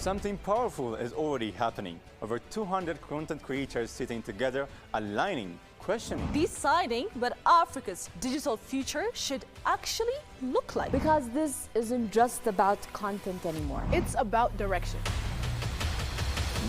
Something powerful is already happening. Over 200 content creators sitting together, aligning, questioning. Deciding what Africa's digital future should actually look like. Because this isn't just about content anymore. It's about direction.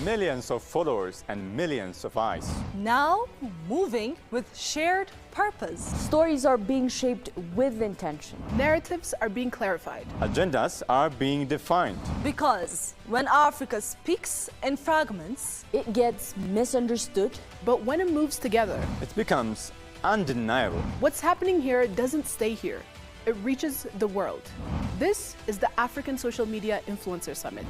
Millions of followers and millions of eyes. Now moving with shared purpose. Stories are being shaped with intention. Narratives are being clarified. Agendas are being defined. Because when Africa speaks in fragments, It gets misunderstood. But when it moves together, It becomes undeniable. what's happening here doesn't stay here. It reaches the world. This is the African Social Media Influencer Summit.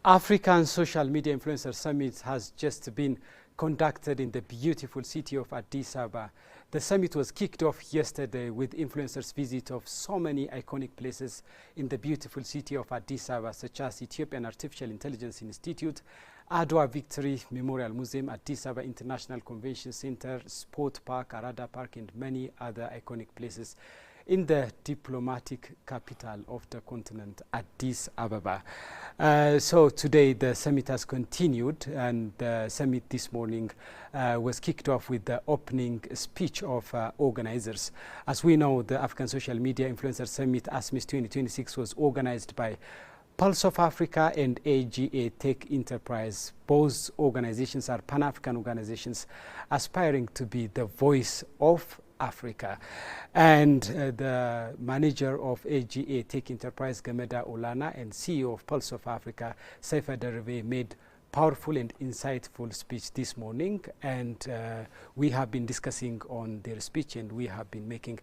African Social Media Influencer Summit has just been conducted in the beautiful city of Addis Ababa. The summit was kicked off yesterday with influencers' visit of so many iconic places in the beautiful city of Addis Ababa, such as Ethiopian Artificial Intelligence Institute, Adwa Victory Memorial Museum, Addis Ababa International Convention Center, Sport Park, Arada Park, and many other iconic places in the diplomatic capital of the continent, Addis Ababa. So today the summit has continued, and the summit this morning was kicked off with the opening speech of organizers. As we know, the African Social Media Influencer Summit, ASMIS 2026, was organized by Pulse of Africa and AGA Tech Enterprise. Both organizations are Pan-African organizations aspiring to be the voice of Africa. And the manager of AGA Tech Enterprise, Gameda Olana, and CEO of Pulse of Africa, Saifa Darve, made powerful and insightful speech this morning, and we have been discussing on their speech, and we have been making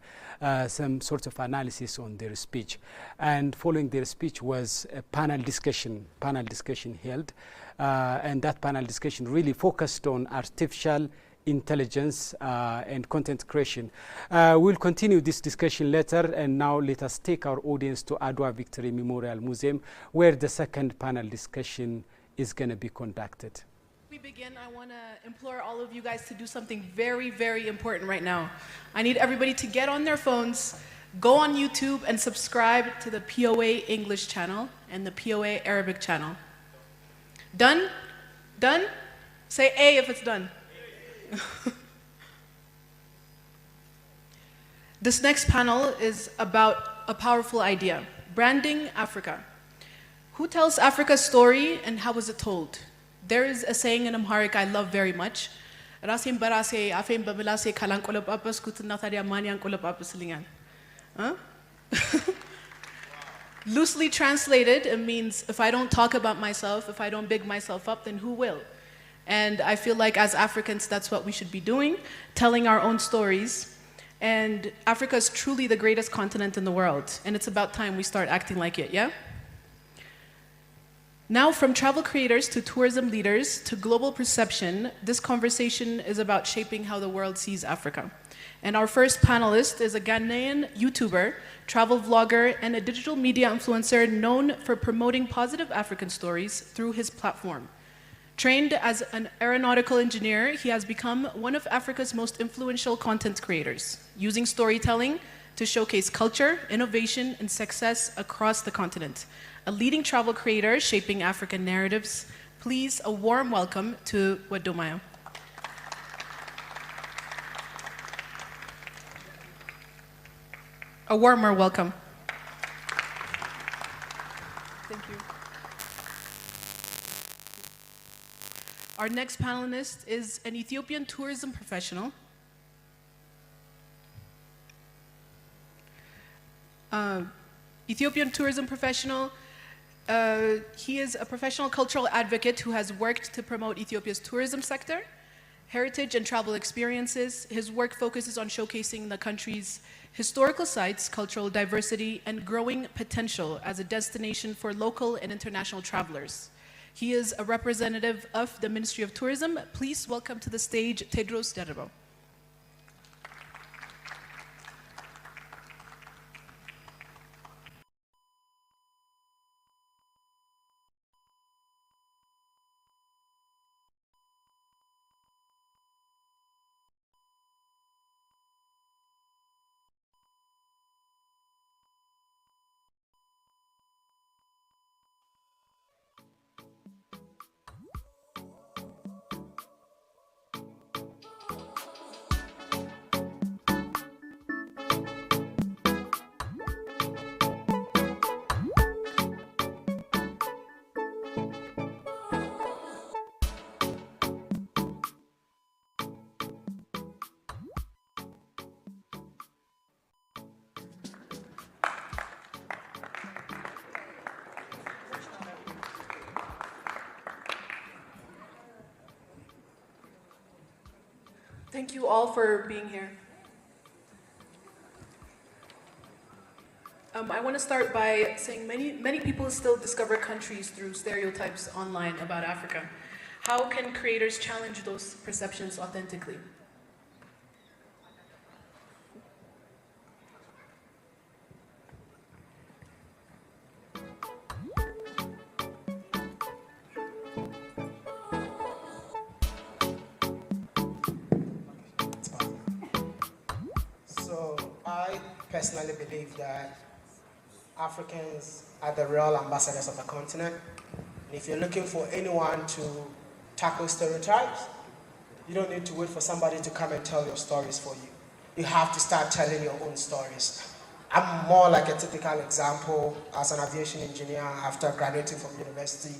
some sort of analysis on their speech. And following their speech was a panel discussion held, and that panel discussion really focused on artificial intelligence and content creation. We'll continue this discussion later, and now let us take our audience to Adwa Victory Memorial Museum, where the second panel discussion is going to be conducted. Before we begin, I want to implore all of you guys to do something very, very important right now. I need everybody to get on their phones, go on YouTube, and subscribe to the POA English channel and the POA Arabic channel. Done? Done? Say A if it's done. This next panel is about a powerful idea, branding Africa. Who tells Africa's story and how is it told? There is a saying in Amharic I love very much. Loosely translated, it means if I don't talk about myself, if I don't big myself up, then who will? And I feel like as Africans, that's what we should be doing, telling our own stories. And Africa is truly the greatest continent in the world, and it's about time we start acting like it, yeah? Now, from travel creators to tourism leaders to global perception, this conversation is about shaping how the world sees Africa. And our first panelist is a Ghanaian YouTuber, travel vlogger, and a digital media influencer known for promoting positive African stories through his platform. Trained as an aeronautical engineer, he has become one of Africa's most influential content creators, using storytelling to showcase culture, innovation, and success across the continent. A leading travel creator shaping African narratives. Please, a warm welcome to Wadomaya. A warmer welcome. Thank you. Our next panelist is an Ethiopian tourism professional. Ethiopian tourism professional. He is a professional cultural advocate who has worked to promote Ethiopia's tourism sector. heritage and travel experiences. His work focuses on showcasing the country's historical sites, cultural diversity, and growing potential as a destination for local and international travelers. He is a representative of the Ministry of Tourism. Please welcome to the stage Tedros Derebo. Thank you all for being here. I want to start by saying many people still discover countries through stereotypes online about Africa. How can creators challenge those perceptions authentically? So I personally believe that Africans are the real ambassadors of the continent. And if you're looking for anyone to tackle stereotypes, you don't need to wait for somebody to come and tell your stories for you. You have to start telling your own stories. I'm more like a typical example as an aviation engineer after graduating from university.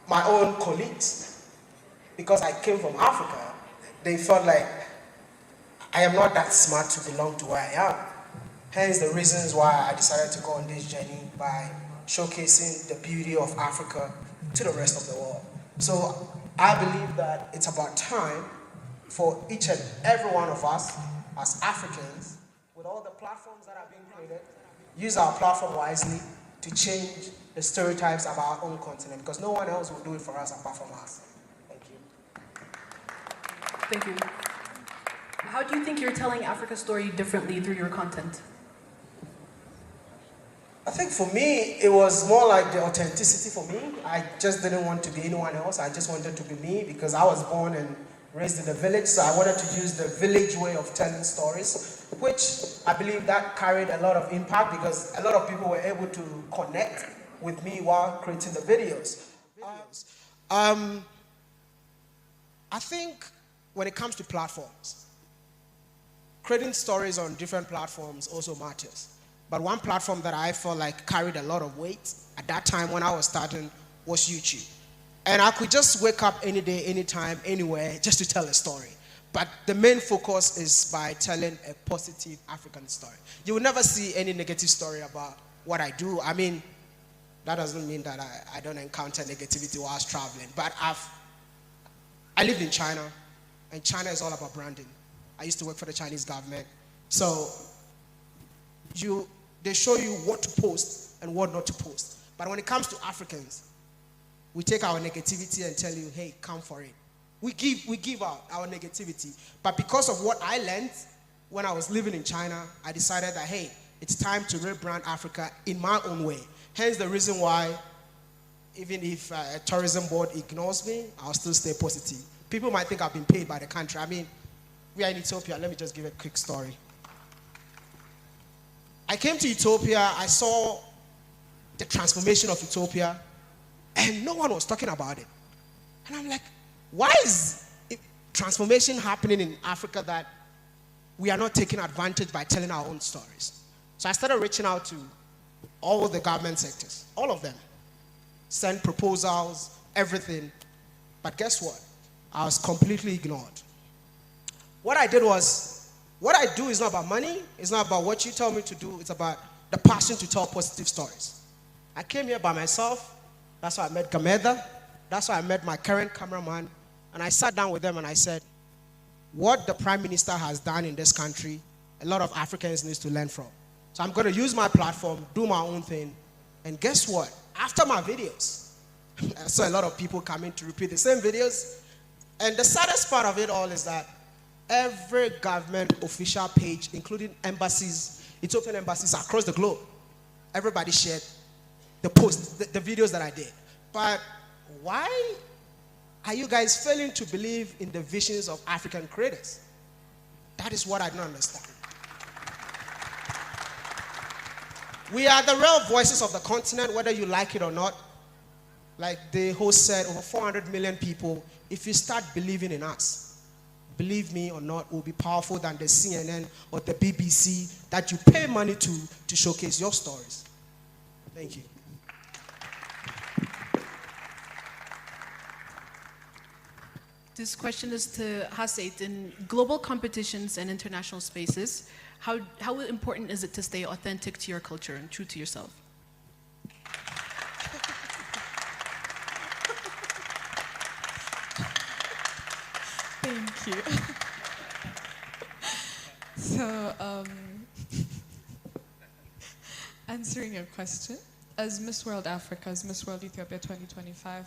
My own colleagues, because I came from Africa, they felt like I am not that smart to belong to where I am. Hence the reasons why I decided to go on this journey by showcasing the beauty of Africa to the rest of the world. So I believe that it's about time for each and every one of us as Africans, with all the platforms that are being created, use our platform wisely to change the stereotypes of our own continent, because no one else will do it for us apart from us. Thank you. Thank you. How do you think you're telling Africa's story differently through your content? I think for me, it was more like the authenticity for me. I just didn't want to be anyone else. I just wanted to be me because I was born and raised in the village. So I wanted to use the village way of telling stories, which I believe that carried a lot of impact because a lot of people were able to connect with me while creating the videos. I think when it comes to platforms, creating stories on different platforms also matters. But one platform that I felt like carried a lot of weight at that time when I was starting was YouTube. And I could just wake up any day, anytime, anywhere, just to tell a story. But the main focus is by telling a positive African story. You will never see any negative story about what I do. I mean, that doesn't mean that I don't encounter negativity whilst traveling. But I lived in China, and China is all about branding. I used to work for the Chinese government. So they show you what to post and what not to post. But when it comes to Africans, we take our negativity and tell you, hey, come for it. We give out our negativity. But because of what I learned when I was living in China, I decided that, hey, it's time to rebrand Africa in my own way. Hence the reason why, even if a tourism board ignores me, I'll still stay positive. People might think I've been paid by the country. I mean, we are in Ethiopia. Let me just give a quick story. I came to Ethiopia, I saw the transformation of Ethiopia, and no one was talking about it. And I'm like, why is transformation happening in Africa that we are not taking advantage by telling our own stories? So I started reaching out to all the government sectors, all of them. Sent proposals, everything. But guess what? I was completely ignored. What I did was, what I do is not about money, it's not about what you tell me to do, it's about the passion to tell positive stories. I came here by myself, that's why I met Gameda, that's why I met my current cameraman, And I sat down with them and I said, what the Prime Minister has done in this country, a lot of Africans need to learn from. So I'm going to use my platform, do my own thing. And guess what? After my videos, I saw a lot of people coming to repeat the same videos. And the saddest part of it all is that every government official page, including embassies, Ethiopian embassies across the globe, everybody shared the posts, the videos that I did. But why are you guys failing to believe in the visions of African creators? That is what I don't understand. We are the real voices of the continent, whether you like it or not. Like the host said, over 400 million people. If you start believing in us, believe me or not, we'll be powerful than the CNN or the BBC that you pay money to showcase your stories. Thank you. This question is to Haseit. In global competitions and international spaces, how important is it to stay authentic to your culture and true to yourself? Thank you. So, answering your question, as Miss World Africa, as Miss World Ethiopia 2025,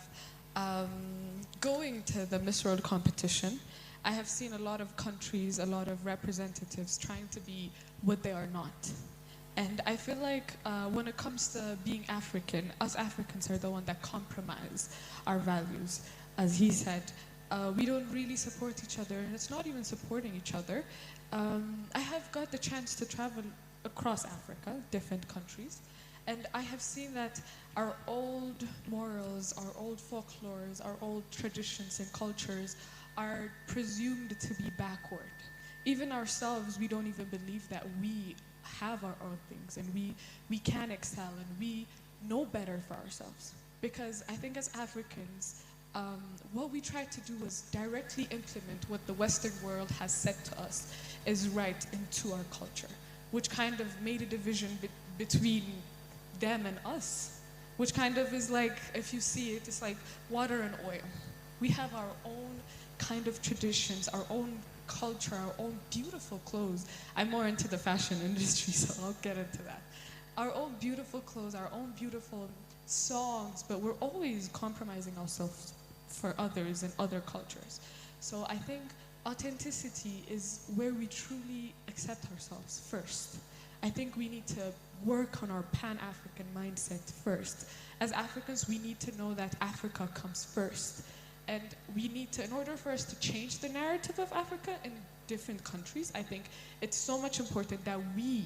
going to the Miss World competition, I have seen a lot of countries, a lot of representatives trying to be what they are not. And I feel like when it comes to being African, us Africans are the one that compromise our values. As he said, we don't really support each other, and it's not even supporting each other. I have got the chance to travel across Africa, different countries, and I have seen that our old morals, our old folklores, our old traditions and cultures are presumed to be backward. Even ourselves, we don't even believe that we have our own things and we can excel and we know better for ourselves. Because I think as Africans, what we try to do is directly implement what the Western world has said to us is right into our culture, which kind of made a division between them and us, which kind of is like, if you see it, it's like water and oil. We have our own kind of traditions, our own culture, our own beautiful clothes. I'm more into the fashion industry, so I'll get into that. Our own beautiful clothes, our own beautiful songs, but we're always compromising ourselves for others and other cultures. So I think authenticity is where we truly accept ourselves first. I think we need to work on our Pan-African mindset first. As Africans, we need to know that Africa comes first. And we need to, in order for us to change the narrative of Africa in different countries, I think it's so much important that we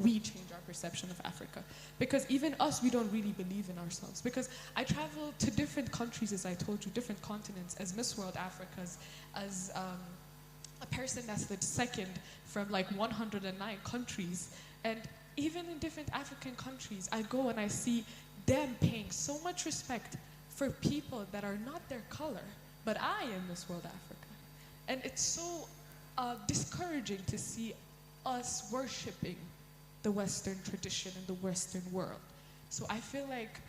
change our perception of Africa. Because even us, we don't really believe in ourselves. Because I travel to different countries, as I told you, different continents, as Miss World Africa, as a person that's the second from like 109 countries. And even in different African countries, I go and I see them paying so much respect for people that are not their color, but I am Miss World Africa. And it's so discouraging to see us worshiping the Western tradition and the Western world. So I feel like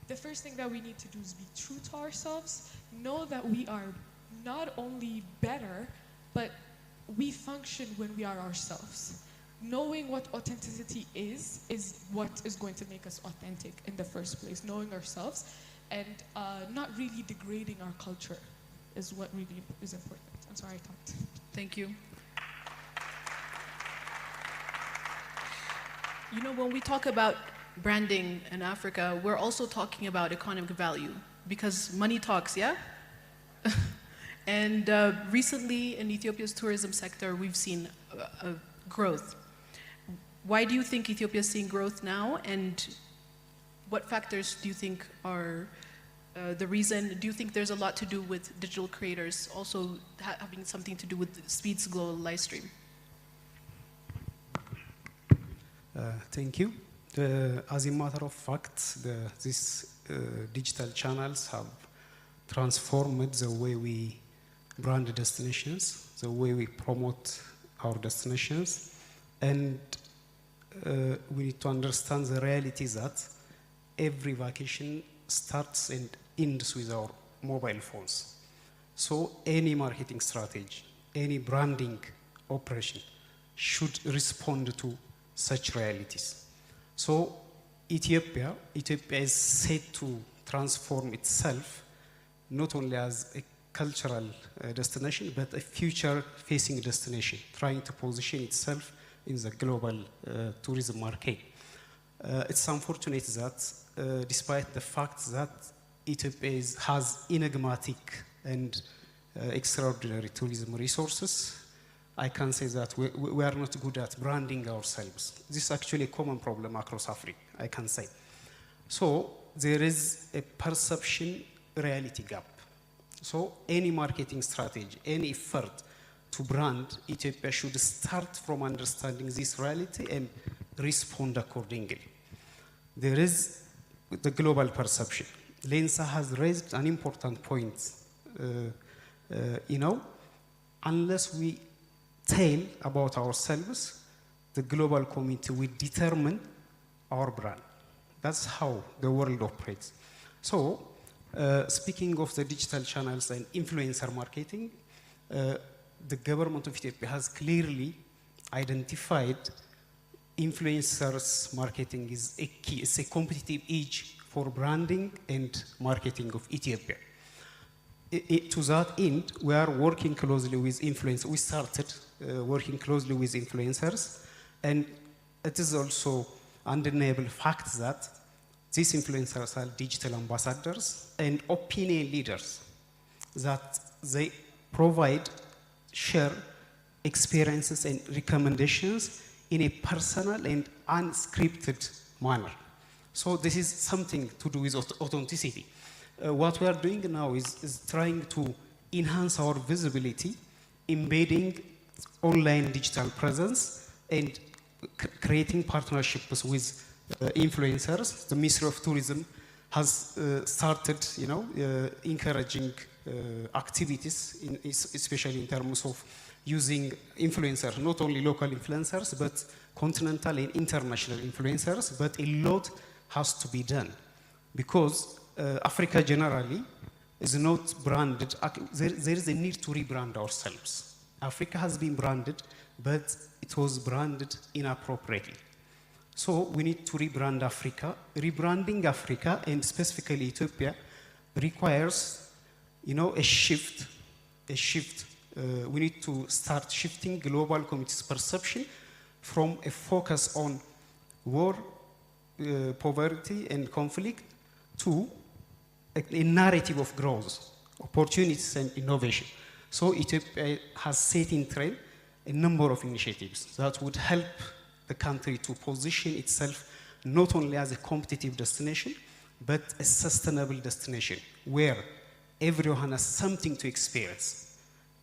the first thing that we need to do is be true to ourselves, know that we are not only better, but we function when we are ourselves. Knowing what authenticity is what is going to make us authentic in the first place. Knowing ourselves and not really degrading our culture is what really is important. I'm sorry I talked. Thank you. You know, when we talk about branding in Africa, we're also talking about economic value because money talks, yeah? And recently in Ethiopia's tourism sector, we've seen growth. Why do you think Ethiopia is seeing growth now? And what factors do you think are the reason? Do you think there's a lot to do with digital creators also having something to do with Speed's global live stream? Thank you. As a matter of fact, these digital channels have transformed the way we brand destinations, the way we promote our destinations, and we need to understand the reality that every vacation starts and ends with our mobile phones. So any marketing strategy, any branding operation should respond to such realities. So Ethiopia is set to transform itself not only as a cultural destination, but a future-facing destination, trying to position itself in the global tourism market. It's unfortunate that despite the fact that Ethiopia has enigmatic and extraordinary tourism resources, I can say that we are not good at branding ourselves. This is actually a common problem across Africa, I can say. So there is a perception reality gap. So any marketing strategy, any effort to brand Ethiopia should start from understanding this reality and respond accordingly. There is the global perception. Lensa has raised an important point. Unless we tell about ourselves, the global community will determine our brand. That's how the world operates. So, speaking of the digital channels and influencer marketing, the government of Ethiopia has clearly identified influencers marketing is a key, it's a competitive edge for branding and marketing of Ethiopia. To that end, we are working closely with influencers. We started working closely with influencers, and it is also undeniable fact that these influencers are digital ambassadors and opinion leaders, that they provide, share experiences and recommendations in a personal and unscripted manner. So this is something to do with authenticity. What we are doing now is trying to enhance our visibility, embedding online digital presence and creating partnerships with influencers. The Ministry of Tourism has started, encouraging activities, especially in terms of using influencers, not only local influencers, but continental and international influencers. But a lot has to be done because Africa generally is not branded. There is a need to rebrand ourselves. Africa has been branded, but it was branded inappropriately. So we need to rebrand Africa. Rebranding Africa, and specifically Ethiopia, requires, a shift. We need to start shifting global community's perception from a focus on war, poverty, and conflict to a narrative of growth, opportunities, and innovation. So Ethiopia has set in train a number of initiatives that would help the country to position itself not only as a competitive destination, but a sustainable destination where everyone has something to experience.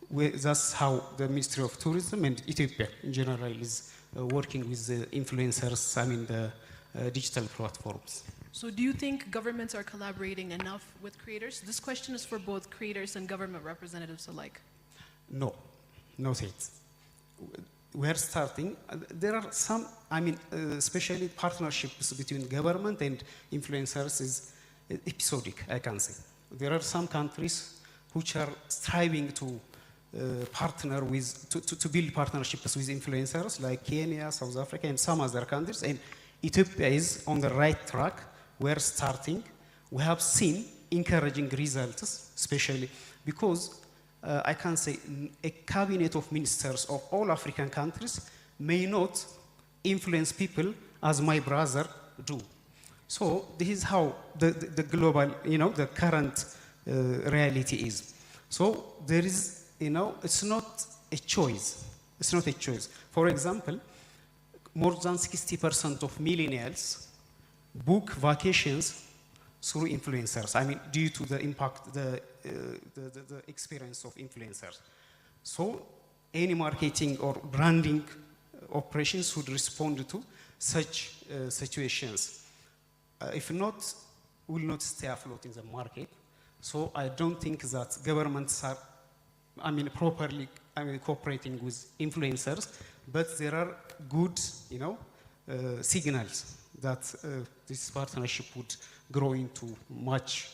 That's how the Ministry of Tourism and Ethiopia in general is working with the influencers, the digital platforms. So do you think governments are collaborating enough with creators? This question is for both creators and government representatives alike. No, not yet. We're starting. There are some, especially partnerships between government and influencers is episodic, I can say. There are some countries which are striving to partner with, to build partnerships with influencers like Kenya, South Africa, and some other countries. And Ethiopia is on the right track. We're starting. We have seen encouraging results, especially because I can say a cabinet of ministers of all African countries may not influence people as my brother do. So this is how the global, the current reality is. So there is, it's not a choice. It's not a choice. For example, more than 60% of millennials book vacations through influencers. Due to the impact, the experience of influencers. So any marketing or branding operations should respond to such situations. If not, will not stay afloat in the market. So I don't think that governments are, properly, cooperating with influencers, but there are good, signals that this partnership would grow into much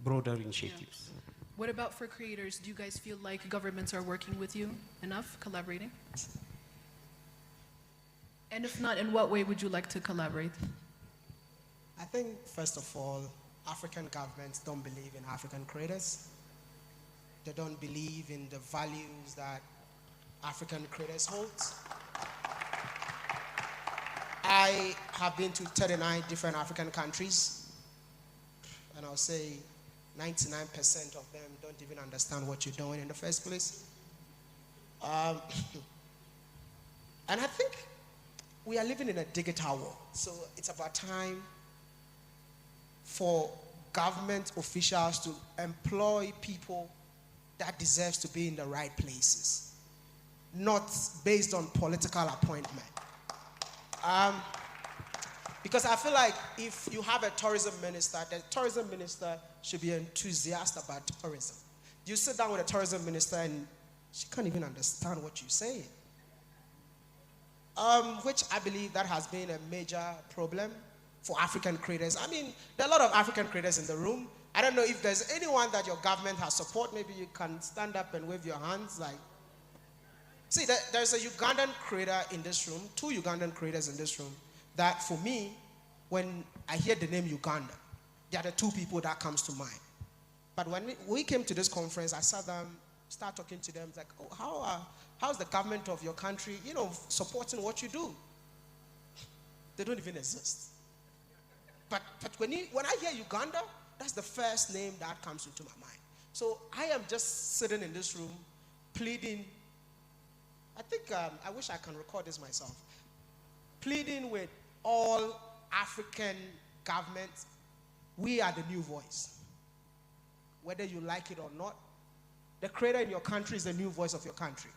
broader initiatives. What about for creators? Do you guys feel like governments are working with you enough, collaborating? And if not, in what way would you like to collaborate? I think, first of all, African governments don't believe in African creators. They don't believe in the values that African creators hold. I have been to 39 different African countries, and I'll say 99% of them don't even understand what you're doing in the first place. And I think we are living in a digital world, so it's about time for government officials to employ people that deserves to be in the right places, not based on political appointment. Because I feel like if you have a tourism minister, the tourism minister should be enthusiastic about tourism. You sit down with a tourism minister and she can't even understand what you're saying. Which I believe that has been a major problem for African creators. I mean, there are a lot of African creators in the room. I don't know if there's anyone that your government has support. Maybe you can stand up and wave your hands like. See, there's a Ugandan creator in this room, 2 Ugandan creators in this room, that for me, when I hear the name Uganda, they are the 2 people that comes to mind. But when we came to this conference, I sat down, start talking to them, like, oh, how's the government of your country, supporting what you do? They don't even exist. But when I hear Uganda, that's the first name that comes into my mind. So I am just sitting in this room, pleading. I think, I wish I can record this myself. Pleading with all African governments, we are the new voice. Whether you like it or not, the creator in your country is the new voice of your country,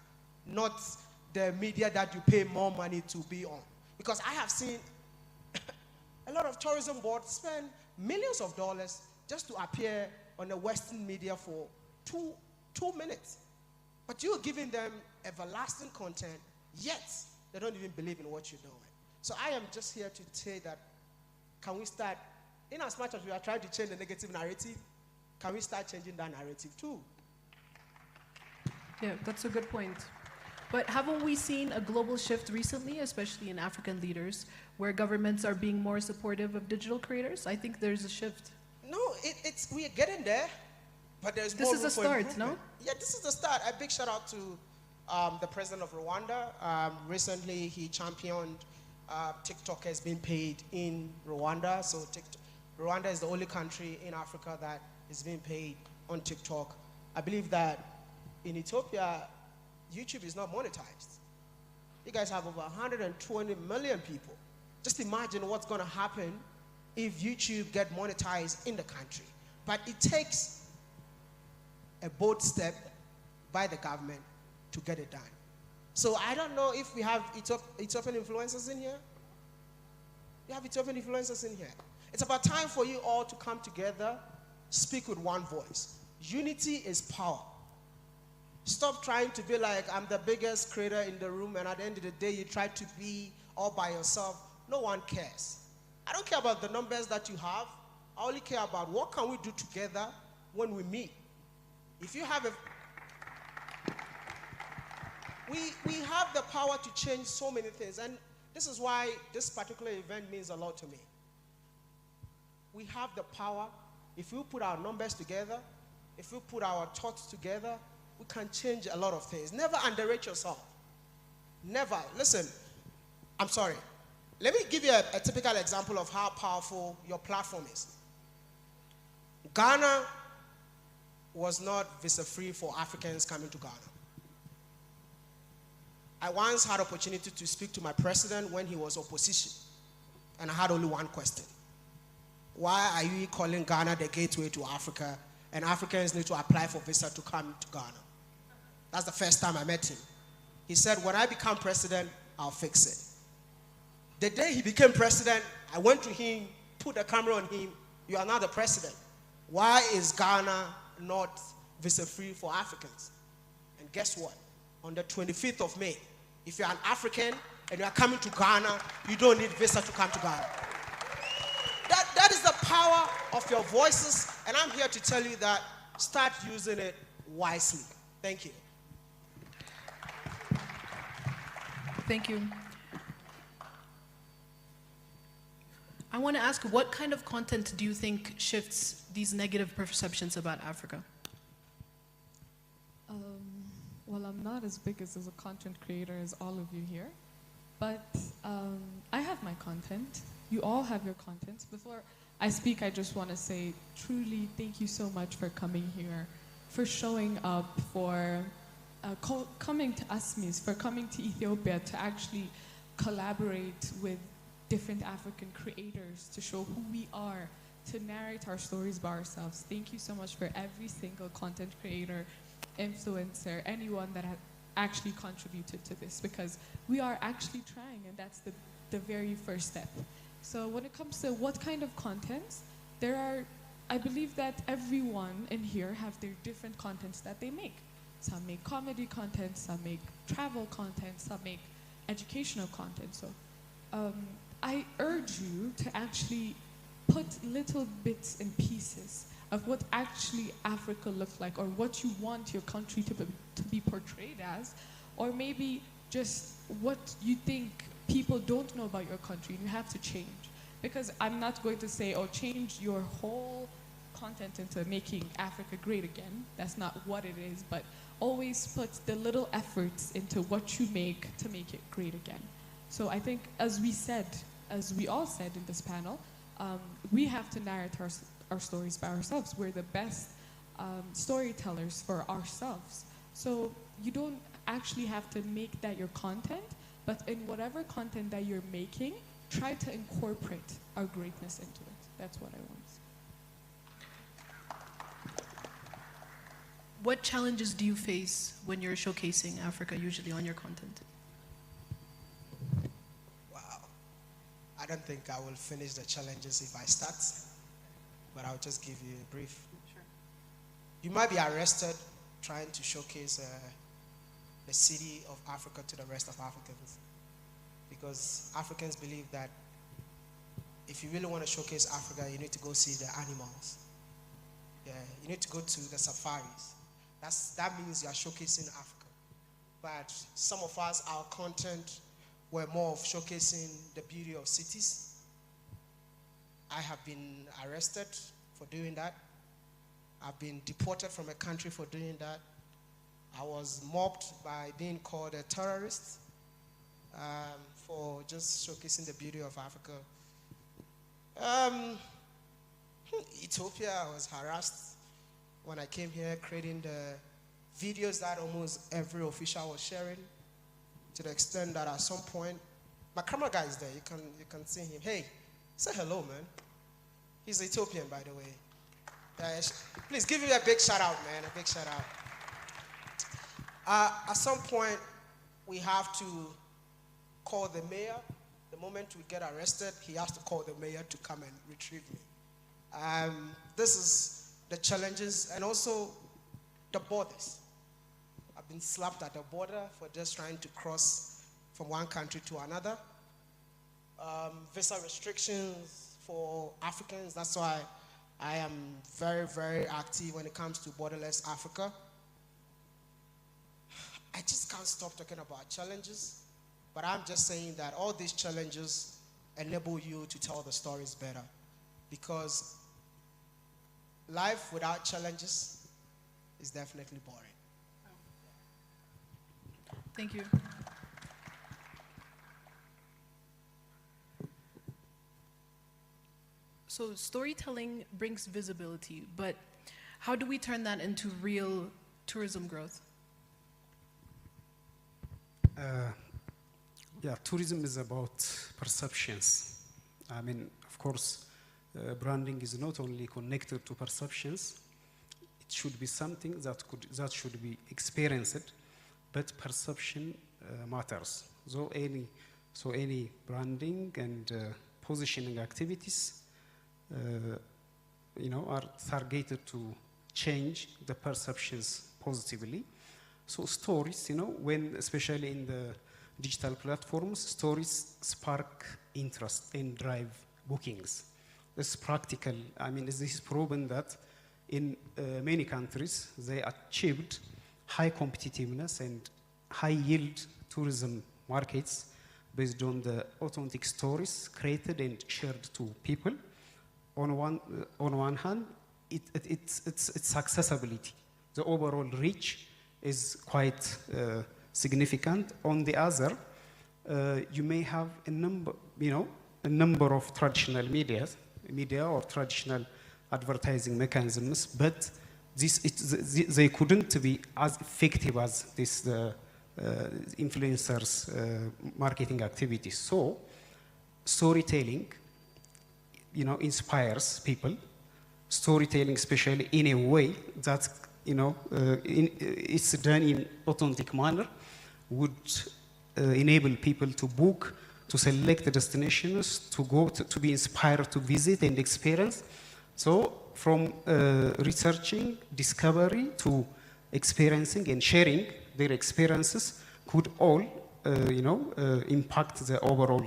not the media that you pay more money to be on. Because I have seen a lot of tourism boards spend millions of dollars just to appear on the Western media for two minutes. But you're giving them everlasting content, yet they don't even believe in what you're doing. So I am just here to say that, can we start, in as much as we are trying to change the negative narrative, can we start changing that narrative too? Yeah, that's a good point. But haven't we seen a global shift recently, especially in African leaders, where governments are being more supportive of digital creators? I think there's a shift. No, we are getting there, but there's more room for This is a start, improvement. no? Yeah, this is the start. A big shout out to the president of Rwanda. Recently, he championed TikTokers being paid in Rwanda. So Rwanda is the only country in Africa that is being paid on TikTok. I believe that in Ethiopia, YouTube is not monetized. You guys have over 120 million people. Just imagine what's going to happen if YouTube get monetized in the country. But it takes a bold step by the government to get it done. So I don't know if we have Ethiopian influencers in here. We have Ethiopian influencers in here. It's about time for you all to come together, speak with one voice. Unity is power. Stop trying to be like, I'm the biggest creator in the room, and at the end of the day, you try to be all by yourself. No one cares. I don't care about the numbers that you have. I only care about what can we do together when we meet. If you have we have the power to change so many things, and this is why this particular event means a lot to me. We have the power. If we put our numbers together, if we put our thoughts together, we can change a lot of things. Never underrate yourself. Never. Listen, I'm sorry. Let me give you a typical example of how powerful your platform is. Ghana was not visa-free for Africans coming to Ghana. I once had opportunity to speak to my president when he was opposition, and I had only one question. Why are you calling Ghana the gateway to Africa, and Africans need to apply for visa to come to Ghana? That's the first time I met him. He said, when I become president, I'll fix it. The day he became president, I went to him, put the camera on him. You are now the president. Why is Ghana not visa-free for Africans? And guess what? On the 25th of May, if you're an African and you are coming to Ghana, you don't need visa to come to Ghana. That is the power of your voices, and I'm here to tell you that start using it wisely. Thank you. Thank you. I want to ask, what kind of content do you think shifts these negative perceptions about Africa? Well, I'm not as big as a content creator as all of you here, but I have my content. You all have your content. Before I speak, I just want to say, truly, thank you so much for coming here, for showing up, for coming to ASMIS, for coming to Ethiopia to actually collaborate with different African creators to show who we are, to narrate our stories by ourselves. Thank you so much for every single content creator, influencer, anyone that has actually contributed to this, because we are actually trying, and that's the very first step. So when it comes to what kind of contents, I believe that everyone in here have their different contents that they make. Some make comedy content, some make travel content, some make educational content. So I urge you to actually put little bits and pieces of what actually Africa looks like, or what you want your country to be portrayed as, or maybe just what you think people don't know about your country and you have to change. Because I'm not going to say, oh, change your whole content into making Africa great again. That's not what it is, but always put the little efforts into what you make to make it great again. So I think, as we all said in this panel, we have to narrate our stories by ourselves. We're the best storytellers for ourselves. So you don't actually have to make that your content, but in whatever content that you're making, try to incorporate our greatness into it. That's what I want to say. What challenges do you face when you're showcasing Africa, usually on your content? Wow. I don't think I will finish the challenges if I start, but I'll just give you a brief. Sure. You might be arrested trying to showcase the city of Africa to the rest of Africans, because Africans believe that if you really want to showcase Africa, you need to go see the animals. Yeah, you need to go to the safaris. That means you are showcasing Africa. But some of us, our content were more of showcasing the beauty of cities. I have been arrested for doing that. I've been deported from a country for doing that. I was mobbed by being called a terrorist for just showcasing the beauty of Africa. Ethiopia, I was harassed when I came here, creating the videos that almost every official was sharing, to the extent that at some point, my camera guy is there, you can see him. Hey, say hello, man. He's Ethiopian, by the way. Please give him a big shout out, man, a big shout out. At some point, we have to call the mayor. The moment we get arrested, he has to call the mayor to come and retrieve me. This is the challenges, and also the borders. I've been slapped at the border for just trying to cross from one country to another. Visa restrictions for Africans. That's why I am very, very active when it comes to borderless Africa. I just can't stop talking about challenges, but I'm just saying that all these challenges enable you to tell the stories better, because life without challenges is definitely boring. Thank you. So storytelling brings visibility, but how do we turn that into real tourism growth? Yeah, tourism is about perceptions. I mean, of course, branding is not only connected to perceptions. It should be something that should be experienced, but perception matters. So any branding and positioning activities, are targeted to change the perceptions positively. So stories, when especially in the digital platforms, stories spark interest and drive bookings. It's practical. I mean, this is proven that in many countries, they achieved high competitiveness and high yield tourism markets based on the authentic stories created and shared to people. On one hand, it's accessibility. The overall reach is quite significant. On the other, you may have a number of traditional media or traditional advertising mechanisms, but they couldn't be as effective as this influencers marketing activities. So storytelling, inspires people. Storytelling, especially in a way that it's done in authentic manner, would enable people to book, to select the destinations, to go, to be inspired to visit and experience. So from researching, discovery, to experiencing and sharing their experiences could all, impact the overall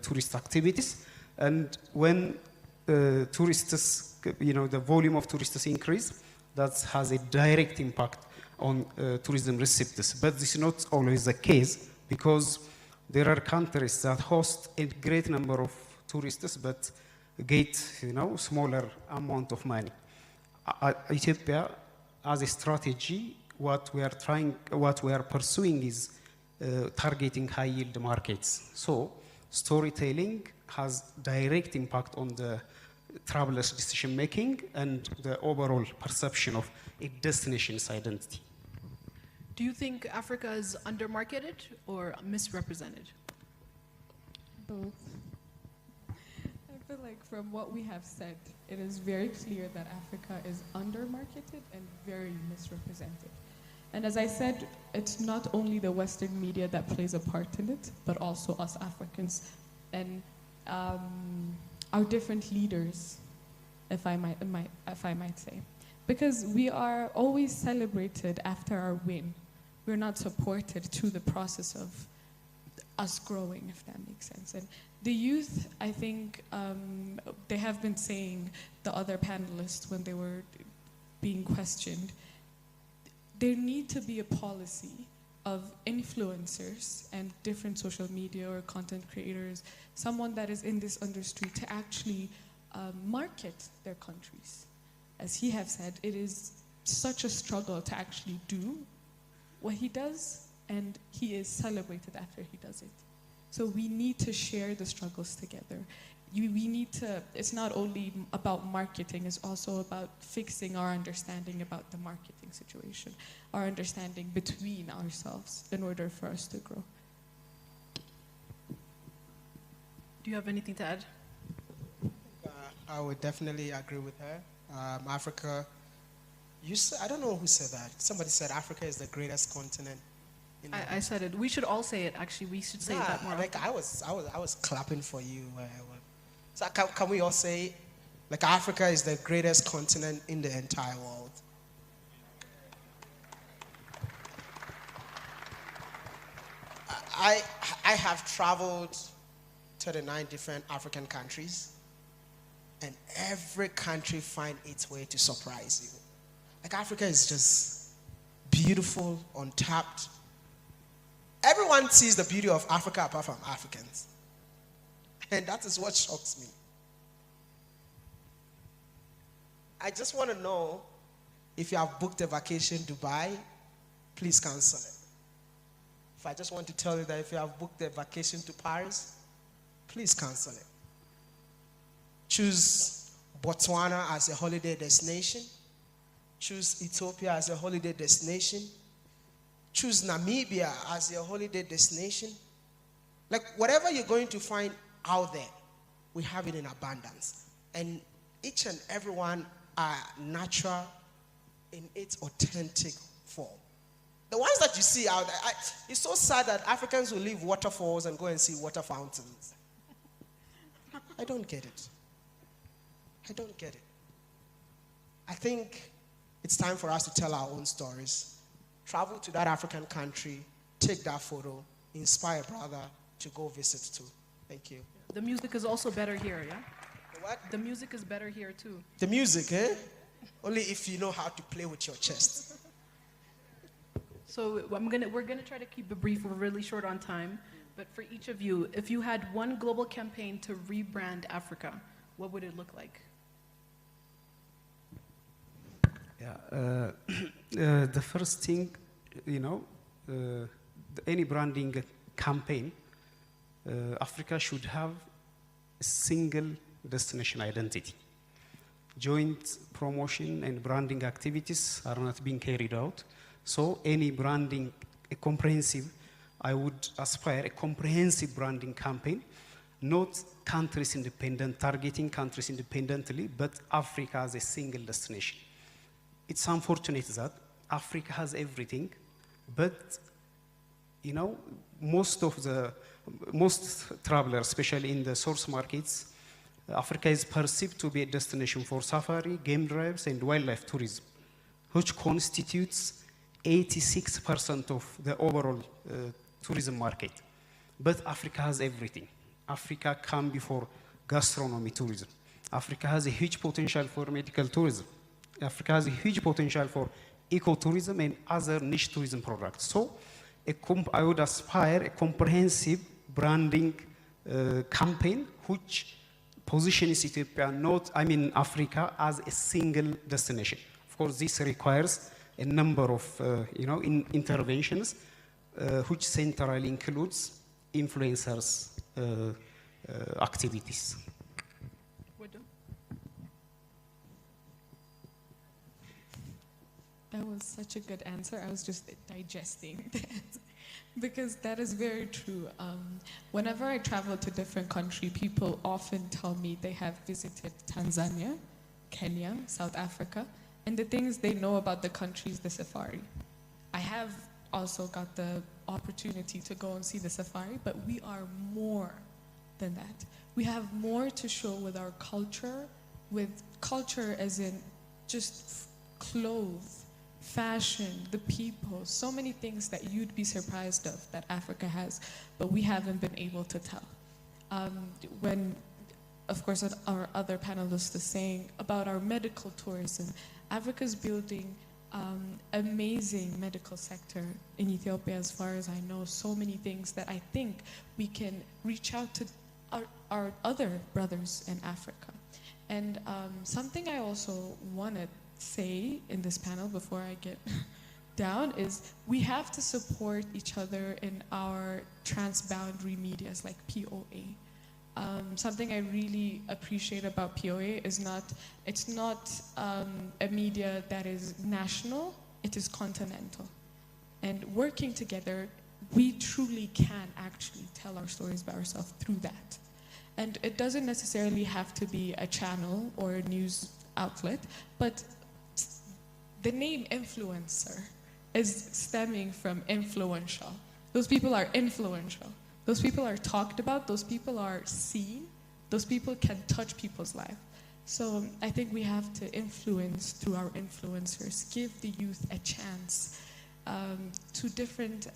tourist activities. And when tourists, the volume of tourists increase, that has a direct impact on tourism receipts. But this is not always the case, because there are countries that host a great number of tourists, but get smaller amount of money. Ethiopia, as a strategy, what we are pursuing is targeting high yield markets. So storytelling has direct impact on the travelers' decision making and the overall perception of a destination's identity. Do you think Africa is undermarketed or misrepresented? Both. I feel like from what we have said, it is very clear that Africa is undermarketed and very misrepresented. And as I said, it's not only the Western media that plays a part in it, but also us Africans and our different leaders, if I might say. Because we are always celebrated after our win. We're not supported to the process of us growing, if that makes sense. And the youth, I think, they have been saying, the other panelists, when they were being questioned, there need to be a policy of influencers and different social media or content creators, someone that is in this industry, to actually market their countries. As he have said, it is such a struggle to actually do what he does, and he is celebrated after he does it. So we need to share the struggles together. We need to, it's not only about marketing, it's also about fixing our understanding about the marketing situation, our understanding between ourselves in order for us to grow. Do you have anything to add? I would definitely agree with her. Africa, I don't know who said that. Somebody said Africa is the greatest continent. I said it. We should all say it, actually. We should say that more. Like I was clapping for you. So can we all say, like, Africa is the greatest continent in the entire world? I have traveled to the 9 different African countries, and every country finds its way to surprise you. Like, Africa is just beautiful, untapped. Everyone sees the beauty of Africa apart from Africans. And that is what shocks me. I just want to know, if you have booked a vacation in Dubai, please cancel it. If I just want to tell you that if you have booked a vacation to Paris, please cancel it. Choose Botswana as a holiday destination. Choose Ethiopia as a holiday destination. Choose Namibia as your holiday destination. Like, whatever you're going to find out there, we have it in abundance. And each and every one are natural in its authentic form. The ones that you see out there, it's so sad that Africans will leave waterfalls and go and see water fountains. I don't get it. I don't get it. I think it's time for us to tell our own stories. Travel to that African country, take that photo, inspire a brother to go visit too. Thank you. The music is also better here, yeah? The what? The music is better here too. The music, eh? Only if you know how to play with your chest. So we're gonna try to keep it brief. We're really short on time. But for each of you, if you had one global campaign to rebrand Africa, what would it look like? Yeah, the first thing, any branding campaign, Africa should have a single destination identity. Joint promotion and branding activities are not being carried out. So any branding, I would aspire a comprehensive branding campaign, not countries independent, targeting countries independently, but Africa as a single destination. It's unfortunate that Africa has everything, but most travelers, especially in the source markets, Africa is perceived to be a destination for safari, game drives, and wildlife tourism, which constitutes 86% of the overall tourism market. But Africa has everything. Africa can be for gastronomy tourism. Africa has a huge potential for medical tourism. Africa has a huge potential for ecotourism and other niche tourism products. So I would aspire a comprehensive branding campaign which positions Africa as a single destination. Of course, this requires a number of interventions, which centrally includes influencers' activities. That was such a good answer. I was just digesting that because that is very true. Whenever I travel to different countries, people often tell me they have visited Tanzania, Kenya, South Africa, and the things they know about the country is the safari. I have also got the opportunity to go and see the safari, but we are more than that. We have more to show with our culture as in just clothes, fashion, the people, so many things that you'd be surprised of that Africa has, but we haven't been able to tell. When, of course, our other panelists are saying about our medical tourism, Africa's building amazing medical sector in Ethiopia, as far as I know, so many things that I think we can reach out to our other brothers in Africa. And something I also want to say in this panel before I get down is we have to support each other in our transboundary medias like POA. Something I really appreciate about POA is it's not a media that is national, it is continental. And working together, we truly can actually tell our stories by ourselves through that. And it doesn't necessarily have to be a channel or a news outlet, but the name influencer is stemming from influential. Those people are influential. Those people are talked about, those people are seen, those people can touch people's lives. So I think we have to influence through our influencers, give the youth a chance. To different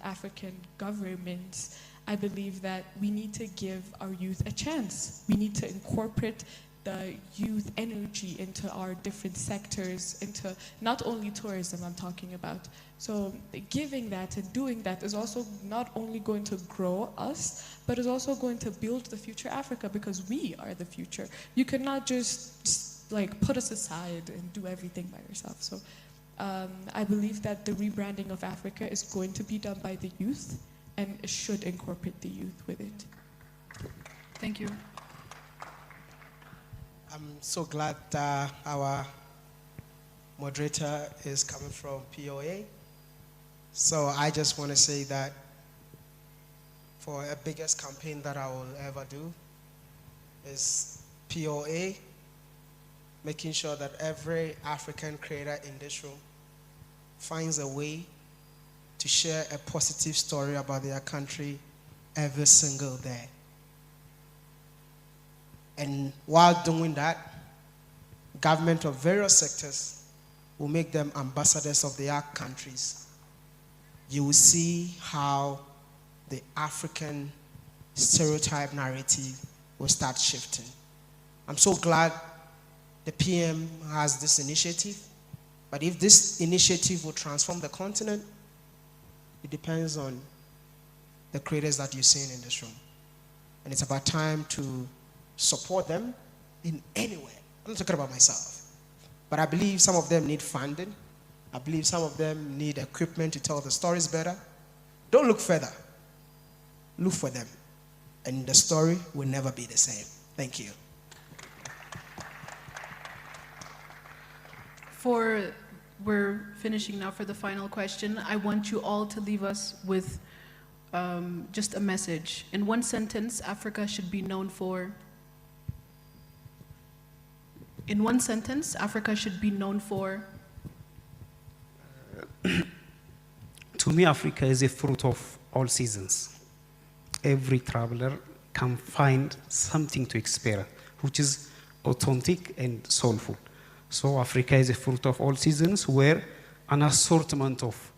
African governments, I believe that we need to give our youth a chance. We need to incorporate the youth energy into our different sectors, into not only tourism I'm talking about. So giving that and doing that is also not only going to grow us, but is also going to build the future Africa, because we are the future. You cannot just like put us aside and do everything by yourself. So I believe that the rebranding of Africa is going to be done by the youth and should incorporate the youth with it. Thank you. I'm so glad that our moderator is coming from POA. So I just want to say that for a biggest campaign that I will ever do is POA, making sure that every African creator in this room finds a way to share a positive story about their country every single day. And while doing that, government of various sectors will make them ambassadors of their countries. You will see how the African stereotype narrative will start shifting. I'm so glad the PM has this initiative, but if this initiative will transform the continent, it depends on the creators that you're seeing in this room. And it's about time to support them in any way. I'm not talking about myself, but I believe some of them need funding. I believe some of them need equipment to tell the stories better. Don't look further. Look for them. And the story will never be the same. Thank you. We're finishing now for the final question. I want you all to leave us with just a message. In one sentence, Africa should be known for. In one sentence, Africa should be known for. To me, Africa is a fruit of all seasons. Every traveler can find something to experience, which is authentic and soulful. So Africa is a fruit of all seasons where an assortment of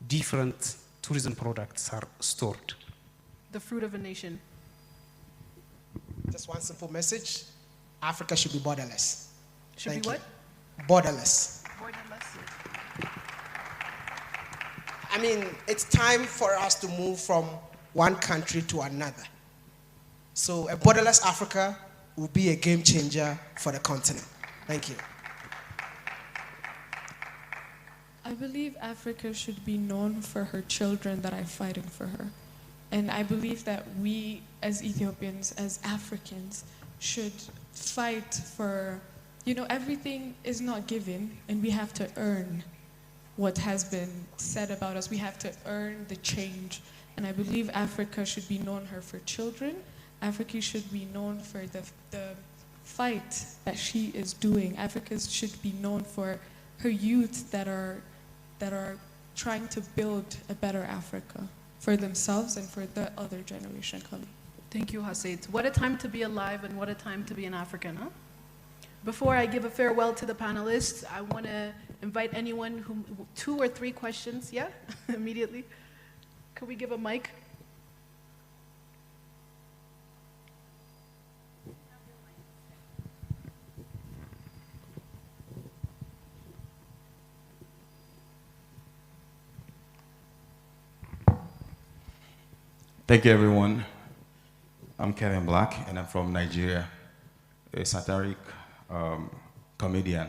different tourism products are stored. The fruit of a nation. Just one simple message. Africa should be borderless. Should Thank be you. what? Borderless. Borderless. I mean, it's time for us to move from one country to another. So a borderless Africa will be a game changer for the continent. Thank you. I believe Africa should be known for her children that are fighting for her. And I believe that we as Ethiopians, as Africans, should fight for, everything is not given, and we have to earn what has been said about us. We have to earn the change. And I believe Africa should be known for children. Africa should be known for the fight that she is doing. Africa should be known for her youth that are trying to build a better Africa for themselves and for the other generation coming. Thank you, Hasid. What a time to be alive and what a time to be an African, huh? Before I give a farewell to the panelists, I want to invite anyone who, 2 or 3 questions, yeah, immediately. Could we give a mic? Thank you, everyone. I'm Kevin Black, and I'm from Nigeria, a satiric comedian.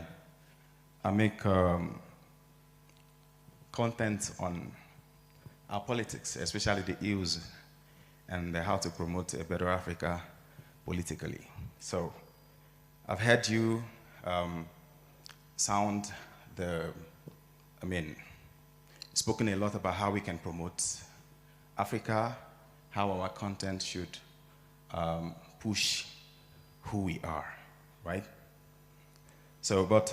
I make content on our politics, especially the ills, and how to promote a better Africa politically. So I've heard you spoken a lot about how we can promote Africa, how our content should push who we are, right? So, but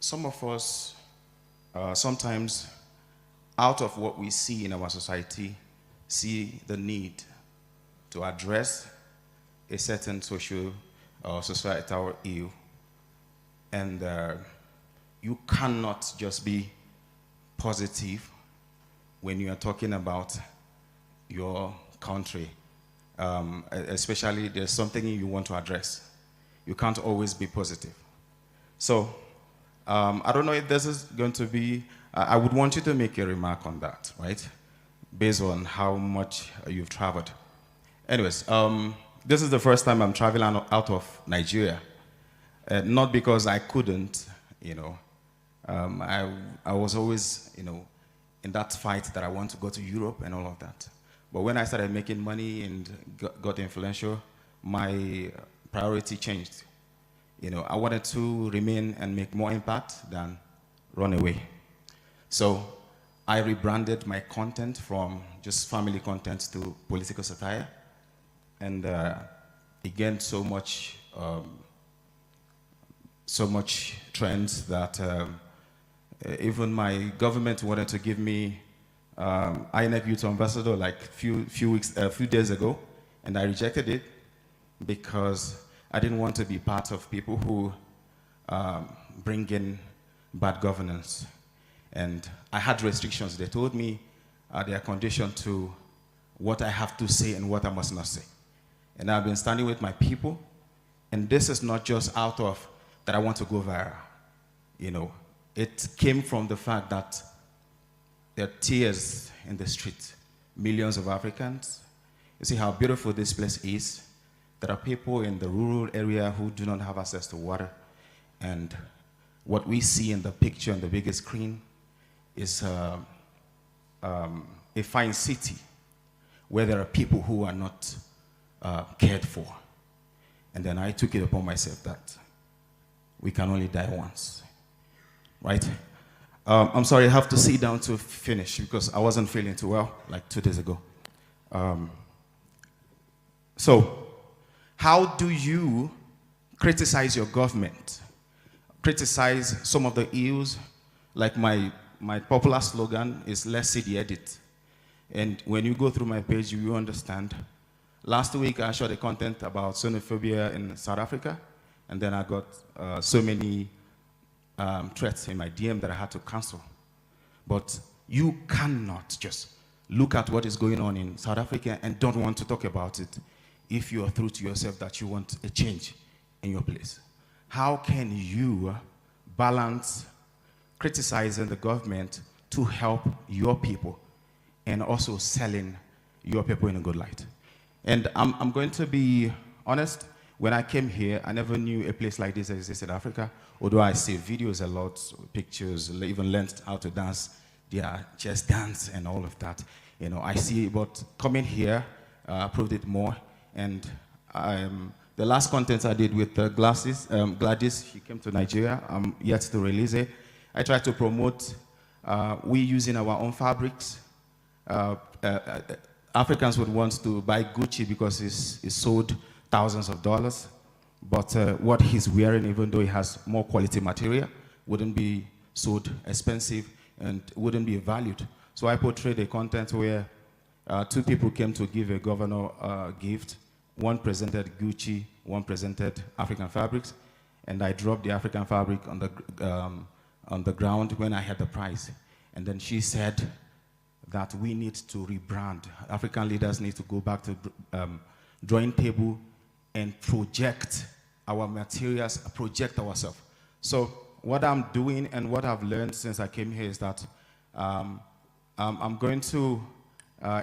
some of us, sometimes out of what we see in our society, see the need to address a certain social or societal ill. And you cannot just be positive when you are talking about your country, especially there's something you want to address. You can't always be positive. So I don't know if this is going to be, I would want you to make a remark on that, right? Based on how much you've traveled. Anyways, this is the first time I'm traveling out of Nigeria. Not because I couldn't, I was always, in that fight that I want to go to Europe and all of that. But when I started making money and got influential, my priority changed. I wanted to remain and make more impact than run away. So I rebranded my content from just family content to political satire. And it gained so much trends that even my government wanted to give me INF Youth Ambassador like a few days ago, and I rejected it because I didn't want to be part of people who bring in bad governance. And I had restrictions. They told me they are conditioned to what I have to say and what I must not say. And I've been standing with my people And this is not just out of that I want to go viral. You know, it came from the fact that there are tears in the street. Millions of Africans. You see how beautiful this place is. There are people in the rural area who do not have access to water. And what we see in the picture on the biggest screen is a fine city where there are people who are not cared for. And then I took it upon myself that we can only die once, right? I'm sorry, I have to sit down to finish because I wasn't feeling too well like 2 days ago. So, how do you criticize your government? Criticize some of the ills, like my popular slogan is, let's see the edit. And when you go through my page, you will understand. Last week, I showed a content about xenophobia in South Africa, and then I got so many threats in my DM that I had to cancel. But you cannot just look at what is going on in South Africa and don't want to talk about it if you are true to yourself that you want a change in your place. How can you balance criticizing the government to help your people and also selling your people in a good light? And I'm going to be honest, when I came here, I never knew a place like this existed in Africa, although I see videos a lot, pictures, even learned how to dance, their chest dance and all of that. You know, I see, but coming here proved it more. And the last content I did with Gladys, she came to Nigeria. I'm yet to release it. I tried to promote we using our own fabrics. Africans would want to buy Gucci because it's sold thousands of dollars. But what he's wearing, even though it has more quality material, wouldn't be sold expensive and wouldn't be valued. So I portrayed a content where 2 people came to give a governor a gift. One presented Gucci, one presented African fabrics, and I dropped the African fabric on the ground when I had the prize. And then she said that we need to rebrand. African leaders need to go back to drawing table and project our materials, project ourselves. So what I'm doing and what I've learned since I came here is that I'm going to,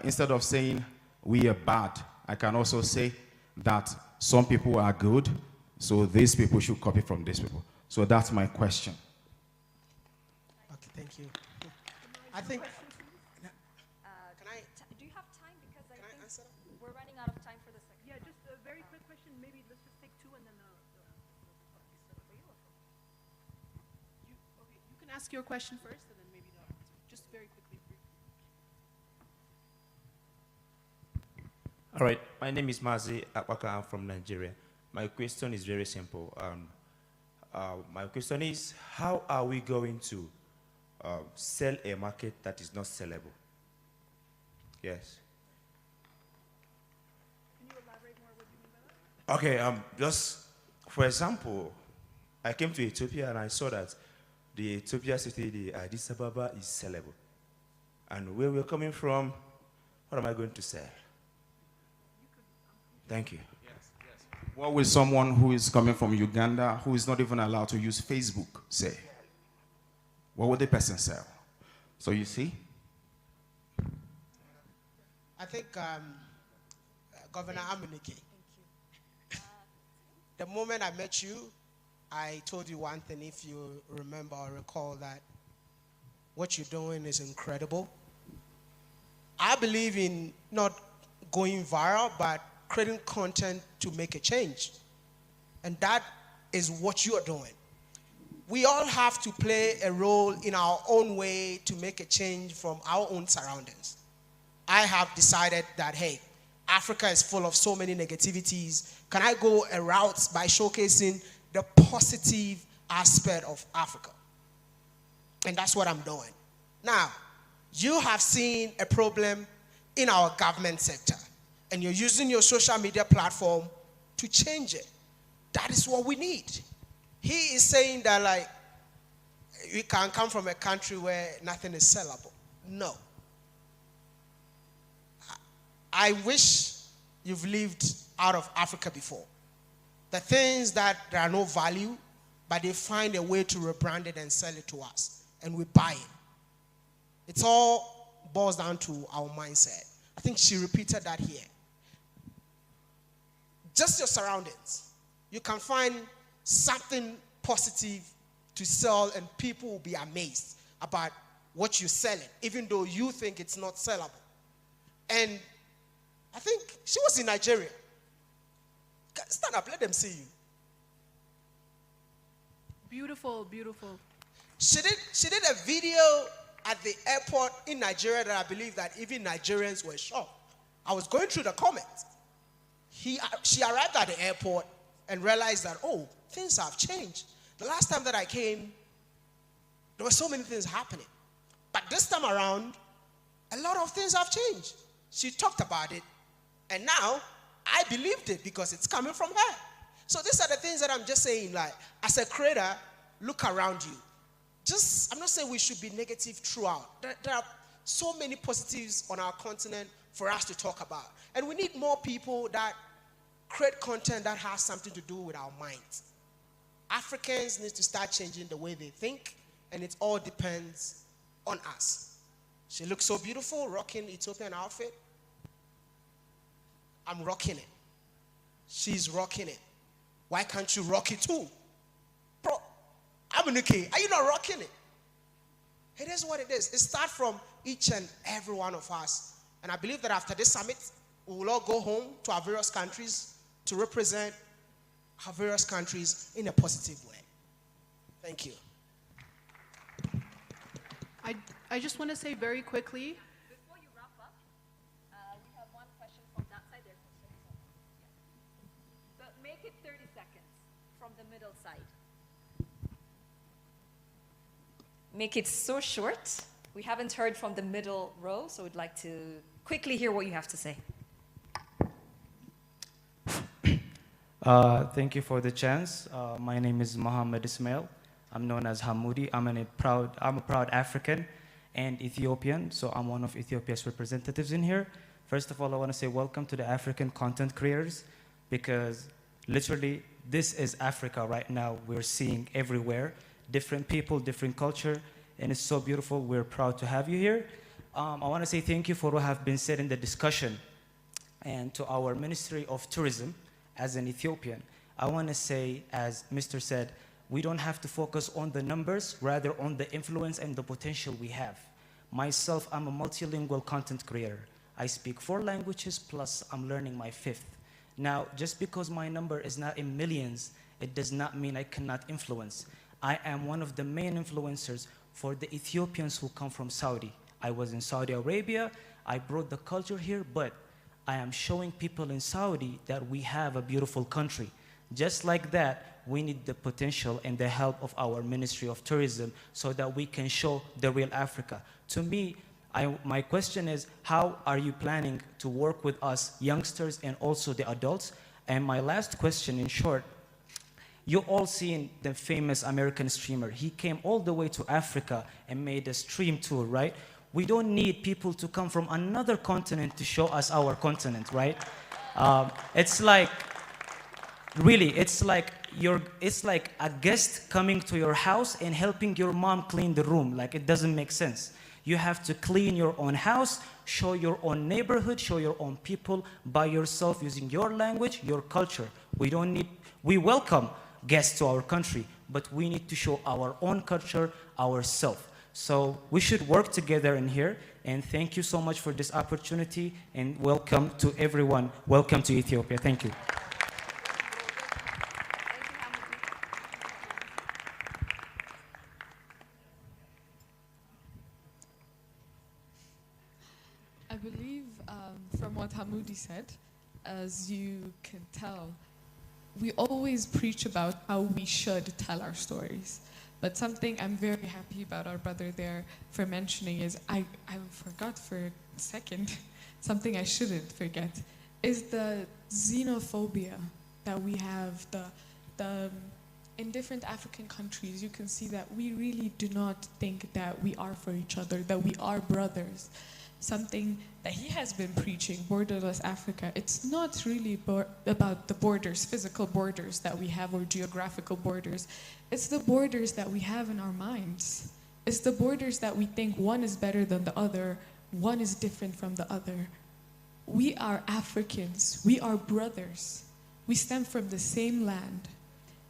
instead of saying we are bad, I can also say that some people are good, so these people should copy from these people. So that's my question. Okay, thank you. I think... Do you have time? Because I think answer? we're running out of time for the second. Yeah, just a very quick question. Maybe let's just take 2 and then you can ask your question first and then maybe just very quickly. All right, my name is Mazi Akwaka. I'm from Nigeria. My question is very simple. My question is, how are we going to sell a market that is not sellable? Yes. Can you elaborate more what you mean by that? Okay, just for example, I came to Ethiopia and I saw that the Ethiopia city, the Addis Ababa, is sellable. And where we're coming from, what am I going to sell? Thank you. Yes, yes. What will someone who is coming from Uganda, who is not even allowed to use Facebook, say? What would the person sell? So you see? I think Governor Amunike, the moment I met you, I told you one thing, if you remember or recall, that what you're doing is incredible. I believe in not going viral, but creating content to make a change. And that is what you are doing. We all have to play a role in our own way to make a change from our own surroundings. I have decided that, hey, Africa is full of so many negativities. Can I go a route by showcasing the positive aspect of Africa? And that's what I'm doing. Now, you have seen a problem in our government sector, and you're using your social media platform to change it. That is what we need. He is saying that, like, we can come from a country where nothing is sellable. No. I wish you've lived out of Africa before. The things that there are no value, but they find a way to rebrand it and sell it to us, and we buy it. It's all boils down to our mindset. I think she repeated that here. Just your surroundings. You can find something positive to sell, and people will be amazed about what you're selling, even though you think it's not sellable. And I think she was in Nigeria. Stand up, let them see you. Beautiful, beautiful. She did a video at the airport in Nigeria that I believe that even Nigerians were shocked. I was going through the comments. She arrived at the airport and realized that, oh, things have changed. The last time that I came, there were so many things happening. But this time around, a lot of things have changed. She talked about it, and now I believed it because it's coming from her. So these are the things that I'm just saying, like, as a creator, look around you. I'm not saying we should be negative throughout. There are so many positives on our continent for us to talk about. And we need more people that create content that has something to do with our minds. Africans need to start changing the way they think, and it all depends on us. She looks so beautiful, rocking Ethiopian outfit. I'm rocking it. She's rocking it. Why can't you rock it too? Bro, I'm in UK. Are you not rocking it? It is what it is. It starts from each and every one of us. And I believe that after this summit, we will all go home to our various countries to represent our various countries in a positive way. Thank you. I just want to say very quickly. Before you wrap up, we have one question from that side. There's a but make it 30 seconds from the middle side. Make it so short. We haven't heard from the middle row, so we'd like to quickly hear what you have to say. Thank you for the chance. My name is Mohammed Ismail. I'm known as Hamoudi. I'm a proud African and Ethiopian, so I'm one of Ethiopia's representatives in here. First of all, I want to say welcome to the African content creators, because literally this is Africa right now. We're seeing everywhere, different people, different culture, and it's so beautiful. We're proud to have you here. I want to say thank you for what have been said in the discussion, and to our Ministry of Tourism. As an Ethiopian, I want to say, as Mr. said, we don't have to focus on the numbers, rather on the influence and the potential we have. Myself, I'm a multilingual content creator. I speak 4 languages, plus I'm learning my 5th. Now, just because my number is not in millions, it does not mean I cannot influence. I am one of the main influencers for the Ethiopians who come from Saudi. I was in Saudi Arabia, I brought the culture here, but I am showing people in Saudi that we have a beautiful country. Just like that, we need the potential and the help of our Ministry of Tourism so that we can show the real Africa. To me, my question is, how are you planning to work with us youngsters and also the adults? And my last question, in short, you all seen the famous American streamer. He came all the way to Africa and made a stream tour, right? We don't need people to come from another continent to show us our continent, right? It's like, really, it's like a guest coming to your house and helping your mom clean the room. Like, it doesn't make sense. You have to clean your own house, show your own neighborhood, show your own people by yourself using your language, your culture. We welcome guests to our country, but we need to show our own culture ourselves. So we should work together in here, and thank you so much for this opportunity, and welcome to everyone. Welcome to Ethiopia. Thank you. I believe from what Hamoudi said, as you can tell, we always preach about how we should tell our stories. But something I'm very happy about our brother there for mentioning is, I forgot for a second, something I shouldn't forget, is the xenophobia that we have. In different African countries, you can see that we really do not think that we are for each other, that we are brothers. something that he has been preaching, borderless Africa. It's not really about the borders, physical borders that we have or geographical borders. It's the borders that we have in our minds. It's the borders that we think one is better than the other, one is different from the other. We are Africans, we are brothers. We stem from the same land.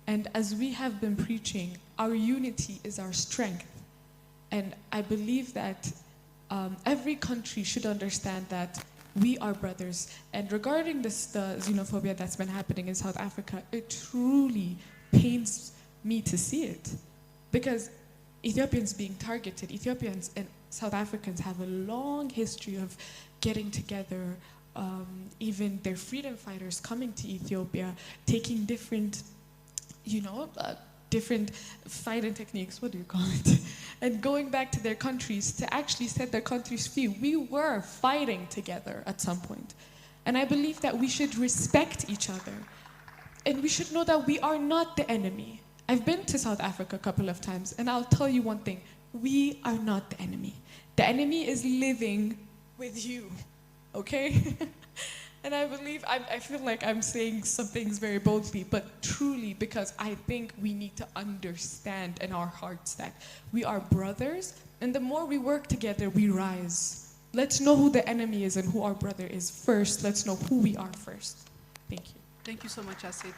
And as we have been preaching, our unity is our strength. And I believe that every country should understand that we are brothers. And regarding the xenophobia that's been happening in South Africa, it truly pains me to see it. Because Ethiopians being targeted, Ethiopians and South Africans have a long history of getting together, even their freedom fighters coming to Ethiopia, taking different, different fighting techniques, what do you call it? And going back to their countries to actually set their countries free. We were fighting together at some point. And I believe that we should respect each other. And we should know that we are not the enemy. I've been to South Africa a couple of times, and I'll tell you one thing. We are not the enemy. The enemy is living with you, okay? And I believe, I feel like I'm saying some things very boldly, but truly because I think we need to understand in our hearts that we are brothers, and the more we work together, we rise. Let's know who the enemy is and who our brother is first. Let's know who we are first. Thank you. Thank you so much, Asid.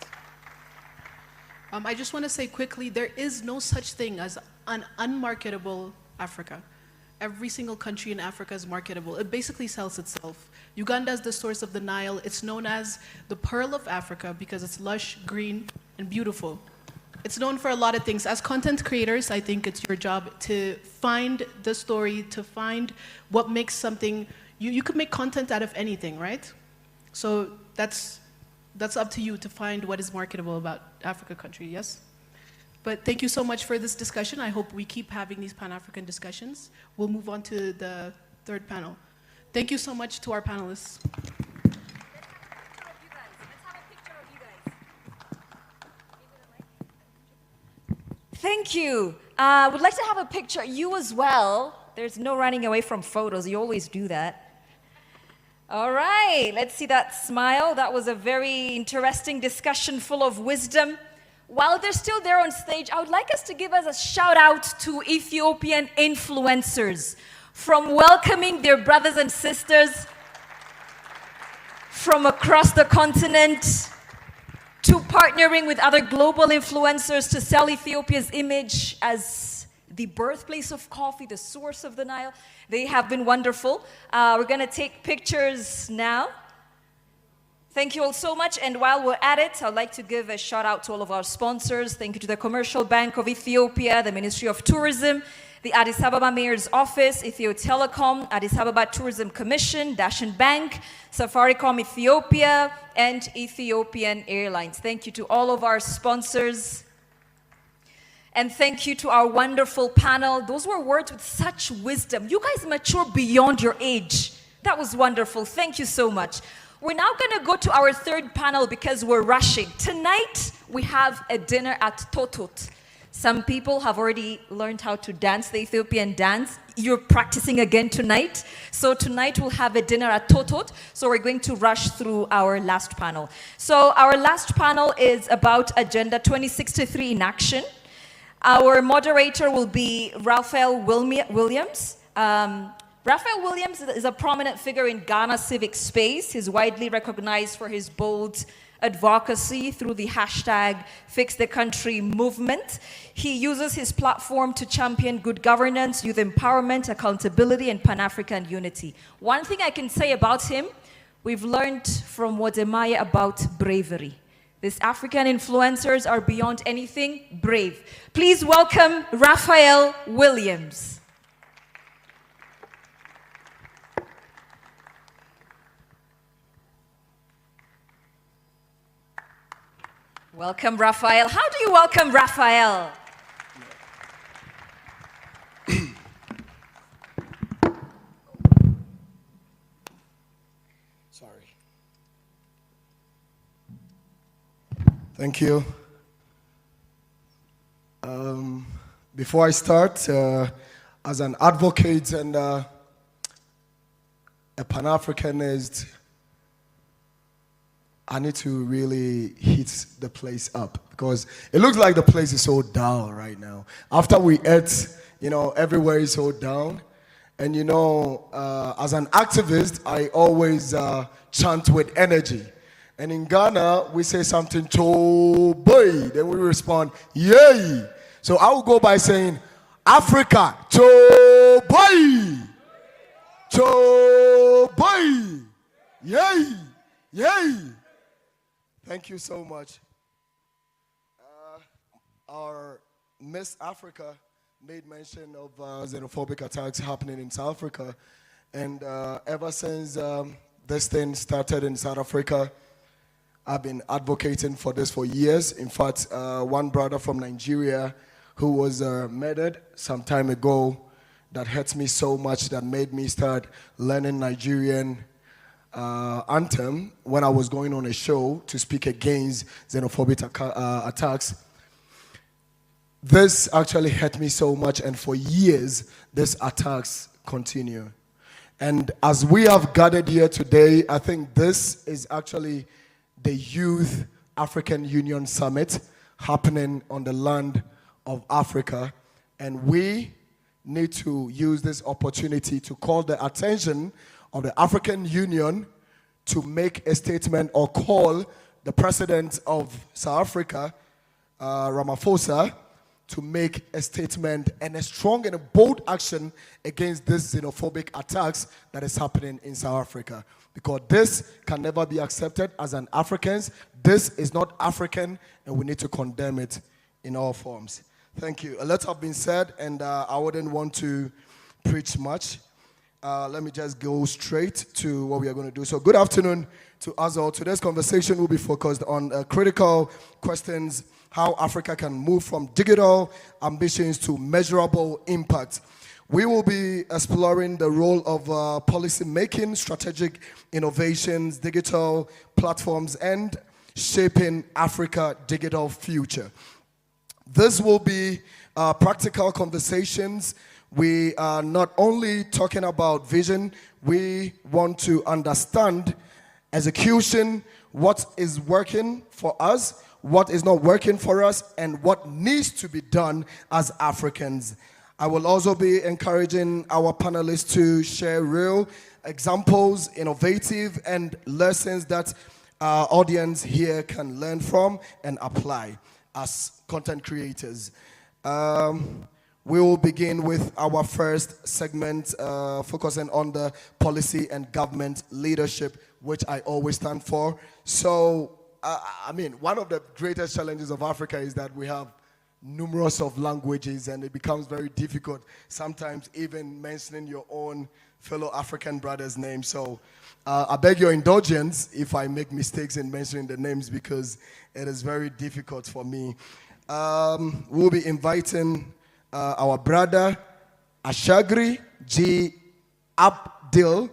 I just want to say quickly, there is no such thing as an unmarketable Africa. Every single country in Africa is marketable. It basically sells itself. Uganda is the source of the Nile. It's known as the Pearl of Africa because it's lush, green, and beautiful. It's known for a lot of things. As content creators, I think it's your job to find the story, to find what makes something. You could make content out of anything, right? So that's up to you to find what is marketable about Africa country, yes? But thank you so much for this discussion. I hope we keep having these Pan-African discussions. We'll move on to the third panel. Thank you so much to our panelists. Thank you. Would like to have a picture. You as well. There's no running away from photos. You always do that. All right, let's see that smile. That was a very interesting discussion full of wisdom. While they're still there on stage, I would like us to give us a shout out to Ethiopian influencers, from welcoming their brothers and sisters from across the continent, to partnering with other global influencers to sell Ethiopia's image as the birthplace of coffee, the source of the Nile. They have been wonderful. We're going to take pictures now. Thank you all so much. And while we're at it, I'd like to give a shout out to all of our sponsors. Thank you to the Commercial Bank of Ethiopia, the Ministry of Tourism, the Addis Ababa Mayor's Office, Ethio Telecom, Addis Ababa Tourism Commission, Dashen Bank, Safaricom Ethiopia, and Ethiopian Airlines. Thank you to all of our sponsors. And thank you to our wonderful panel. Those were words with such wisdom. You guys mature beyond your age. That was wonderful. Thank you so much. We're now going to go to our third panel because we're rushing. Tonight, we have a dinner at Totot. Some people have already learned how to dance the Ethiopian dance. You're practicing again tonight. So tonight, we'll have a dinner at Totot. So we're going to rush through our last panel. So our last panel is about Agenda 2063 in action. Our moderator will be Raphael Williams. Raphael Williams is a prominent figure in Ghana civic space. He's widely recognized for his bold advocacy through the hashtag Fix the Country movement. He uses his platform to champion good governance, youth empowerment, accountability, and Pan-African unity. One thing I can say about him, we've learned from Wodemaya about bravery. These African influencers are beyond anything brave. Please welcome Raphael Williams. Welcome, Raphael. How do you welcome Raphael? Sorry. Thank you. Before I start, as an advocate and a Pan-Africanist, I need to really heat the place up because it looks like the place is so down right now. After we ate, everywhere is so down. And as an activist, I always chant with energy. And in Ghana, we say something, cho boy, then we respond, yay. So I will go by saying, Africa, cho boy, cho boy, yay, yay. Thank you so much. Our Miss Africa made mention of xenophobic attacks happening in South Africa. And ever since this thing started in South Africa, I've been advocating for this for years. In fact, one brother from Nigeria who was murdered some time ago, that hurt me so much, that made me start learning Nigerian anthem when I was going on a show to speak against xenophobic attacks. This actually hurt me so much, and for years, these attacks continue. And as we have gathered here today, I think this is actually the Youth African Union Summit happening on the land of Africa. And we need to use this opportunity to call the attention of the African Union to make a statement or call the president of South Africa, Ramaphosa, to make a statement and a strong and a bold action against this xenophobic attacks that is happening in South Africa. Because this can never be accepted as an Africans. This is not African, and we need to condemn it in all forms. Thank you. A lot have been said, and I wouldn't want to preach much. Let me just go straight to what we are going to do. So good afternoon to us all. Today's conversation will be focused on critical questions: how Africa can move from digital ambitions to measurable impact. We will be exploring the role of policy making, strategic innovations, digital platforms, and shaping Africa's digital future. This will be practical conversations. We are not only talking about vision, we want to understand execution, what is working for us, what is not working for us, and what needs to be done as Africans. I will also be encouraging our panelists to share real examples, innovative, and lessons that our audience here can learn from and apply as content creators. We will begin with our first segment, focusing on the policy and government leadership, which I always stand for. So, one of the greatest challenges of Africa is that we have numerous of languages, and it becomes very difficult sometimes even mentioning your own fellow African brother's name. So I beg your indulgence if I make mistakes in mentioning the names, because it is very difficult for me. We'll be inviting our brother Ashagri G. Abdil,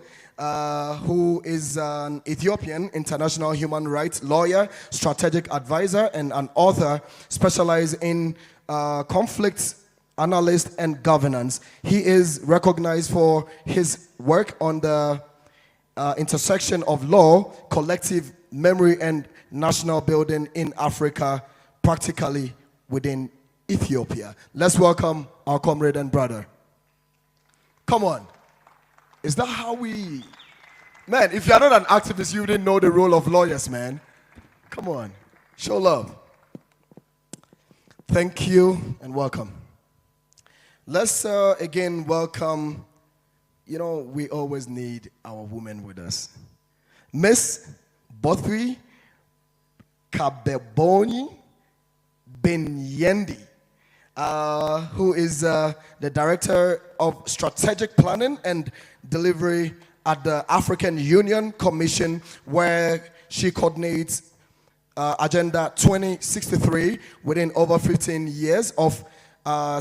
who is an Ethiopian international human rights lawyer, strategic advisor, and an author specialized in conflict analyst and governance. He is recognized for his work on the intersection of law, collective memory, and national building in Africa, practically within Ethiopia. Let's welcome our comrade and brother. Come on. Is that how we... Man, if you're not an activist, you didn't know the role of lawyers, man. Come on. Show love. Thank you and welcome. Let's again welcome, we always need our women with us. Miss Bothri Kabeboni Benyendi, who is the Director of Strategic Planning and Delivery at the African Union Commission, where she coordinates Agenda 2063 within over 15 years of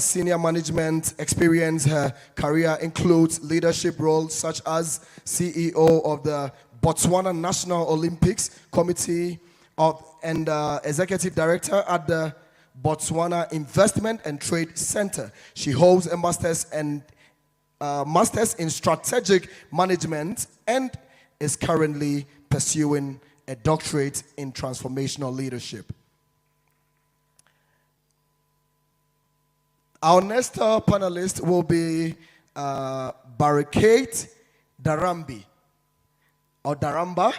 senior management experience. Her career includes leadership roles such as CEO of the Botswana National Olympics Committee and Executive Director at the Botswana Investment and Trade Center. She holds a master's and Masters in Strategic Management and is currently pursuing a doctorate in Transformational Leadership. Our next panelist will be Barricade Darambi, or Daramba?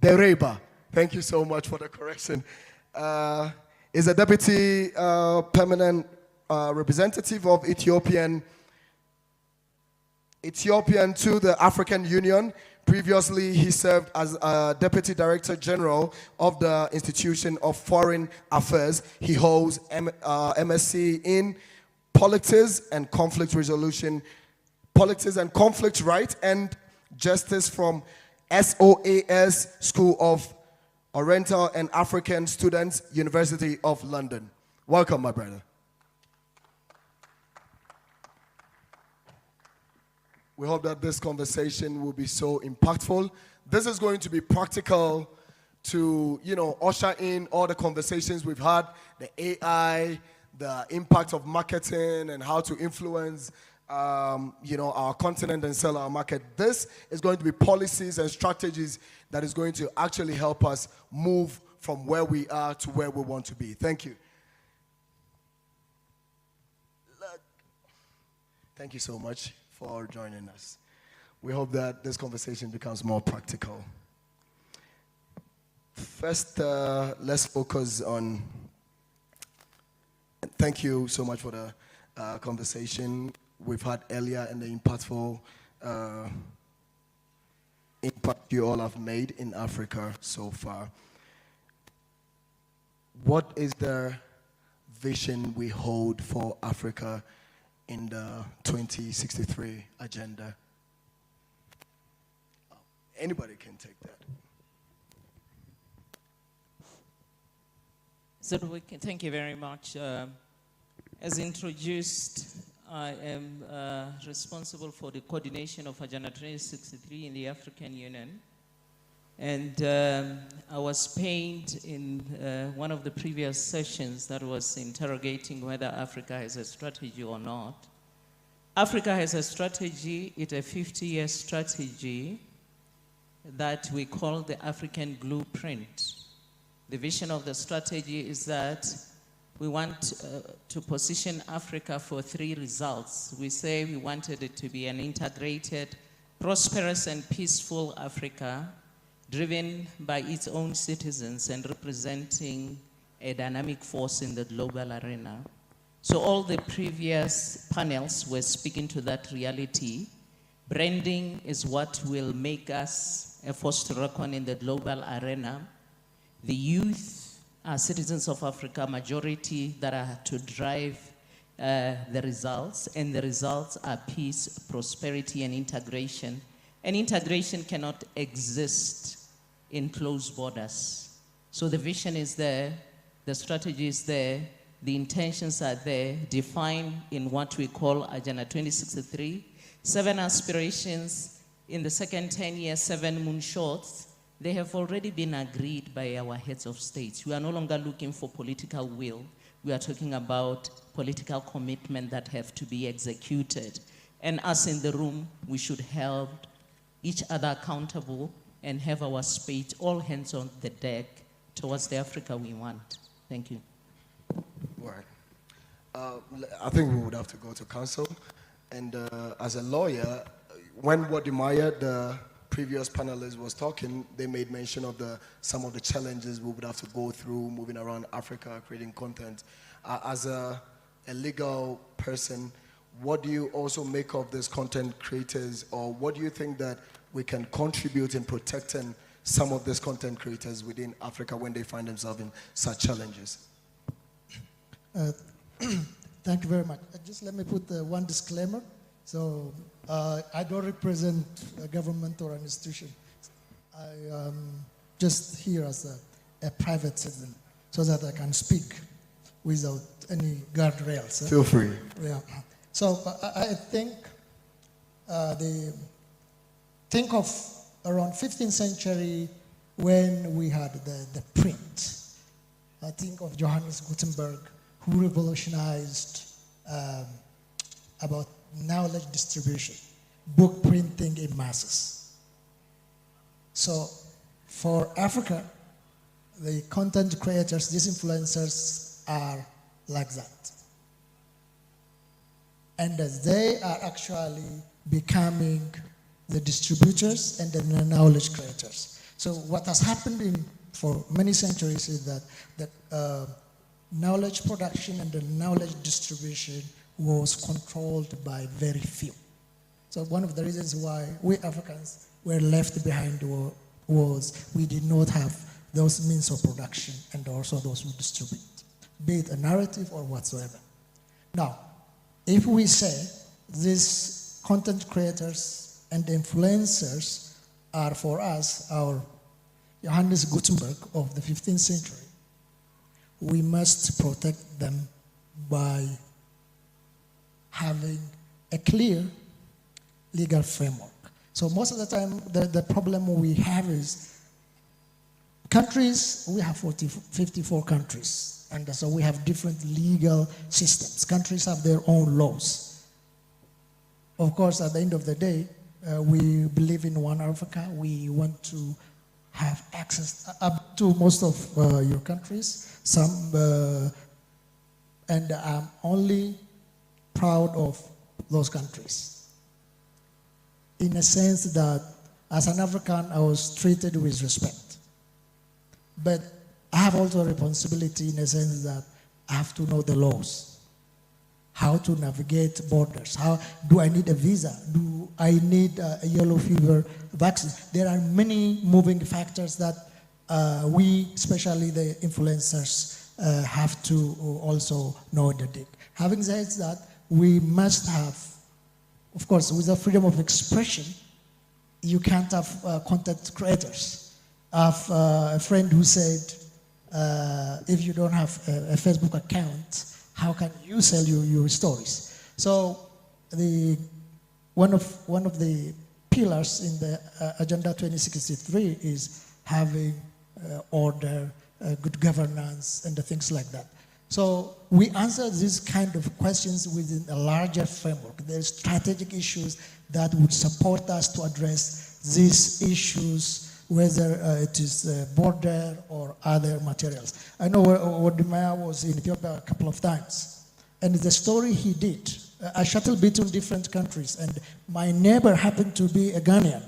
Dereba. Thank you so much for the correction. Is a deputy permanent representative of Ethiopian to the African Union. Previously, he served as Deputy Director General of the Institution of Foreign Affairs. He holds MSc in Politics and Conflict Resolution, Politics and Conflict Right and Justice from SOAS School of Oriental and African Students, University of London. Welcome, my brother. We hope that this conversation will be so impactful. This is going to be practical to, usher in all the conversations we've had, the AI, the impact of marketing and how to influence, our continent and sell our market. This is going to be policies and strategies that is going to actually help us move from where we are to where we want to be. Thank you. Thank you so much for joining us. We hope that this conversation becomes more practical. First, let's focus on, thank you so much for the conversation we've had earlier and the impactful impact you all have made in Africa so far. What is the vision we hold for Africa in the 2063 agenda? Anybody can take that. So thank you very much. As introduced, I am responsible for the coordination of Agenda 2063 in the African Union. And I was pained in one of the previous sessions that was interrogating whether Africa has a strategy or not. Africa has a strategy. It's a 50-year strategy that we call the African Blueprint. The vision of the strategy is that we want to position Africa for 3 results. We say we wanted it to be an integrated, prosperous and peaceful Africa, driven by its own citizens and representing a dynamic force in the global arena. So all the previous panels were speaking to that reality. Branding is what will make us a force to reckon in the global arena. The youth are citizens of Africa, majority that are to drive the results, and the results are peace, prosperity, and integration. And integration cannot exist in closed borders. So the vision is there, the strategy is there, the intentions are there, defined in what we call Agenda 2063, 7 aspirations in the second 10 years, 7 moonshots. They have already been agreed by our heads of states. We are no longer looking for political will. We are talking about political commitment that have to be executed. And us in the room, we should hold each other accountable and have our spade, all hands on the deck towards the Africa we want. Thank you. Right. I think we would have to go to council. And as a lawyer, when Wadimaya, the previous panelist, was talking, they made mention of some of the challenges we would have to go through moving around Africa, creating content. As a legal person, what do you also make of these content creators, or what do you think that we can contribute in protecting some of these content creators within Africa when they find themselves in such challenges? Thank you very much. Just let me put one disclaimer. So I don't represent a government or an institution. I am just here as a private citizen so that I can speak without any guardrails. Feel free. Yeah. So I think of around 15th century when we had the print. I think of Johannes Gutenberg, who revolutionized about knowledge distribution, book printing in masses. So for Africa, the content creators, these influencers are like that. And they are actually becoming the distributors and the knowledge creators. So what has happened for many centuries is that the knowledge production and the knowledge distribution was controlled by very few. So one of the reasons why we Africans were left behind was we did not have those means of production and also those who distribute, be it a narrative or whatsoever. Now, if we say these content creators and influencers are for us our Johannes Gutenberg of the 15th century, we must protect them by having a clear legal framework. So most of the time, the problem we have is countries, we have 54 countries, and so we have different legal systems. Countries have their own laws. Of course, at the end of the day, we believe in one Africa. We want to have access up to most of your countries. And I'm only proud of those countries. In a sense that as an African, I was treated with respect. But I have also a responsibility in a sense that I have to know the laws, how to navigate borders. How do I need a visa? Do I need a yellow fever vaccine? There are many moving factors that we, especially the influencers, have to also know the dig. Having said that, we must have, of course, with the freedom of expression, you can't have content creators. I have a friend who said, if you don't have a Facebook account, how can you sell your stories? So one of the pillars in the Agenda 2063 is having order, good governance, and the things like that. So we answer these kind of questions within a larger framework. There are strategic issues that would support us to address these issues, whether it is border or other materials. I know Wodimaya was in Ethiopia a couple of times, and the story he did, I shuttled between different countries, and my neighbor happened to be a Ghanaian.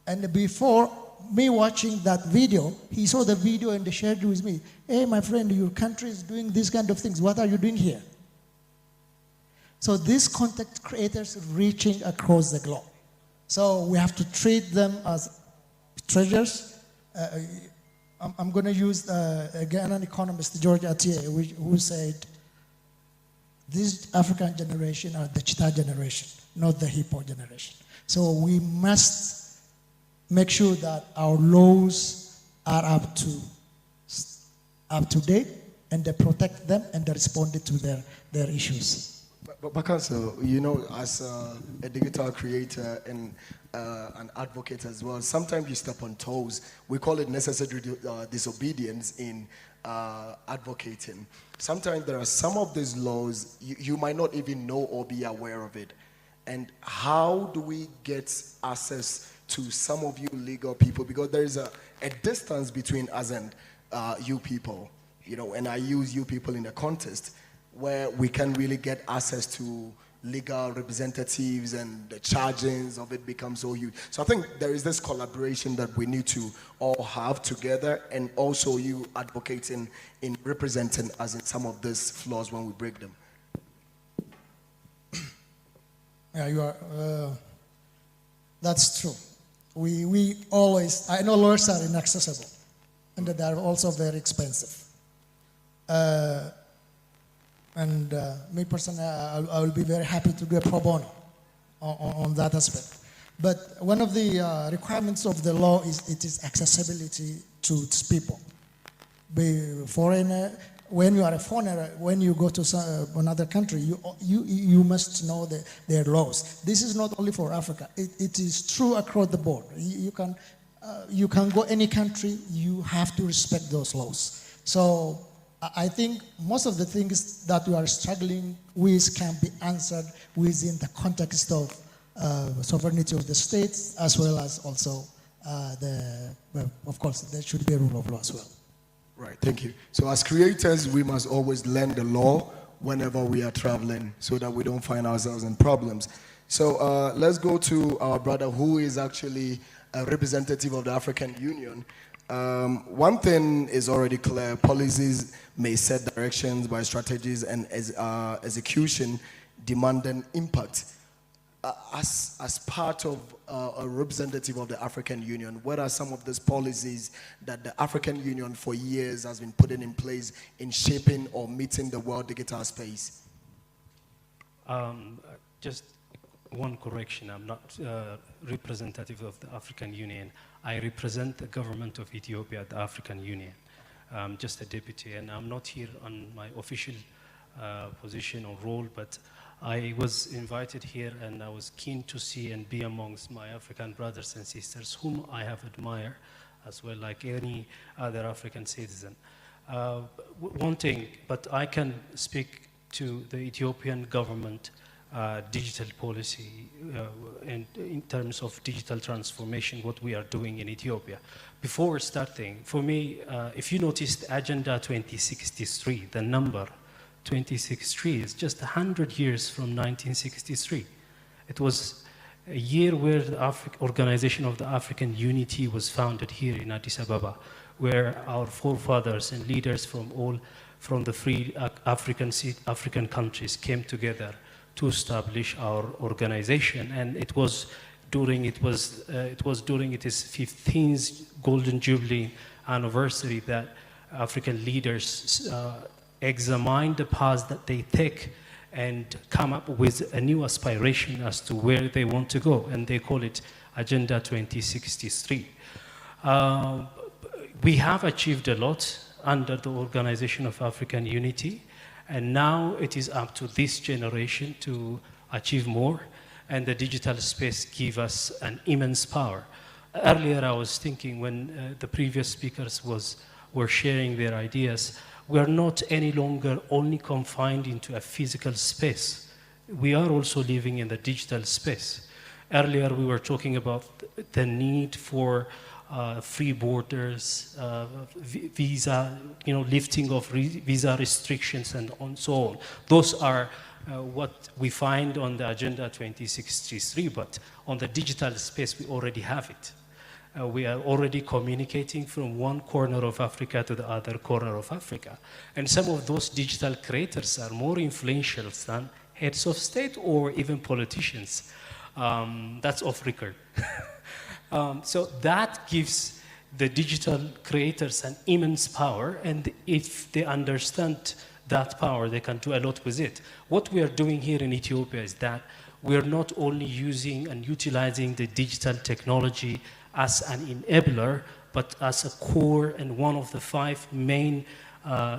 And before me watching that video, he saw the video and shared it with me. Hey, my friend, your country is doing these kind of things. What are you doing here? So these content creators reaching across the globe. So we have to treat them as treasures. I'm going to use again an economist, George Atiye, who said, this African generation are the Chita generation, not the hippo generation. So we must make sure that our laws are up to date, and they protect them and they respond to their issues. But Bakanso, you know, as a digital creator and an advocate as well, sometimes you step on toes. We call it necessary disobedience in advocating. Sometimes there are some of these laws you might not even know or be aware of it. And how do we get access to some of you legal people? Because there is a distance between us and you people, you know, and I use you people in the context where we can really get access to legal representatives, and the chargings of it become so huge. So I think there is this collaboration that we need to all have together, and also you advocating in representing us in some of these flaws when we break them. Yeah, you are. That's true. We always, I know lawyers are inaccessible, and they are also very expensive. Me personally, I will be very happy to do a pro bono on that aspect. But one of the requirements of the law is it is accessibility to its people. Be foreigner, when you are a foreigner, when you go to another country, you must know their laws. This is not only for Africa. It is true across the board. You can go any country, you have to respect those laws. So I think most of the things that we are struggling with can be answered within the context of sovereignty of the states, as well as also of course, there should be a rule of law as well. Right, thank you. So as creators, we must always learn the law whenever we are traveling so that we don't find ourselves in problems. So let's go to our brother who is actually a representative of the African Union. One thing is already clear: policies may set directions by strategies and execution demanding impact. As part of a representative of the African Union, what are some of these policies that the African Union for years has been putting in place in shaping or meeting the world digital space? Just one correction: I'm not representative of the African Union. I represent the government of Ethiopia at the African Union. I'm just a deputy, and I'm not here on my official position or role, but I was invited here, and I was keen to see and be amongst my African brothers and sisters, whom I have admired as well, like any other African citizen. One thing, but I can speak to the Ethiopian government digital policy and in terms of digital transformation, what we are doing in Ethiopia. Before starting, for me, if you noticed Agenda 2063, the number 2063 is just 100 years from 1963. It was a year where the Organization of the African Unity was founded here in Addis Ababa, where our forefathers and leaders from the free African countries came together to establish our organization. And it was during its 15th Golden Jubilee anniversary that African leaders examine the paths that they take and come up with a new aspiration as to where they want to go, and they call it Agenda 2063. We have achieved a lot under the Organization of African Unity, and now it is up to this generation to achieve more, and the digital space gives us an immense power. Earlier I was thinking when the previous speakers were sharing their ideas, we are not any longer only confined into a physical space. We are also living in the digital space. Earlier we were talking about the need for free borders, visa, lifting of visa restrictions and so on. Those are what we find on the Agenda 2063, but on the digital space we already have it. We are already communicating from one corner of Africa to the other corner of Africa. And some of those digital creators are more influential than heads of state or even politicians. That's off record. So that gives the digital creators an immense power, and if they understand that power, they can do a lot with it. What we are doing here in Ethiopia is that we're not only using and utilizing the digital technology as an enabler, but as a core and one of the 5 main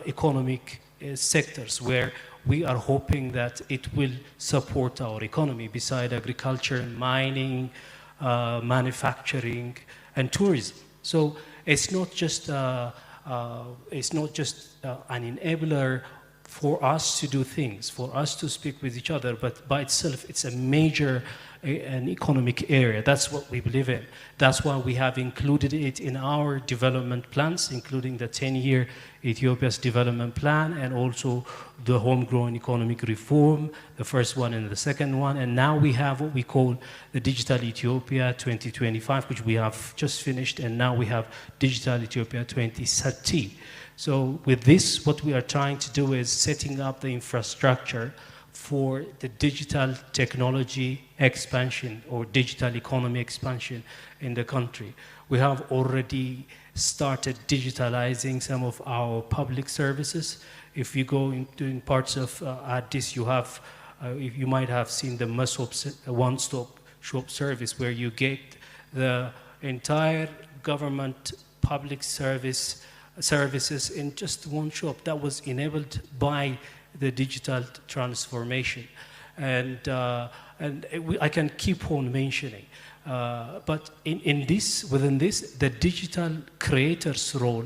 economic sectors where we are hoping that it will support our economy beside agriculture, mining, manufacturing, and tourism. So it's not just an enabler for us to do things, for us to speak with each other, but by itself it's a major an economic area. That's what we believe in. That's why we have included it in our development plans, including the 10-year Ethiopia's development plan, and also the homegrown economic reform, the first one and the second one. And now we have what we call the Digital Ethiopia 2025, which we have just finished, and now we have Digital Ethiopia 2030. So with this, what we are trying to do is setting up the infrastructure for the digital technology expansion or digital economy expansion in the country. We have already started digitalizing some of our public services. If you go into parts of Addis, you might have seen the MASOP one-stop shop service, where you get the entire government public services in just one shop. That was enabled by the digital transformation, and I can keep on mentioning. But within this, the digital creator's role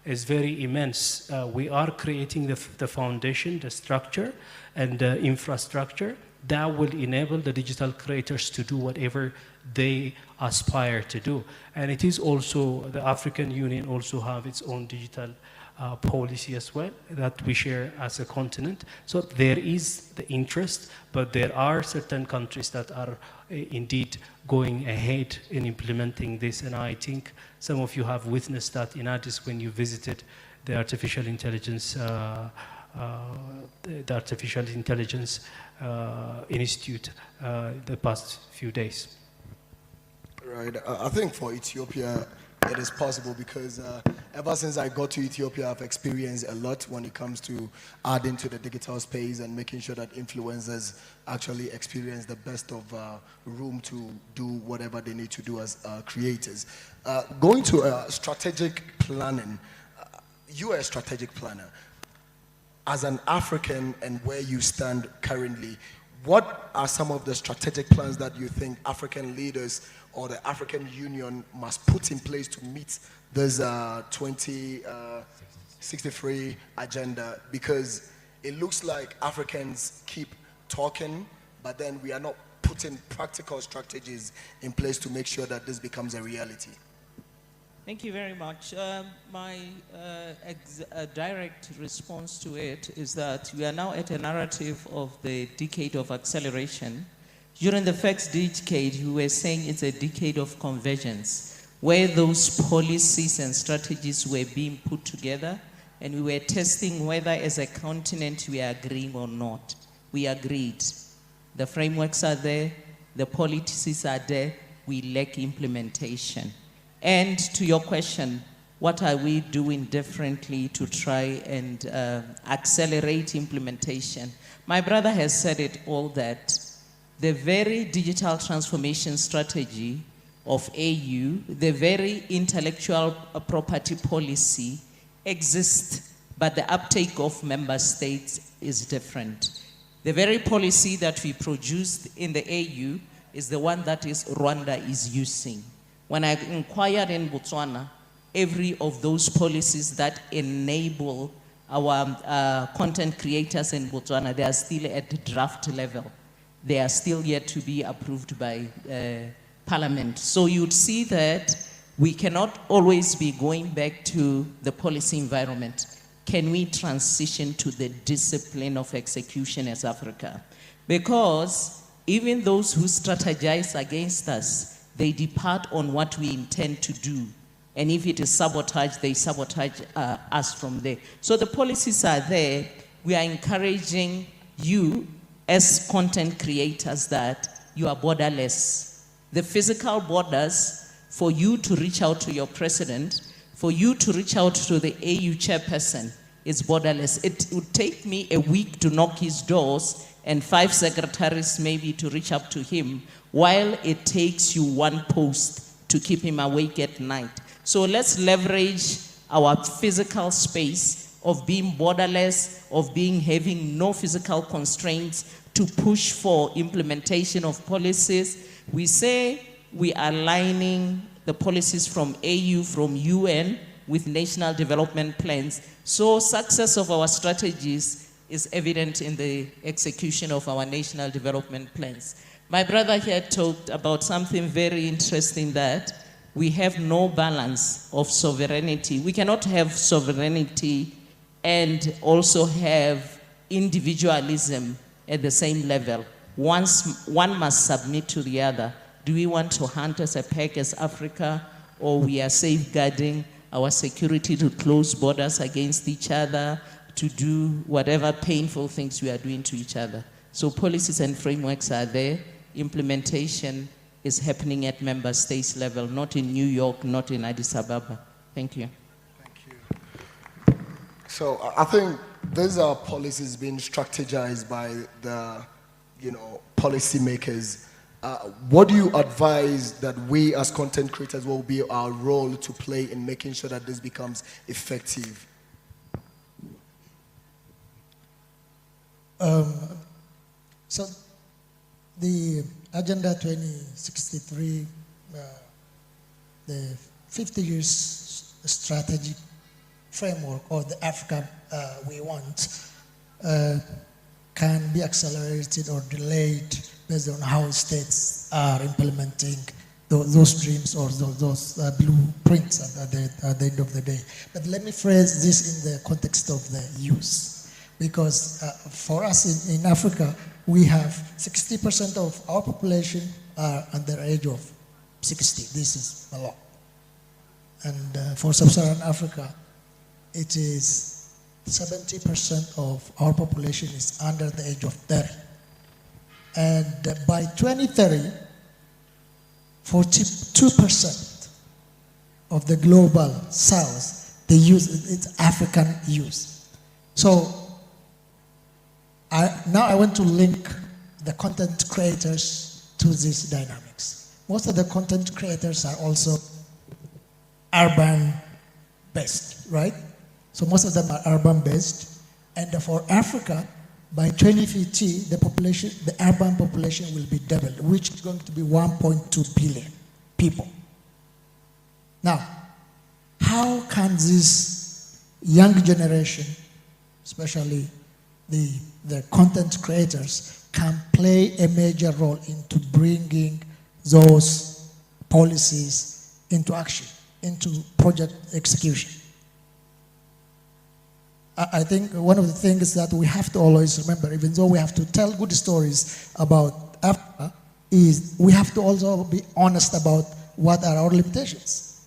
is very immense. We are creating the foundation, the structure, and the infrastructure that will enable the digital creators to do whatever they aspire to do. And it is also, the African Union also have its own digital policy as well that we share as a continent. So there is the interest, but there are certain countries that are indeed going ahead in implementing this. And I think some of you have witnessed that in Addis when you visited the Artificial Intelligence Institute the past few days. Right. I think for Ethiopia, it is possible because ever since I got to Ethiopia, I've experienced a lot when it comes to adding to the digital space and making sure that influencers actually experience the best of room to do whatever they need to do as creators. Going to strategic planning, you are a strategic planner. As an African and where you stand currently, what are some of the strategic plans that you think African leaders or the African Union must put in place to meet this 2063 agenda? Because it looks like Africans keep talking, but then we are not putting practical strategies in place to make sure that this becomes a reality. Thank you very much. My direct response to it is that we are now at a narrative of the decade of acceleration. During the first decade, we were saying it's a decade of convergence, where those policies and strategies were being put together, and we were testing whether as a continent we are agreeing or not. We agreed. The frameworks are there, the policies are there, we lack implementation. And to your question, what are we doing differently to try and accelerate implementation? My brother has said it all, that the very digital transformation strategy of AU, the very intellectual property policy exists, but the uptake of member states is different. The very policy that we produced in the AU is the one that Rwanda is using. When I inquired in Botswana, every of those policies that enable our content creators in Botswana, they are still at the draft level. They are still yet to be approved by Parliament. So you'd see that we cannot always be going back to the policy environment. Can we transition to the discipline of execution as Africa? Because even those who strategize against us, they depart on what we intend to do. And if it is sabotage, they sabotage us from there. So the policies are there. We are encouraging you as content creators that you are borderless. The physical borders for you to reach out to your president, for you to reach out to the AU chairperson is borderless. It would take me a week to knock his doors and 5 secretaries maybe to reach up to him, while it takes you one post to keep him awake at night. So let's leverage our physical space of being borderless, of having no physical constraints to push for implementation of policies. We say we are aligning the policies from AU, from UN, with national development plans. So success of our strategies is evident in the execution of our national development plans. My brother here talked about something very interesting, that we have no balance of sovereignty. We cannot have sovereignty and also have individualism at the same level. One must submit to the other. Do we want to hunt as a pack as Africa, or we are safeguarding our security to close borders against each other, to do whatever painful things we are doing to each other? So policies and frameworks are there. Implementation is happening at member states level, not in New York, not in Addis Ababa. Thank you. Thank you. So I think these are policies being strategized by the, policymakers. What do you advise that we as content creators will be our role to play in making sure that this becomes effective? So the Agenda 2063, the 50 years strategic framework or the Africa we want can be accelerated or delayed based on how states are implementing those dreams or those blueprints at the end of the day. But let me phrase this in the context of the youth. Because for us in Africa, we have 60% of our population are under the age of 60. This is a lot. And for sub-Saharan Africa, it is 70% of our population is under the age of 30. And by 2030, 42% of the global south, the youth, it's African youth. So now I want to link the content creators to these dynamics. Most of the content creators are also urban-based, right? So most of them are urban-based. And for Africa, by 2050, the urban population will be doubled, which is going to be 1.2 billion people. Now, how can this young generation, especially the content creators, can play a major role into bringing those policies into action, into project execution? I think one of the things that we have to always remember, even though we have to tell good stories about Africa, is we have to also be honest about what are our limitations.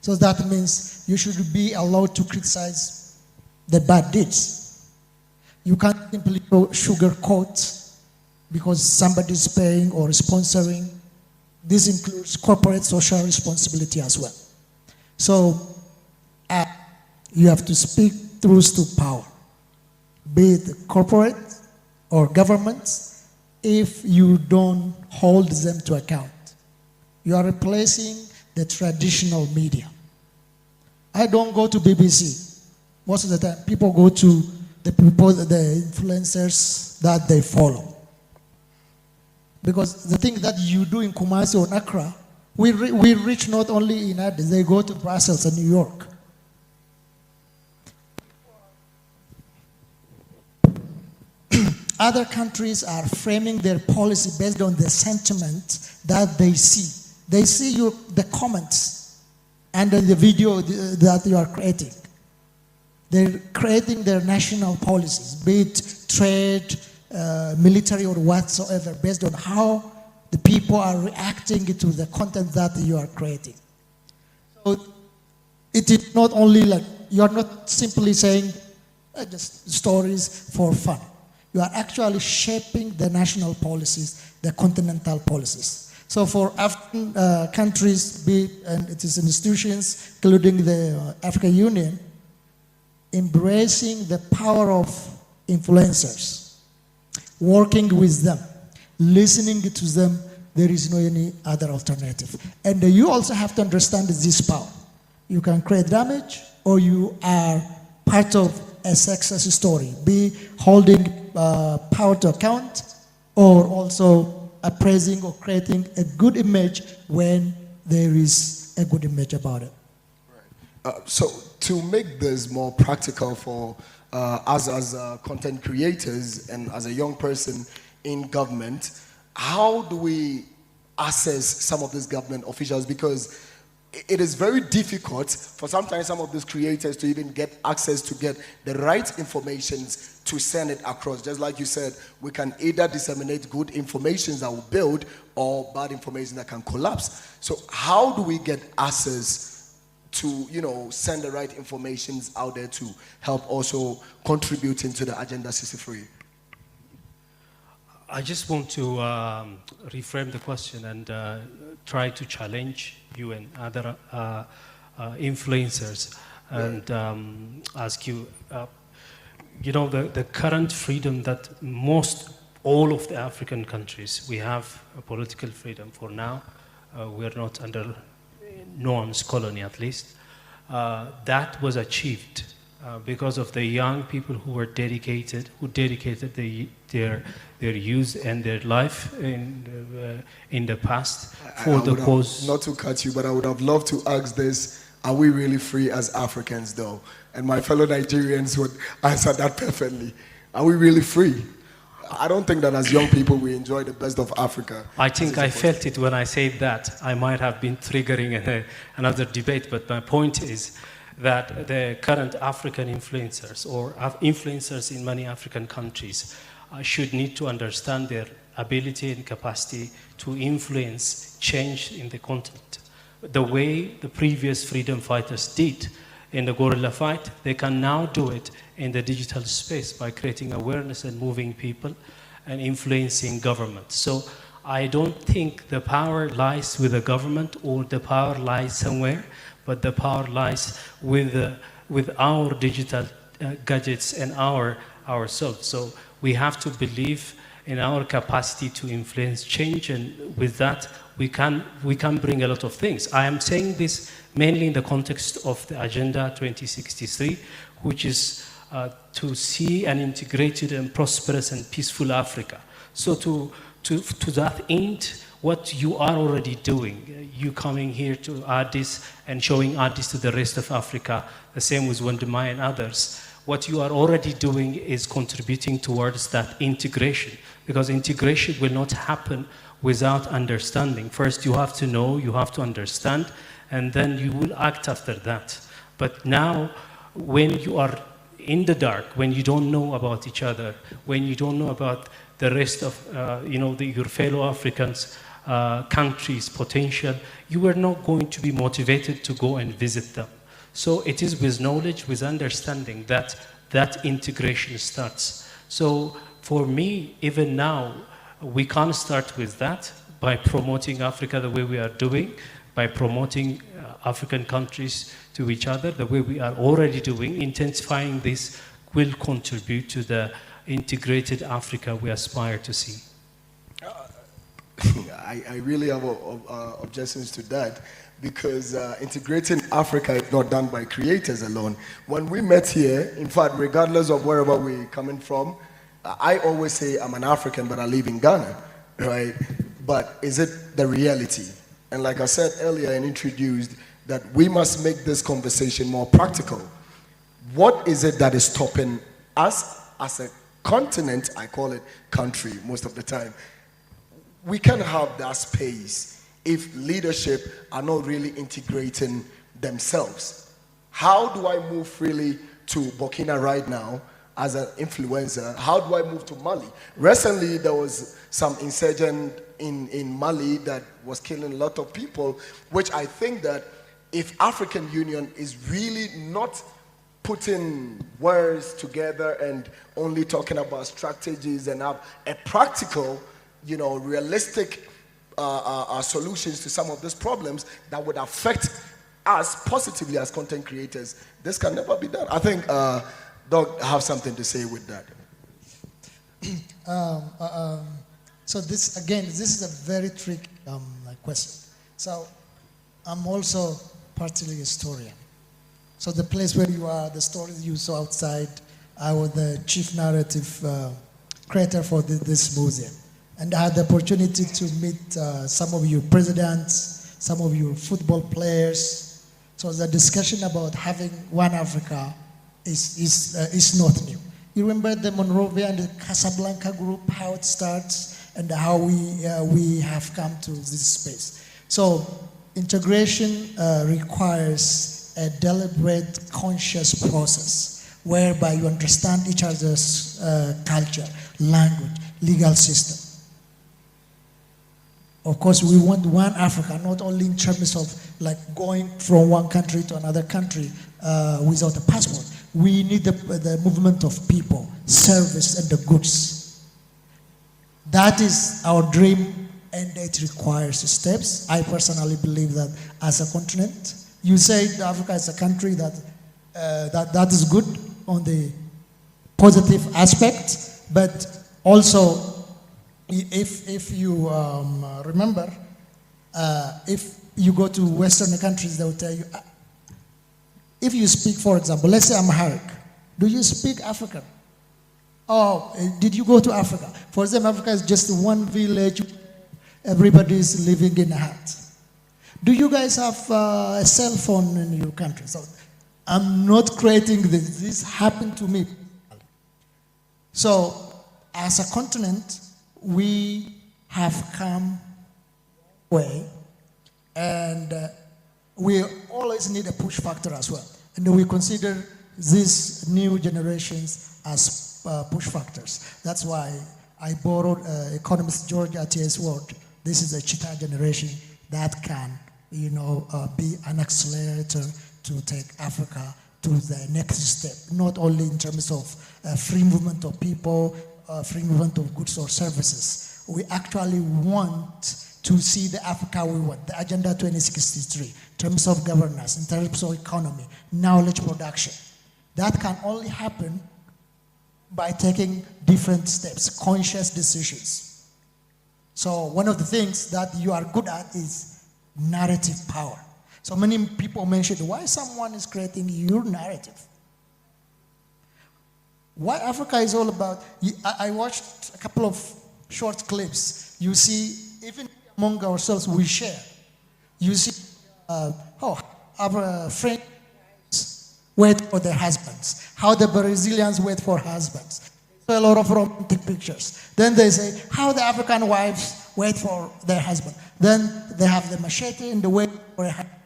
So that means you should be allowed to criticize the bad deeds. You can't simply sugarcoat because somebody is paying or sponsoring. This includes corporate social responsibility as well. So you have to speak truth to power, be it corporate or governments. If you don't hold them to account, you are replacing the traditional media. I don't go to BBC. Most of the time, people go to the influencers that they follow. Because the thing that you do in Kumasi or Accra, we reach not only in Addis, they go to Brussels and New York. Other countries are framing their policy based on the sentiment that they see. They see the comments under the video that you are creating. They're creating their national policies, be it trade, military, or whatsoever, based on how the people are reacting to the content that you are creating. So it is not only like, you are not simply saying just stories for fun. You are actually shaping the national policies, the continental policies. So for African countries, and it is institutions, including the African Union, embracing the power of influencers, working with them, listening to them, there is no any other alternative. And you also have to understand this power. You can create damage, or you are part of a success story, be holding power to account, or also appraising or creating a good image when there is a good image about it. So to make this more practical for us as content creators and as a young person in government, how do we assess some of these government officials? Because it is very difficult for sometimes some of these creators to even get access to get the right information to send it across. Just like you said, we can either disseminate good information that will build or bad information that can collapse. So how do we get access to, send the right information out there to help also contribute into the Agenda 63? I just want to reframe the question and try to challenge you and other influencers and ask you, the current freedom that all of the African countries, we have a political freedom for now. We're not under no one's colony, at least. That was achieved because of the young people who dedicated their youth and their life in the past for the cause. Not to cut you, but I would have loved to ask this are we really free as Africans though? And my fellow Nigerians would answer that perfectly. Are we really free? I don't think that as young people we enjoy the best of Africa. I think I felt it when I said that. I might have been triggering another debate, but my point is that the current African influencers or influencers in many African countries should need to understand their ability and capacity to influence change in the continent. The way the previous freedom fighters did in the guerrilla fight, they can now do it in the digital space by creating awareness and moving people and influencing government. So I don't think the power lies with the government or the power lies somewhere, but the power lies with our digital gadgets and ourselves. So we have to believe in our capacity to influence change, and with that we can bring a lot of things. I am saying this mainly in the context of the Agenda 2063, which is to see an integrated and prosperous and peaceful Africa. So to that end, what you are already doing, you coming here to Addis and showing Addis to the rest of Africa, the same with Wandemai and others, what you are already doing is contributing towards that integration, because integration will not happen without understanding. First, you have to know, you have to understand, and then you will act after that. But now, when you are in the dark, when you don't know about each other, when you don't know about the rest of your fellow Africans, countries' potential, you are not going to be motivated to go and visit them. So it is with knowledge, with understanding that integration starts. So for me, even now, we can start with that by promoting Africa the way we are doing, by promoting African countries to each other the way we are already doing. Intensifying this will contribute to the integrated Africa we aspire to see. I really have objections to that, because integrating Africa is not done by creators alone. When we met here, in fact, regardless of wherever we're coming from, I always say I'm an African, but I live in Ghana, right? But is it the reality? And like I said earlier and introduced, that we must make this conversation more practical. What is it that is stopping us as a continent? I call it country most of the time. We can have that space if leadership are not really integrating themselves. How do I move freely to Burkina right now as an influencer? How do I move to Mali? Recently, there was some insurgent in Mali that was killing a lot of people, which I think that if African Union is really not putting words together and only talking about strategies and have a practical, realistic solutions to some of these problems that would affect us positively as content creators, this can never be done. I think Doug have something to say with that. So this is a very tricky question. So I'm also partly a historian. So the place where you are, the stories you saw outside, I was the chief narrative creator for this museum. And I had the opportunity to meet some of your presidents, some of your football players. So the discussion about having one Africa is not new. You remember the Monrovia and the Casablanca group, how it starts and how we have come to this space. So integration requires a deliberate, conscious process whereby you understand each other's culture, language, legal system. Of course, we want one Africa, not only in terms of going from one country to another country without a passport. We need the movement of people, service, and the goods. That is our dream, and it requires steps. I personally believe that as a continent, you say Africa is a country that is good on the positive aspect, but also if you remember, if you go to Western countries, they will tell you, if you speak, for example, let's say I'm Amharic, do you speak African? Oh, did you go to Africa? For them, Africa is just one village, everybody is living in a hut. Do you guys have a cell phone in your country? So I'm not creating this. This happened to me. So as a continent, we have come way, and we always need a push factor as well. And we consider these new generations as push factors. That's why I borrowed economist George Atiyah's word. This is a cheetah generation that can, be an accelerator to take Africa to the next step, not only in terms of free movement of people, free movement of goods or services. We actually want to see the Africa we want, the Agenda 2063, in terms of governance, in terms of economy, knowledge production. That can only happen by taking different steps, conscious decisions. So one of the things that you are good at is narrative power. So many people mention why someone is creating your narrative. What Africa is all about, I watched a couple of short clips. You see, even among ourselves, we share. You see, our friends wait for their husbands, how the Brazilians wait for husbands. So a lot of romantic pictures. Then they say, how the African wives wait for their husband. Then they have the machete in the way for a husband.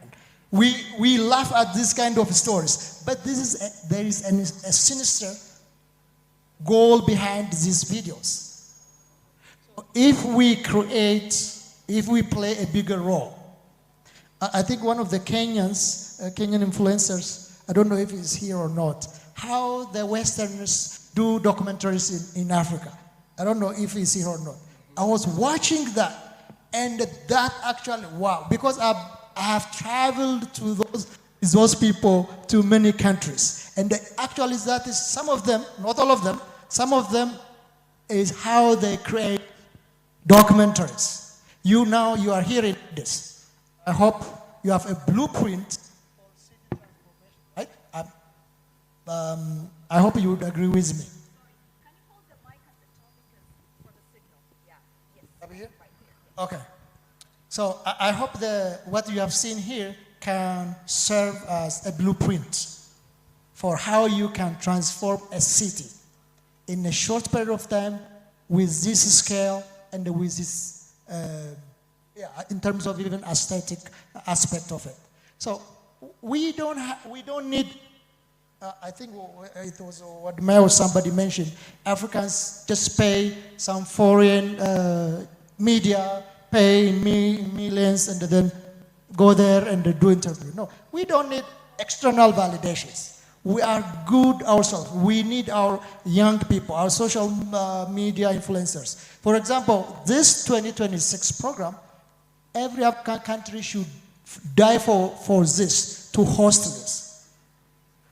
We laugh at this kind of stories, but there is a sinister goal behind these videos. If we play a bigger role, I think one of the Kenyan influencers, I don't know if he's here or not, how the Westerners do documentaries in Africa. I don't know if he's here or not. I was watching that, and that actually, wow, because I have traveled to those people to many countries. And actually that is some of them, not all of them, some of them is how they create documentaries. You are hearing this. I hope you have a blueprint, right? I hope you would agree with me. Over here? Okay. So I hope what you have seen here can serve as a blueprint for how you can transform a city in a short period of time with this scale and with this, in terms of even aesthetic aspect of it. So we don't need, I think it was what Mel somebody mentioned, Africans just pay some foreign media, pay millions and then go there and do interview. No, we don't need external validations. We are good ourselves. We need our young people, our social media influencers. For example, this 2026 program, every African country should die for this, to host this.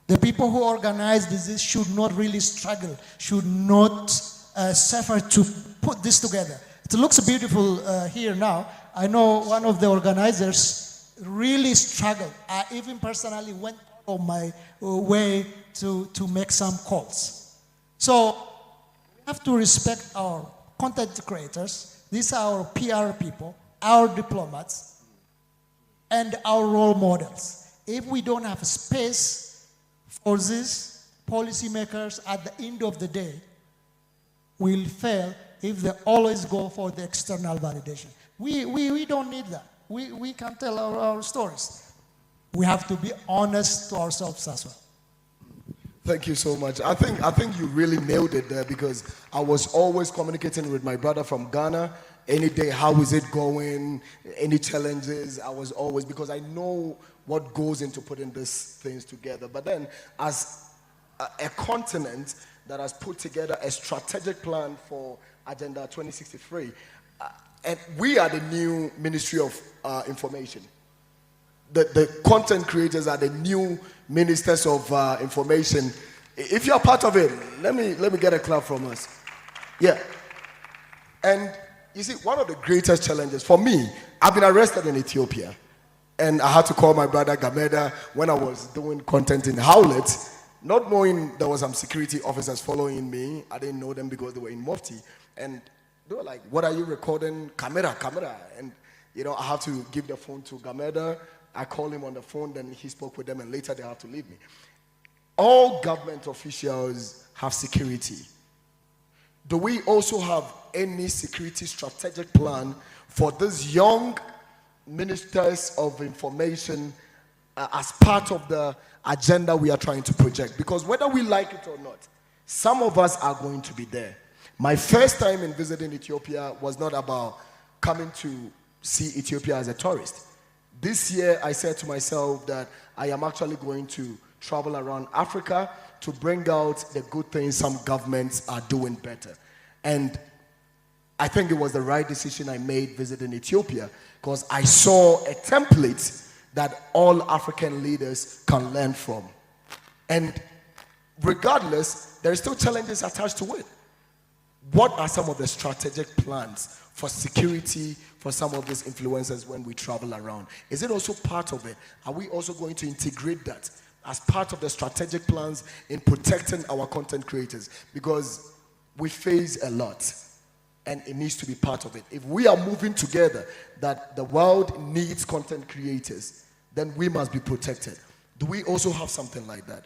The people who organize this should not really struggle, should not suffer to put this together. It looks beautiful here now. I know one of the organizers really struggled. I even personally went on my way to make some calls. So we have to respect our content creators. These are our PR people, our diplomats, and our role models. If we don't have space for these policymakers at the end of the day, we'll fail if they always go for the external validation. We don't need that. We can tell our stories. We have to be honest to ourselves as well. Thank you so much. I think you really nailed it there, because I was always communicating with my brother from Ghana. Any day, how is it going? Any challenges? I was always, because I know what goes into putting these things together. But then, as a continent that has put together a strategic plan for Agenda 2063, and we are the new Ministry of Information. The content creators are the new ministers of information. If you're part of it, let me get a clap from us. Yeah. And you see, one of the greatest challenges for me, I've been arrested in Ethiopia, and I had to call my brother Gameda when I was doing content in Howlett, not knowing there was some security officers following me. I didn't know them because they were in Mufti, and they were like, "What are you recording? Camera." And I have to give the phone to Gameda. I call him on the phone, then he spoke with them, and later they have to leave me. All government officials have security. Do we also have any security strategic plan for these young ministers of information as part of the agenda we are trying to project? Because whether we like it or not, some of us are going to be there. My first time in visiting Ethiopia was not about coming to see Ethiopia as a tourist. This year, I said to myself that I am actually going to travel around Africa to bring out the good things some governments are doing better. And I think it was the right decision I made visiting Ethiopia, because I saw a template that all African leaders can learn from. And regardless, there are still challenges attached to it. What are some of the strategic plans for security for some of these influencers when we travel around? Is it also part of it? Are we also going to integrate that as part of the strategic plans in protecting our content creators? Because we face a lot, and it needs to be part of it. If we are moving together that the world needs content creators, then we must be protected. Do we also have something like that?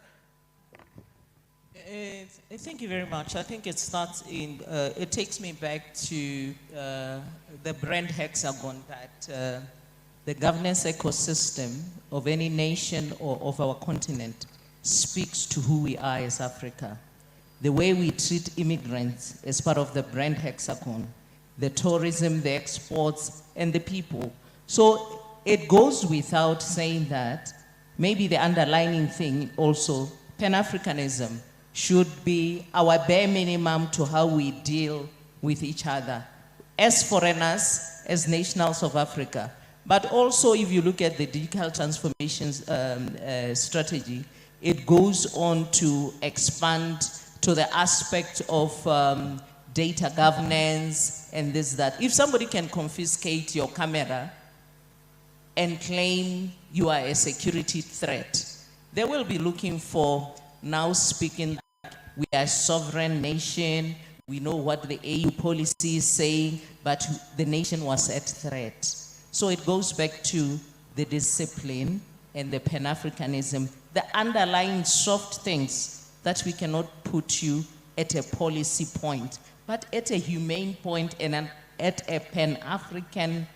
Thank you very much. I think it starts in, it takes me back to the brand hexagon that the governance ecosystem of any nation or of our continent speaks to who we are as Africa. The way we treat immigrants as part of the brand hexagon, the tourism, the exports, and the people. So it goes without saying that maybe the underlying thing also, Pan-Africanism, should be our bare minimum to how we deal with each other as foreigners, as nationals of Africa. But also, if you look at the digital transformations strategy, it goes on to expand to the aspect of data governance and this, that. If somebody can confiscate your camera and claim you are a security threat, they will be looking for now speaking like we are a sovereign nation, we know what the AU policy is saying, but the nation was at threat. So it goes back to the discipline and the Pan-Africanism, the underlying soft things that we cannot put you at a policy point, but at a humane point and at a Pan-African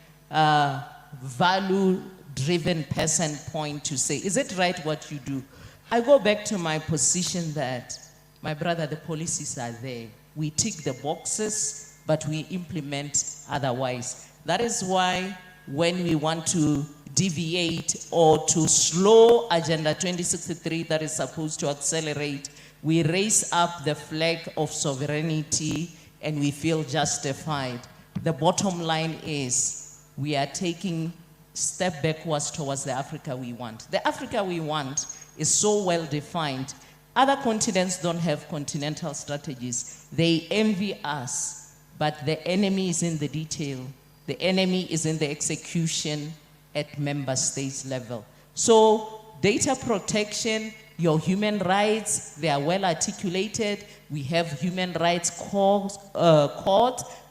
value-driven person point to say, is it right what you do? I go back to my position that, my brother, the policies are there. We tick the boxes, but we implement otherwise. That is why when we want to deviate or to slow Agenda 2063 that is supposed to accelerate, we raise up the flag of sovereignty and we feel justified. The bottom line is we are taking step backwards towards the Africa we want. The Africa we want is so well defined. Other continents don't have continental strategies. They envy us, but the enemy is in the detail. The enemy is in the execution at member states level. So data protection, your human rights, they are well articulated. We have human rights court,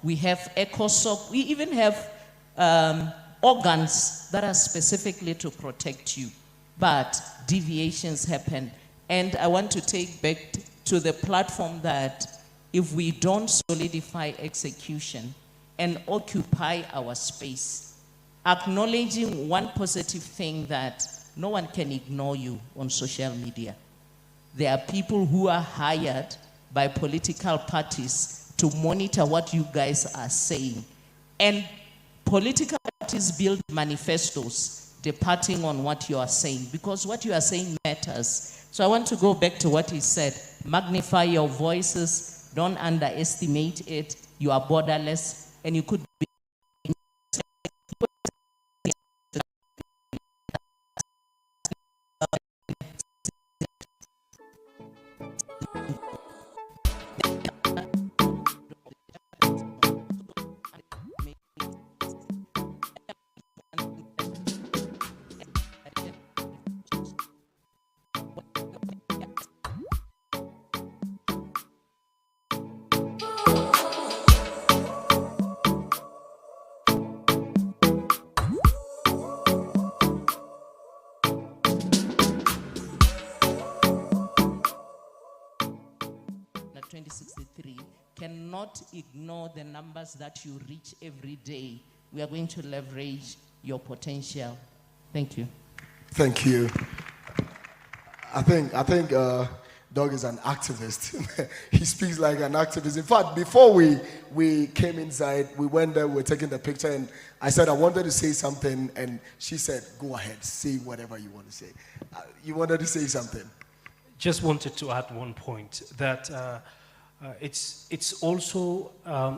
we have ECOSOC, we even have organs that are specifically to protect you. But deviations happen. And I want to take back to the platform that if we don't solidify execution and occupy our space, acknowledging one positive thing that no one can ignore you on social media. There are people who are hired by political parties to monitor what you guys are saying. And political parties build manifestos departing on what you are saying, because what you are saying matters. So I want to go back to what he said. Magnify your voices, don't underestimate it. You are borderless, and you could be 2063 cannot ignore the numbers that you reach every day. We are going to leverage your potential. Thank you. Thank you. I think Doug is an activist. He speaks like an activist. In fact, before we came inside, we went there, we were taking the picture, and I said I wanted to say something, and she said, go ahead, say whatever you want to say. You wanted to say something? Just wanted to add one point, that it's also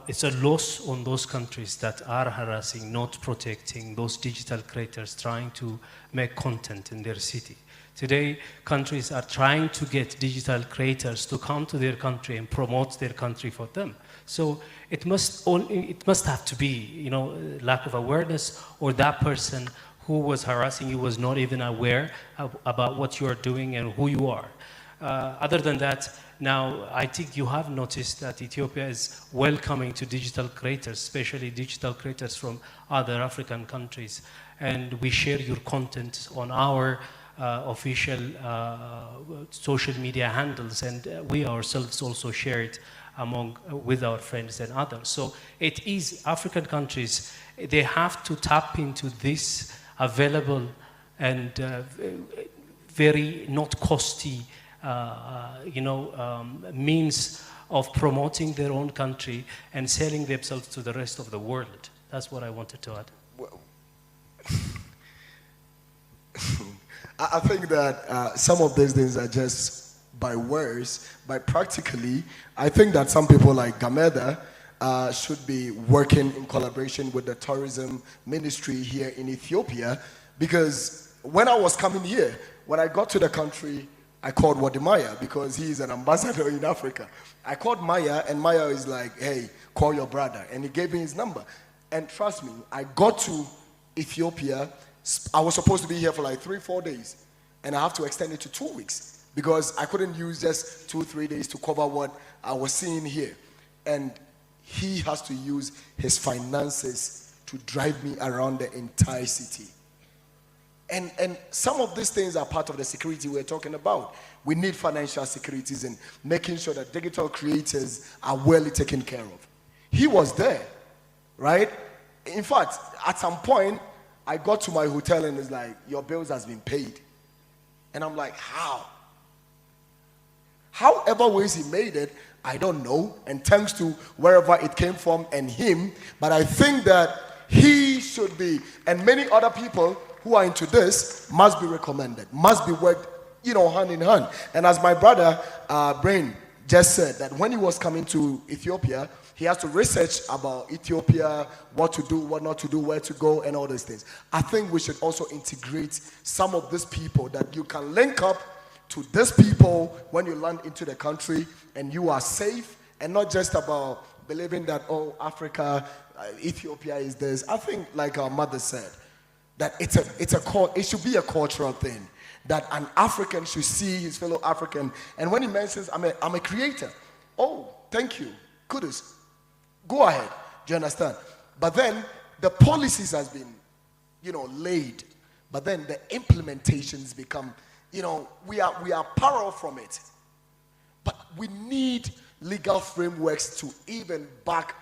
it's a loss on those countries that are harassing, not protecting those digital creators trying to make content in their city. Today, countries are trying to get digital creators to come to their country and promote their country for them. So it must have to be, lack of awareness, or that person who was harassing you was not even aware about what you are doing and who you are. Other than that, now I think you have noticed that Ethiopia is welcoming to digital creators, especially digital creators from other African countries. And we share your content on our official social media handles, and we ourselves also share it with our friends and others. So it is African countries, they have to tap into this available and very not costly means of promoting their own country and selling themselves to the rest of the world. That's what I wanted to add. Well, I think that some of these things are just by words, but practically, I think that some people like Gameda should be working in collaboration with the tourism ministry here in Ethiopia, because when I was coming here, when I got to the country, I called Wadimaya because he is an ambassador in Africa. I called Maya, and Maya is like, hey, call your brother, and he gave me his number. And trust me, I got to Ethiopia. I was supposed to be here for like 3-4 days, and I have to extend it to 2 weeks because I couldn't use just 2-3 days to cover what I was seeing here. And he has to use his finances to drive me around the entire city. And some of these things are part of the security we're talking about. We need financial securities and making sure that digital creators are well taken care of. He was there, right? In fact, at some point, I got to my hotel and it's like, your bills has been paid. And I'm like, how? However ways he made it, I don't know. And thanks to wherever it came from and him, but I think that he should be, and many other people who are into this must be recommended, must be worked, hand in hand. And as my brother, Brain, just said, that when he was coming to Ethiopia, he has to research about Ethiopia, what to do, what not to do, where to go, and all these things. I think we should also integrate some of these people, that you can link up to these people when you land into the country and you are safe, and not just about believing that, oh, Africa, Ethiopia is this. I think, like our mother said, that it should be a cultural thing, that an African should see his fellow African. And when he mentions, I'm a creator, oh, thank you, kudos, go ahead. Do you understand? But then the policies has been, laid, but then the implementations become, we are far off from it. But we need legal frameworks to even back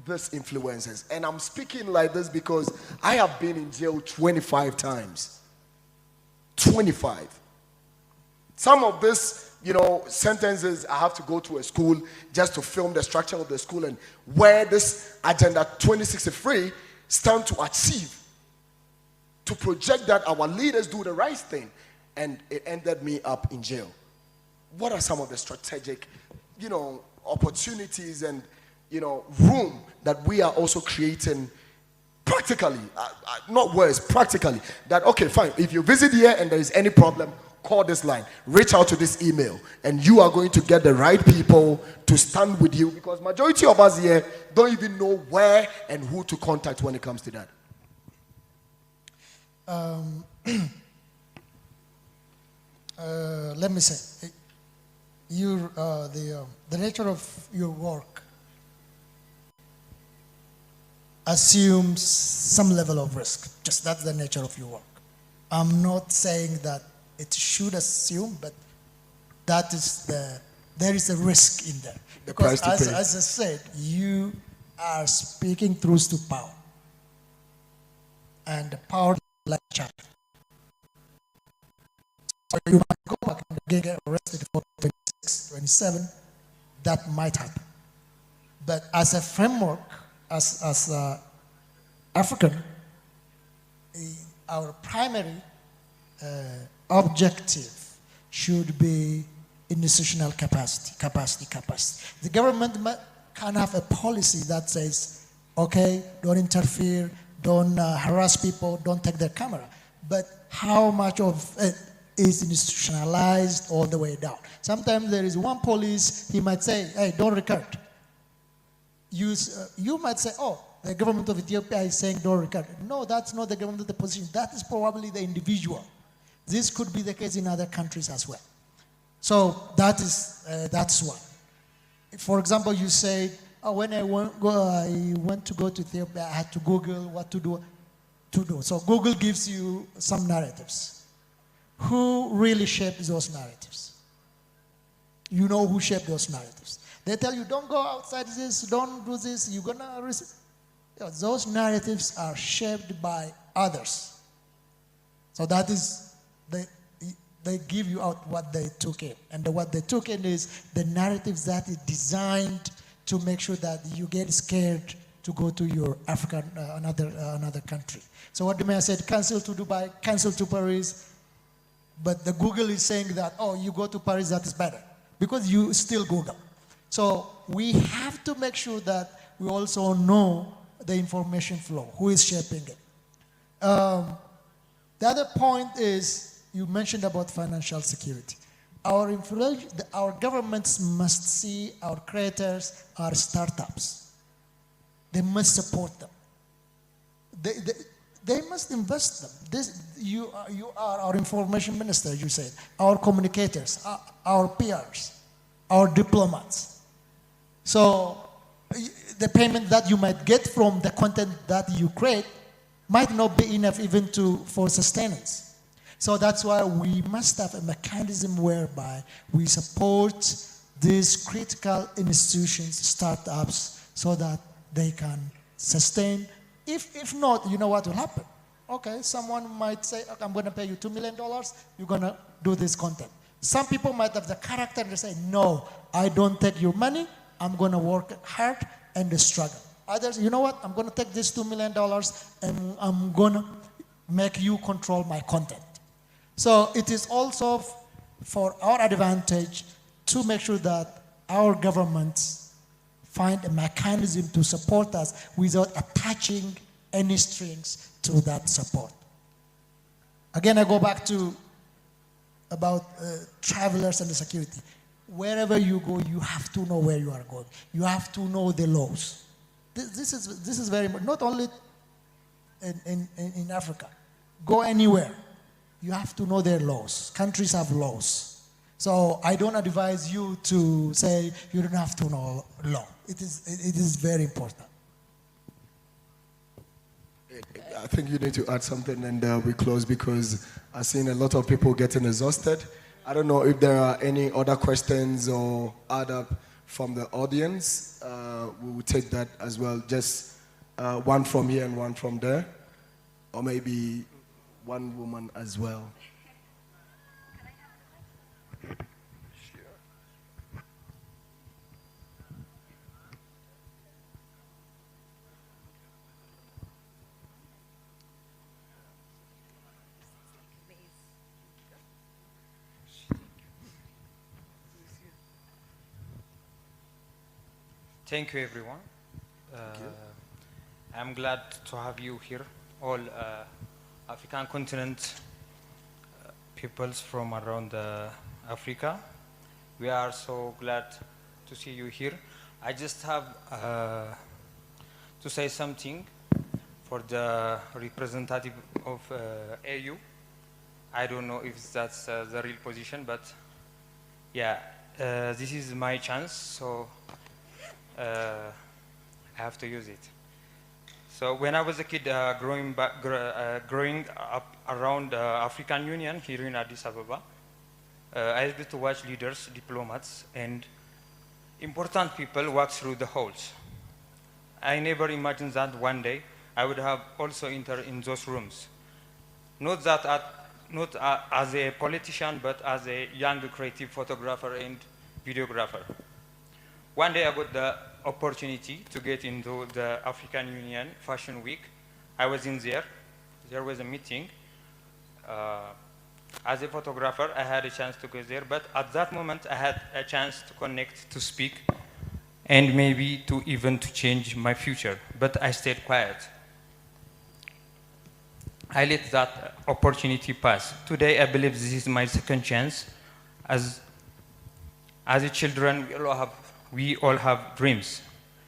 these influences. And I'm speaking like this because I have been in jail 25 times. 25. Some of this, sentences, I have to go to a school just to film the structure of the school and where this Agenda 2063 stand to achieve, to project that our leaders do the right thing, and it ended me up in jail. What are some of the strategic, opportunities and, room that we are also creating practically, not words, practically, that, okay, fine, if you visit here and there is any problem, call this line, reach out to this email, and you are going to get the right people to stand with you, because majority of us here don't even know where and who to contact when it comes to that. Let me say, the nature of your work assumes some level of risk. Just that's the nature of your work. I'm not saying that it should assume, but that is the there is a risk in there. The Because price to pay. as I said, you are speaking truth to power. And the power like child. So you might go back and again get arrested for 26, 27. That might happen. But as a framework, as African, our primary objective should be institutional capacity. The government can have a policy that says, okay, don't interfere, don't harass people, don't take their camera. But how much of it is institutionalized all the way down? Sometimes there is one police, he might say, hey, don't record. You might say, oh, the government of Ethiopia is saying don't record. No, that's not the government of the position. That is probably the individual. This could be the case in other countries as well. So that's one. For example, you say, oh, when I went to go to Ethiopia, I had to Google what to do. So Google gives you some narratives. Who really shaped those narratives? You know who shaped those narratives. They tell you, don't go outside this, don't do this, you're going to risk. Those narratives are shaped by others. So that is, they give you out what they took in. And what they took in is the narratives that is designed to make sure that you get scared to go to your African, another country. So what the mayor said, cancel to Dubai, cancel to Paris. But the Google is saying that, oh, you go to Paris, that is better. Because you still Google. So we have to make sure that we also know the information flow, who is shaping it. The other point is, you mentioned about financial security. Our governments must see our creators, our startups. They must support them. They must invest them. You are our information minister, you said, our communicators, our peers, our diplomats. So the payment that you might get from the content that you create might not be enough even for sustenance. So that's why we must have a mechanism whereby we support these critical institutions, startups, so that they can sustain. If not, you know what will happen? Okay, someone might say, okay, I'm going to pay you $2 million, you're going to do this content. Some people might have the character and say, no, I don't take your money, I'm going to work hard and struggle. Others, you know what, I'm going to take this $2 million and I'm going to make you control my content. So it is also for our advantage to make sure that our governments find a mechanism to support us without attaching any strings to that support. Again, I go back to about travelers and the security. Wherever you go, you have to know where you are going. You have to know the laws. This is very important, not only in Africa. Go anywhere. You have to know their laws. Countries have laws. So I don't advise you to say you don't have to know law. It is very important. I think you need to add something and we close because I've seen a lot of people getting exhausted. I don't know if there are any other questions or add up from the audience. We will take that as well. Just one from here and one from there. Or maybe one woman as well. Thank you, everyone. I'm glad to have you here, all African continent peoples from around Africa. We are so glad to see you here. I just have to say something for the representative of AU. I don't know if that's the real position, but yeah, this is my chance, so I have to use it. So when I was a kid growing up around African Union here in Addis Ababa, I used to watch leaders, diplomats, and important people walk through the halls. I never imagined that one day I would have also entered in those rooms. Not as a politician, but as a young creative photographer and videographer. One day I got the opportunity to get into the African Union Fashion Week. I was in there. There was a meeting. As a photographer, I had a chance to go there, but at that moment, I had a chance to connect, to speak, and maybe to even to change my future. But I stayed quiet. I let that opportunity pass. Today, I believe this is my second chance. As a children, we all have dreams.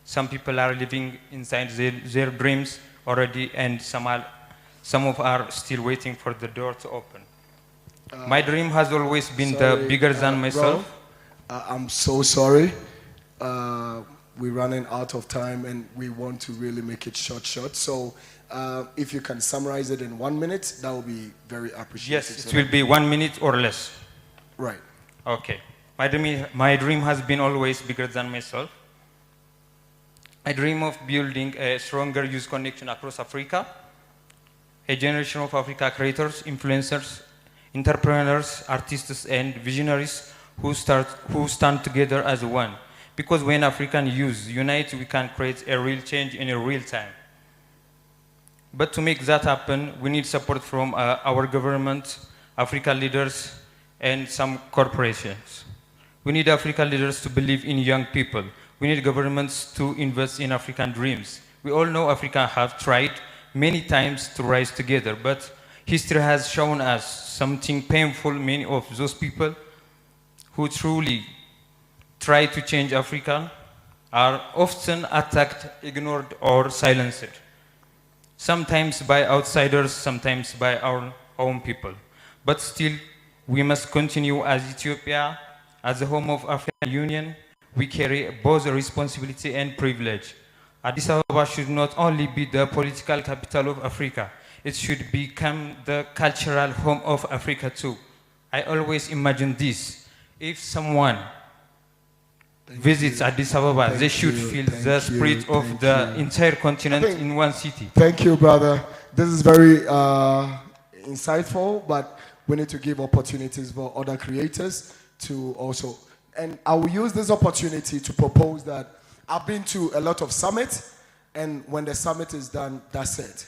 Some people are living inside their dreams already, and some of are still waiting for the door to open. My dream has always been bigger than myself. I'm so sorry. We're running out of time, and we want to really make it short. So if you can summarize it in 1 minute, that would be very appreciated. Yes, it will be 1 minute or less. Right. Okay. My dream has been always bigger than myself. I dream of building a stronger youth connection across Africa, a generation of Africa creators, influencers, entrepreneurs, artists, and visionaries who stand together as one. Because when African youth unite, we can create a real change in a real time. But to make that happen, we need support from our government, African leaders, and some corporations. We need African leaders to believe in young people. We need governments to invest in African dreams. We all know Africa have tried many times to rise together, but history has shown us something painful. Many of those people who truly try to change Africa are often attacked, ignored, or silenced. Sometimes by outsiders, sometimes by our own people. But still, we must continue as Ethiopia, as the home of African Union. We carry both responsibility and privilege. Addis Ababa should not only be the political capital of Africa, it should become the cultural home of Africa too. I always imagine this. If someone visits Addis Ababa, they should feel the spirit of the entire continent in one city. Thank you, brother. This is very insightful, but we need to give opportunities for other creators to also. And I will use this opportunity to propose that I've been to a lot of summits, and when the summit is done, that's it.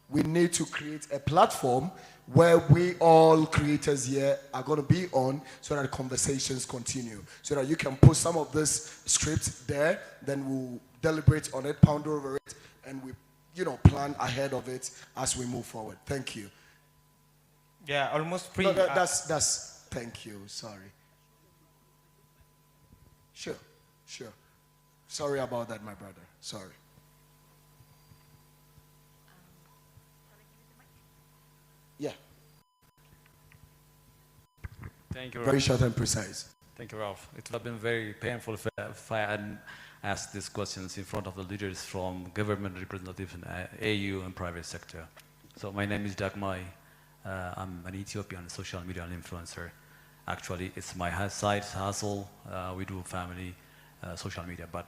We need to create a platform where we all creators here are going to be on, so that conversations continue, so that you can put some of this script there, then we'll deliberate on it, ponder over it, and we, plan ahead of it as we move forward. Thank you. Yeah, almost No, that's thank you. Sorry. Sure. Sorry about that, my brother. Sorry. Yeah. Thank you, Very Ralph. short and precise. Thank you, Ralph. It would have been very painful if I hadn't asked these questions in front of the leaders from government representatives in AU and private sector. So my name is Dagmai. I'm an Ethiopian social media influencer. Actually, it's my side hustle. We do family social media. But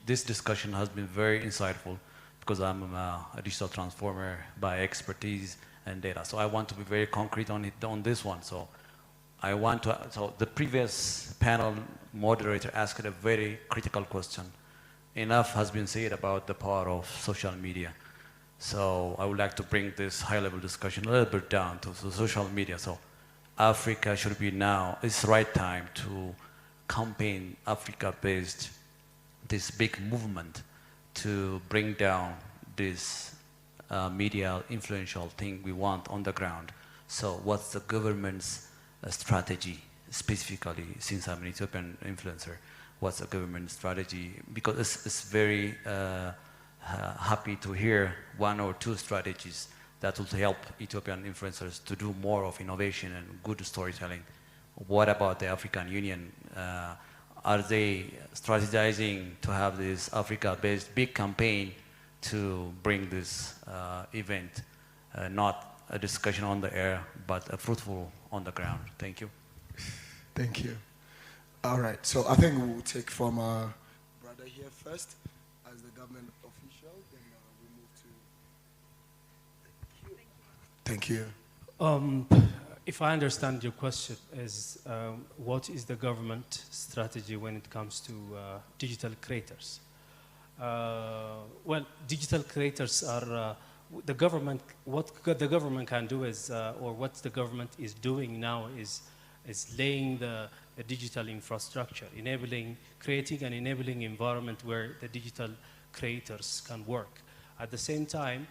this discussion has been very insightful because I'm a digital transformer by expertise and data. So I want to be very concrete on this one. So so the previous panel moderator asked a very critical question. Enough has been said about the power of social media. So I would like to bring this high-level discussion a little bit down to social media. So Africa should be now, it's the right time to campaign Africa-based, this big movement to bring down this media influential thing we want on the ground. So what's the government's strategy, specifically, since I'm an Ethiopian influencer, what's the government strategy? Because it's very happy to hear 1 or 2 strategies that will help Ethiopian influencers to do more of innovation and good storytelling. What about the African Union? Are they strategizing to have this Africa-based big campaign to bring this event, not a discussion on the air, but a fruitful on the ground? Thank you. Thank you. All right, so I think we'll take from our brother here first as the government official, then we move to... Thank you. If I understand your question is, what is the government strategy when it comes to digital creators? Well, digital creators are the government. What the government can do is, or what the government is doing now is laying the digital infrastructure, creating an enabling environment where the digital creators can work. At the same time,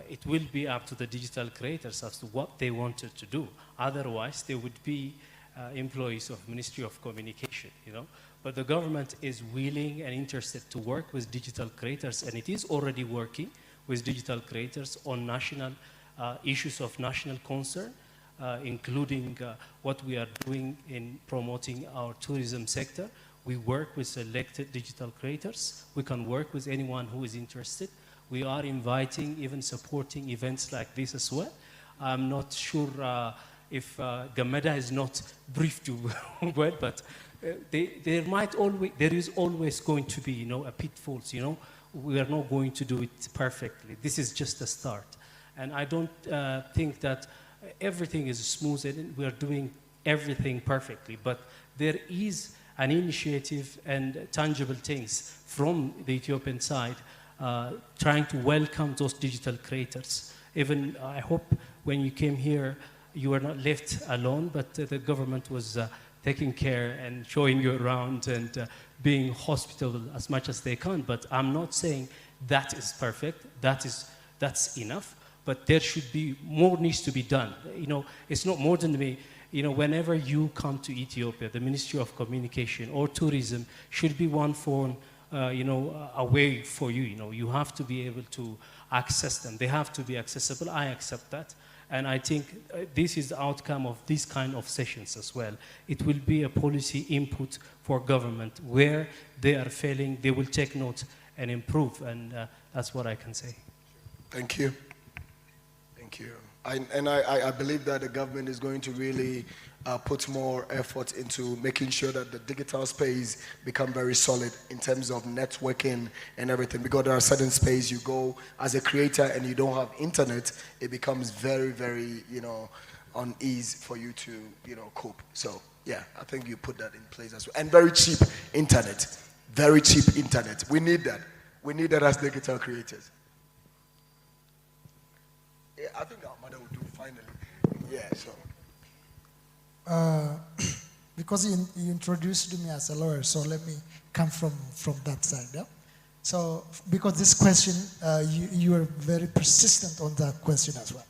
it will be up to the digital creators as to what they wanted to do. Otherwise, they would be employees of Ministry of Communication, you know. But the government is willing and interested to work with digital creators, and it is already working with digital creators on national issues of national concern, including what we are doing in promoting our tourism sector. We work with selected digital creators. We can work with anyone who is interested. We are inviting, even supporting events like this as well. I'm not sure if Gameda is not briefed you well, but there is always going to be, you know, a pitfalls, you know. We are not going to do it perfectly. This is just a start. And I don't think that everything is smooth and we are doing everything perfectly, but there is an initiative and tangible things from the Ethiopian side trying to welcome those digital creators. Even I hope when you came here, you were not left alone, but the government was taking care and showing you around and being hospitable as much as they can. But I'm not saying that is perfect, that's enough, but there should be more needs to be done. You know, it's not more than me. You know, whenever you come to Ethiopia, the Ministry of Communication or Tourism should be one form, you know, a way for you. You know, you have to be able to access them. They have to be accessible. I accept that. And I think this is the outcome of these kind of sessions as well. It will be a policy input for government. Where they are failing, they will take note and improve. And that's what I can say. Thank you. Thank you. I believe that the government is going to really put more effort into making sure that the digital space become very solid in terms of networking and everything. Because there are certain spaces you go as a creator and you don't have internet, it becomes very, very, you know, unease for you to, you know, cope. So yeah, I think you put that in place as well. And very cheap internet. Very cheap internet. We need that. We need that as digital creators. Yeah, I think our mother will do finally. Yeah, so. Because you introduced me as a lawyer, so let me come from that side. Yeah? So, because this question, you are very persistent on that question as well.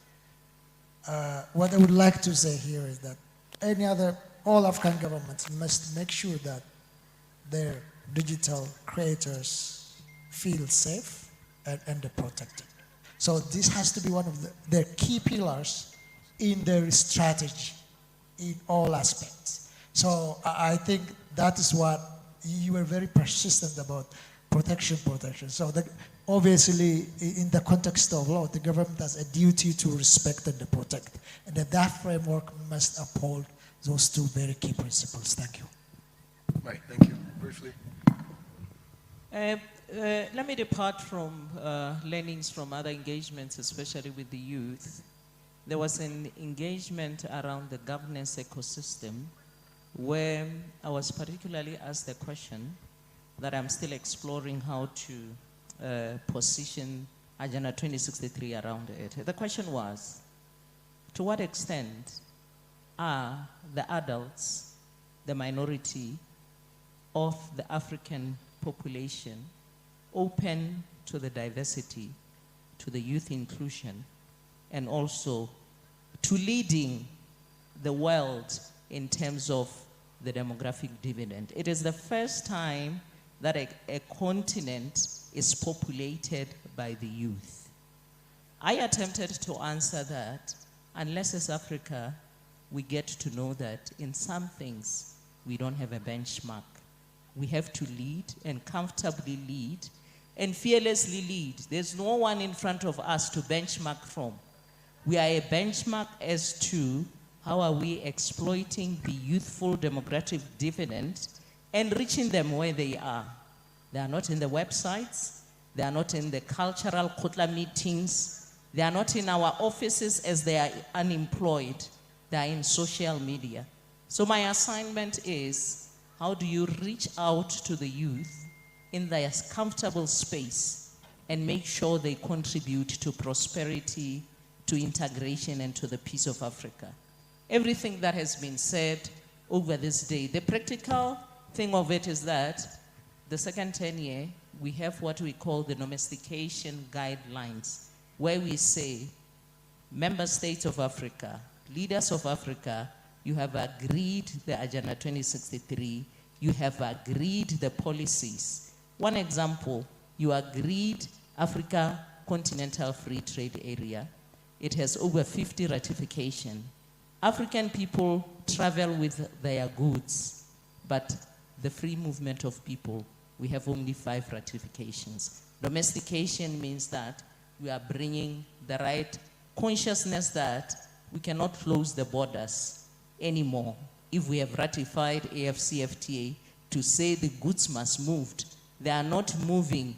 What I would like to say here is that all African governments must make sure that their digital creators feel safe and protected. So this has to be one of their key pillars in their strategy in all aspects. So I think that is what you were very persistent about, protection. So obviously in the context of law, the government has a duty to respect and protect. And that framework must uphold those two very key principles. Thank you. Right, thank you. Briefly. Let me depart from learnings from other engagements, especially with the youth. There was an engagement around the governance ecosystem where I was particularly asked the question that I'm still exploring how to position Agenda 2063 around it. The question was, to what extent are the adults, the minority of the African population open to the diversity, to the youth inclusion, and also to leading the world in terms of the demographic dividend. It is the first time that a continent is populated by the youth. I attempted to answer that unless as Africa, we get to know that in some things, we don't have a benchmark. We have to lead and comfortably lead and fearlessly lead. There's no one in front of us to benchmark from. We are a benchmark as to How are we exploiting the youthful demographic dividend and reaching them where they are? They are not in the websites. They are not in the cultural Kotla meetings. They are not in our offices as they are unemployed. They are in social media. So my assignment is, how do you reach out to the youth in their comfortable space and make sure they contribute to prosperity, to integration, and to the peace of Africa? Everything that has been said over this day, the practical thing of it is that the second 10-year, we have what we call the domestication guidelines, where we say, member states of Africa, leaders of Africa, you have agreed the Agenda 2063, you have agreed the policies. One example, you agreed Africa Continental Free Trade Area. It has over 50 ratification. African people travel with their goods, but the free movement of people, we have only 5 ratifications. Domestication means that we are bringing the right consciousness that we cannot close the borders anymore. If we have ratified AFCFTA to say the goods must move, they are not moving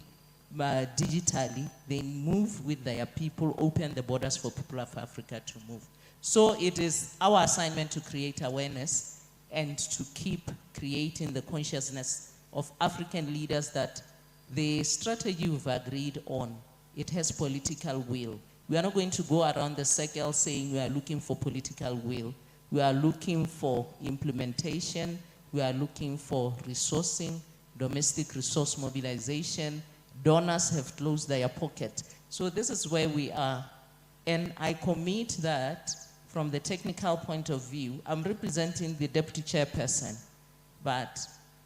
digitally, they move with their people, open the borders for people of Africa to move. So it is our assignment to create awareness and to keep creating the consciousness of African leaders that the strategy we've agreed on, it has political will. We are not going to go around the circle saying we are looking for political will. We are looking for implementation. We are looking for resourcing, domestic resource mobilization. Donors have closed their pocket. So this is where we are. And I commit that from the technical point of view, I'm representing the deputy chairperson, but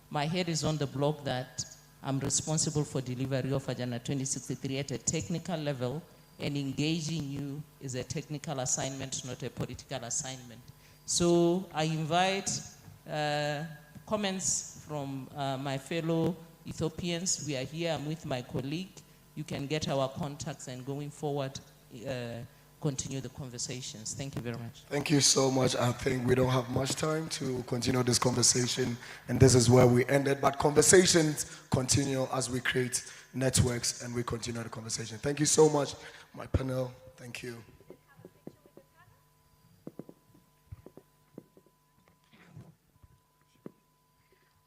my head is on the block that I'm responsible for delivery of Agenda 2063 at a technical level, and engaging you is a technical assignment, not a political assignment. So I invite comments from my fellow Ethiopians. We are here, I'm with my colleague. You can get our contacts and going forward, continue the conversations. Thank you very much. Thank you so much. I think we don't have much time to continue this conversation, and this is where we ended. But conversations continue as we create networks and we continue the conversation. Thank you so much, my panel. Thank you.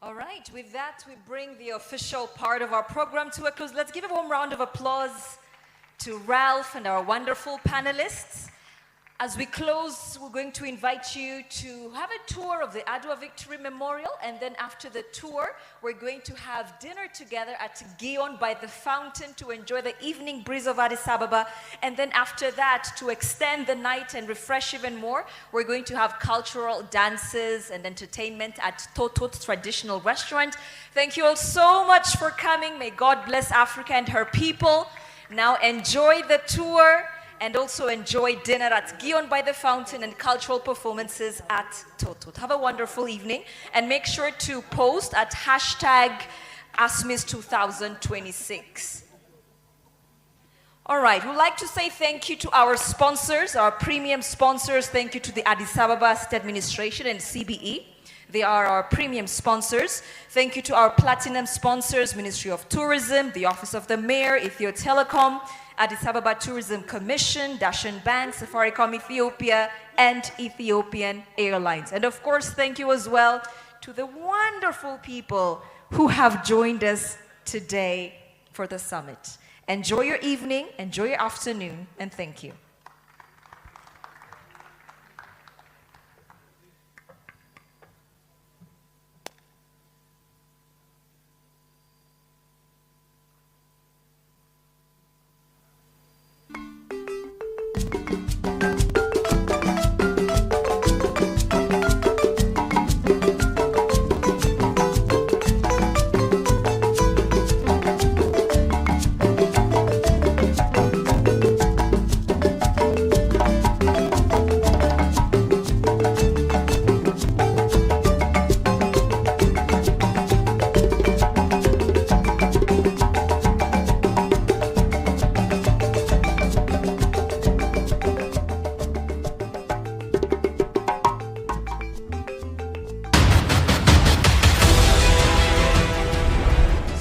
All right, with that, we bring the official part of our program to a close. Let's give a warm round of applause to Ralph and our wonderful panelists. As we close, we're going to invite you to have a tour of the Adwa Victory Memorial, and then after the tour, we're going to have dinner together at Gion by the fountain to enjoy the evening breeze of Addis Ababa, and then after that, to extend the night and refresh even more, we're going to have cultural dances and entertainment at Totot's traditional restaurant. Thank you all so much for coming. May God bless Africa and her people. Now enjoy the tour and also enjoy dinner at Gion by the Fountain and cultural performances at Totot. Have a wonderful evening and make sure to post at hashtag ASMIS 2026. All right, we'd like to say thank you to our sponsors, our premium sponsors. Thank you to the Addis Ababa State Administration and CBE. They are our premium sponsors. Thank you to our platinum sponsors, Ministry of Tourism, the Office of the Mayor, Ethio Telecom, Addis Ababa Tourism Commission, Dashan Bank, Safaricom Ethiopia, and Ethiopian Airlines. And of course, thank you as well to the wonderful people who have joined us today for the summit. Enjoy your evening, enjoy your afternoon, and thank you.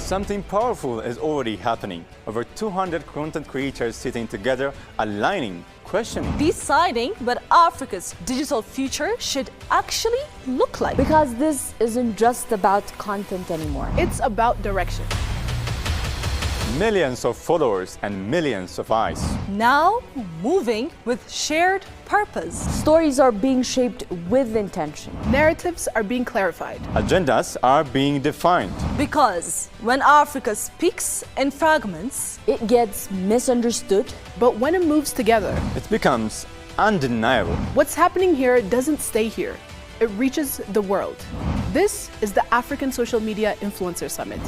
Something powerful is already happening. Over 200 content creators sitting together, aligning, questioning. Deciding what Africa's digital future should actually look like. Because this isn't just about content anymore. It's about direction. Millions of followers and millions of eyes. Now moving with shared purpose. Stories are being shaped with intention. Narratives are being clarified. Agendas are being defined. Because when Africa speaks in fragments, it gets misunderstood. But when it moves together, it becomes undeniable. What's happening here doesn't stay here. It reaches the world. This is the African Social Media Influencer Summit.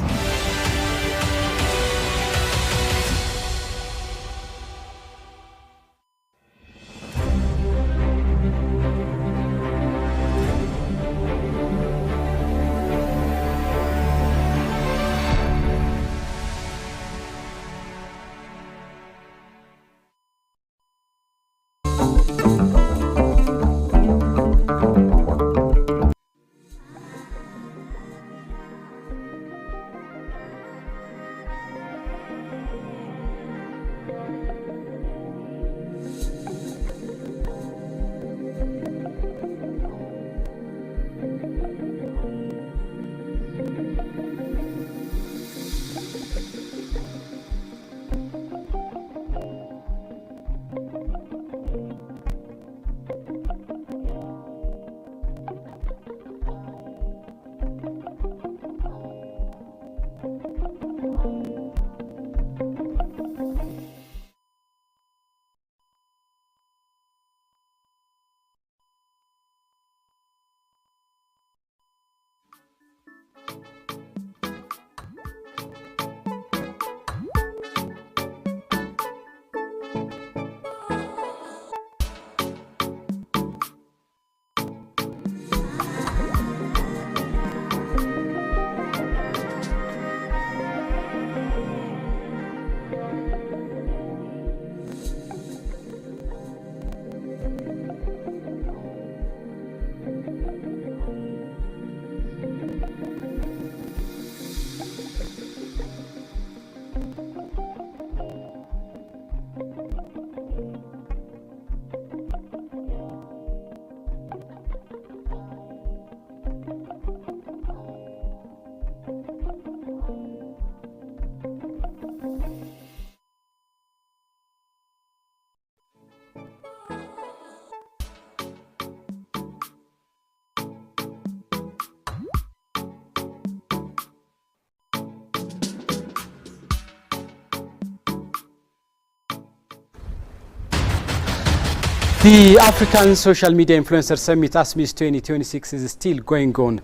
The African Social Media Influencer Summit ASMIS 2026 is still going on.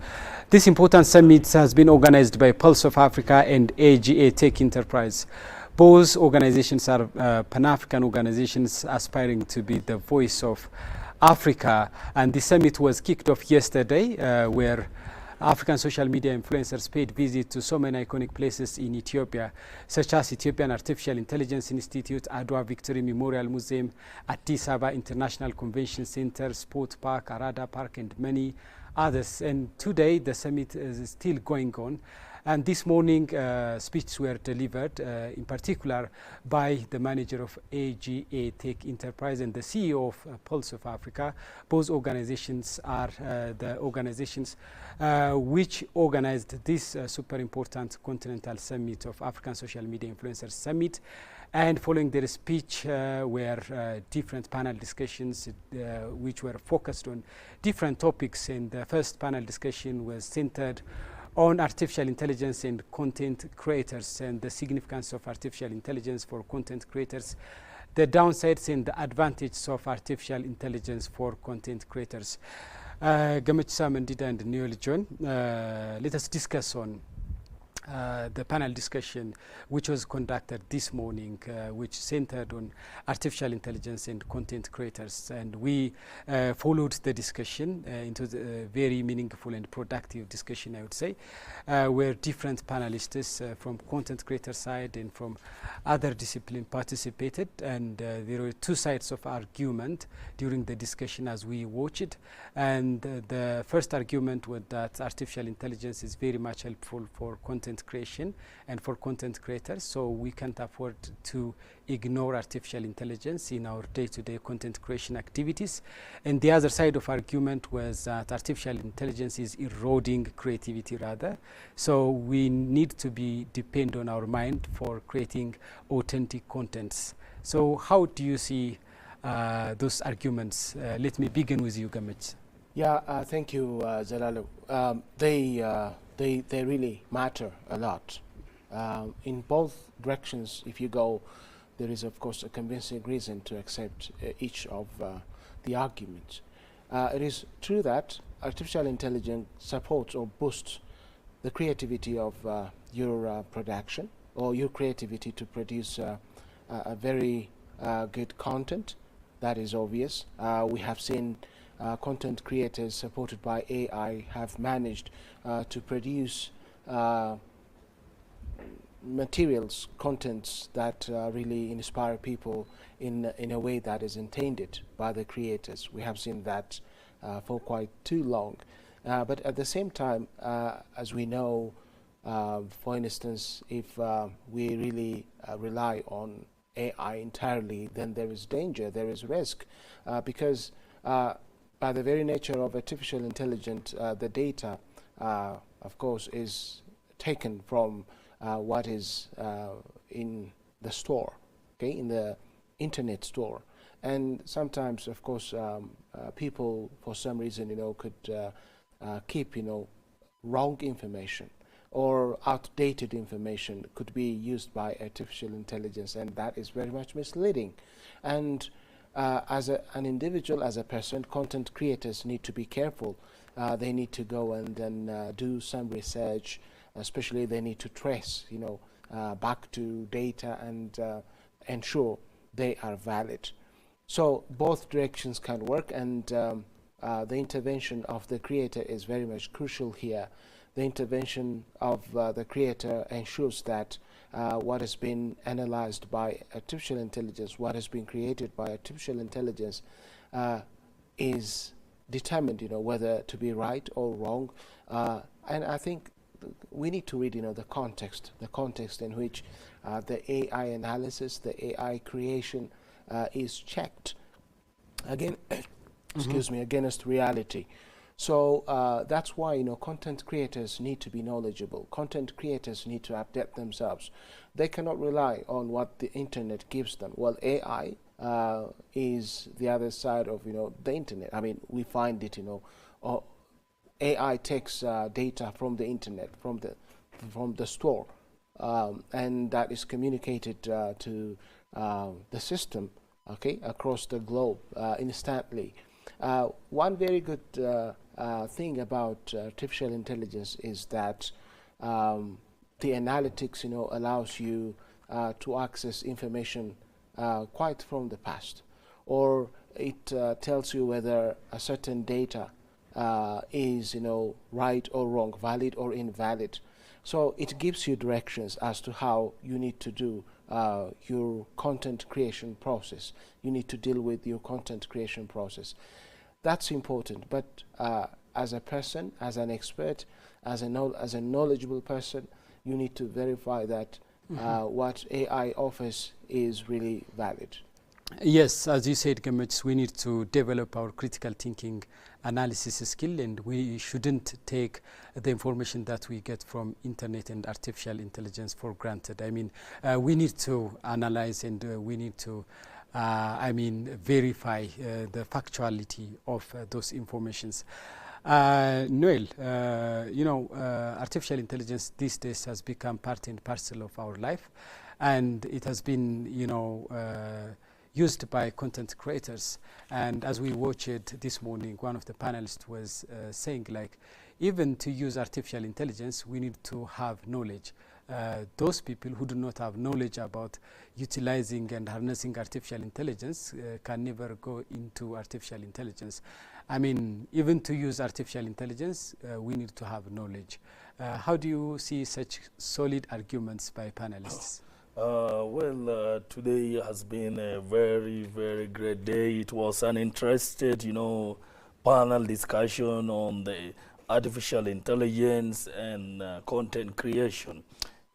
This important summit has been organized by Pulse of Africa and AGA Tech Enterprise. Both organizations are Pan-African organizations aspiring to be the voice of Africa, and the summit was kicked off yesterday where African social media influencers paid visit to so many iconic places in Ethiopia, such as Ethiopian Artificial Intelligence Institute, Adwa Victory Memorial Museum, Addis Ababa International Convention Center, Sport Park, Arada Park, and many others. And today the summit is still going on. And this morning, speeches were delivered, in particular by the manager of AGA Tech Enterprise and the CEO of Pulse of Africa. Both organizations are the organizations which organized this super important continental summit of African Social Media Influencers Summit. And following their speech were different panel discussions which were focused on different topics. And the first panel discussion was centered on artificial intelligence and content creators and the significance of artificial intelligence for content creators, the downsides and the advantages of artificial intelligence for content creators. Gamachisa Mandida and Neil John, let us discuss on the panel discussion which was conducted this morning, which centered on artificial intelligence and content creators. And we followed the discussion into the very meaningful and productive discussion, I would say, where different panelists from content creator side and from other discipline participated. And there were two sides of argument during the discussion as we watched it. And the first argument was that artificial intelligence is very much helpful for content content creation and for content creators, so we can't afford to ignore artificial intelligence in our day-to-day content creation activities. And the other side of argument was that artificial intelligence is eroding creativity rather, so we need to be depend on our mind for creating authentic contents. So how do you see those arguments? Let me begin with you, Gamit. Yeah, thank you, Zalalu. They really matter a lot. In both directions, if you go, there is of course a convincing reason to accept each of the arguments. It is true that artificial intelligence supports or boosts the creativity of your production, or your creativity to produce a very good content. That is obvious. We have seen content creators supported by AI have managed to produce materials, contents that really inspire people in a way that is intended by the creators. We have seen that for quite too long. But at the same time, as we know, for instance, if we really rely on AI entirely, then there is danger, there is risk, because by the very nature of artificial intelligence, the data, of course, is taken from what is in the store, okay, in the internet store. And sometimes, of course, people, for some reason, could keep, wrong information, or outdated information could be used by artificial intelligence, and that is very much misleading. And as an individual, as a person, content creators need to be careful. They need to go and then do some research, especially they need to trace, back to data and ensure they are valid. So both directions can work, and the intervention of the creator is very much crucial here. The intervention of the creator ensures that what has been analyzed by artificial intelligence, what has been created by artificial intelligence, is determined, whether to be right or wrong. And I think we need to read, the context in which the AI analysis, the AI creation is checked again, excuse me, against reality. So that's why, content creators need to be knowledgeable. Content creators need to update themselves. They cannot rely on what the internet gives them. Well, AI is the other side of, the internet. I mean, we find it, AI takes data from the internet, from the store, and that is communicated to the system, okay, across the globe instantly. One very good thing about artificial intelligence is that the analytics, allows you to access information quite from the past, or it tells you whether a certain data is, right or wrong, valid or invalid. So it gives you directions as to how you need to do your content creation process. You need to deal with your content creation process. That's important. But as a person, as an expert, as a knowledgeable person, you need to verify that what AI offers is really valid. Yes, as you said, Gamets, we need to develop our critical thinking analysis skill, and we shouldn't take the information that we get from internet and artificial intelligence for granted. I mean, we need to analyze, and we need to verify the factuality of those informations. Noel, artificial intelligence these days has become part and parcel of our life, and it has been, used by content creators. And as we watched it this morning, one of the panelists was saying, like, even to use artificial intelligence, we need to have knowledge. Those people who do not have knowledge about utilizing and harnessing artificial intelligence can never go into artificial intelligence. I mean, even to use artificial intelligence, we need to have knowledge. How do you see such solid arguments by panelists? Today has been a very, very great day. It was an interested, panel discussion on the artificial intelligence and content creation.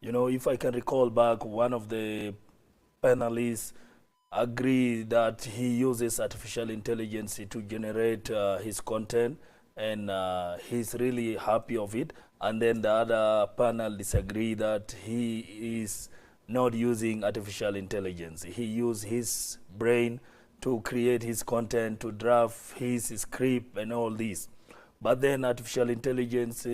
You know, if I can recall back, one of the panelists agreed that he uses artificial intelligence to generate his content, and he's really happy of it. And then the other panel disagree that he is not using artificial intelligence. He used his brain to create his content, to draft his script and all this. But then artificial intelligence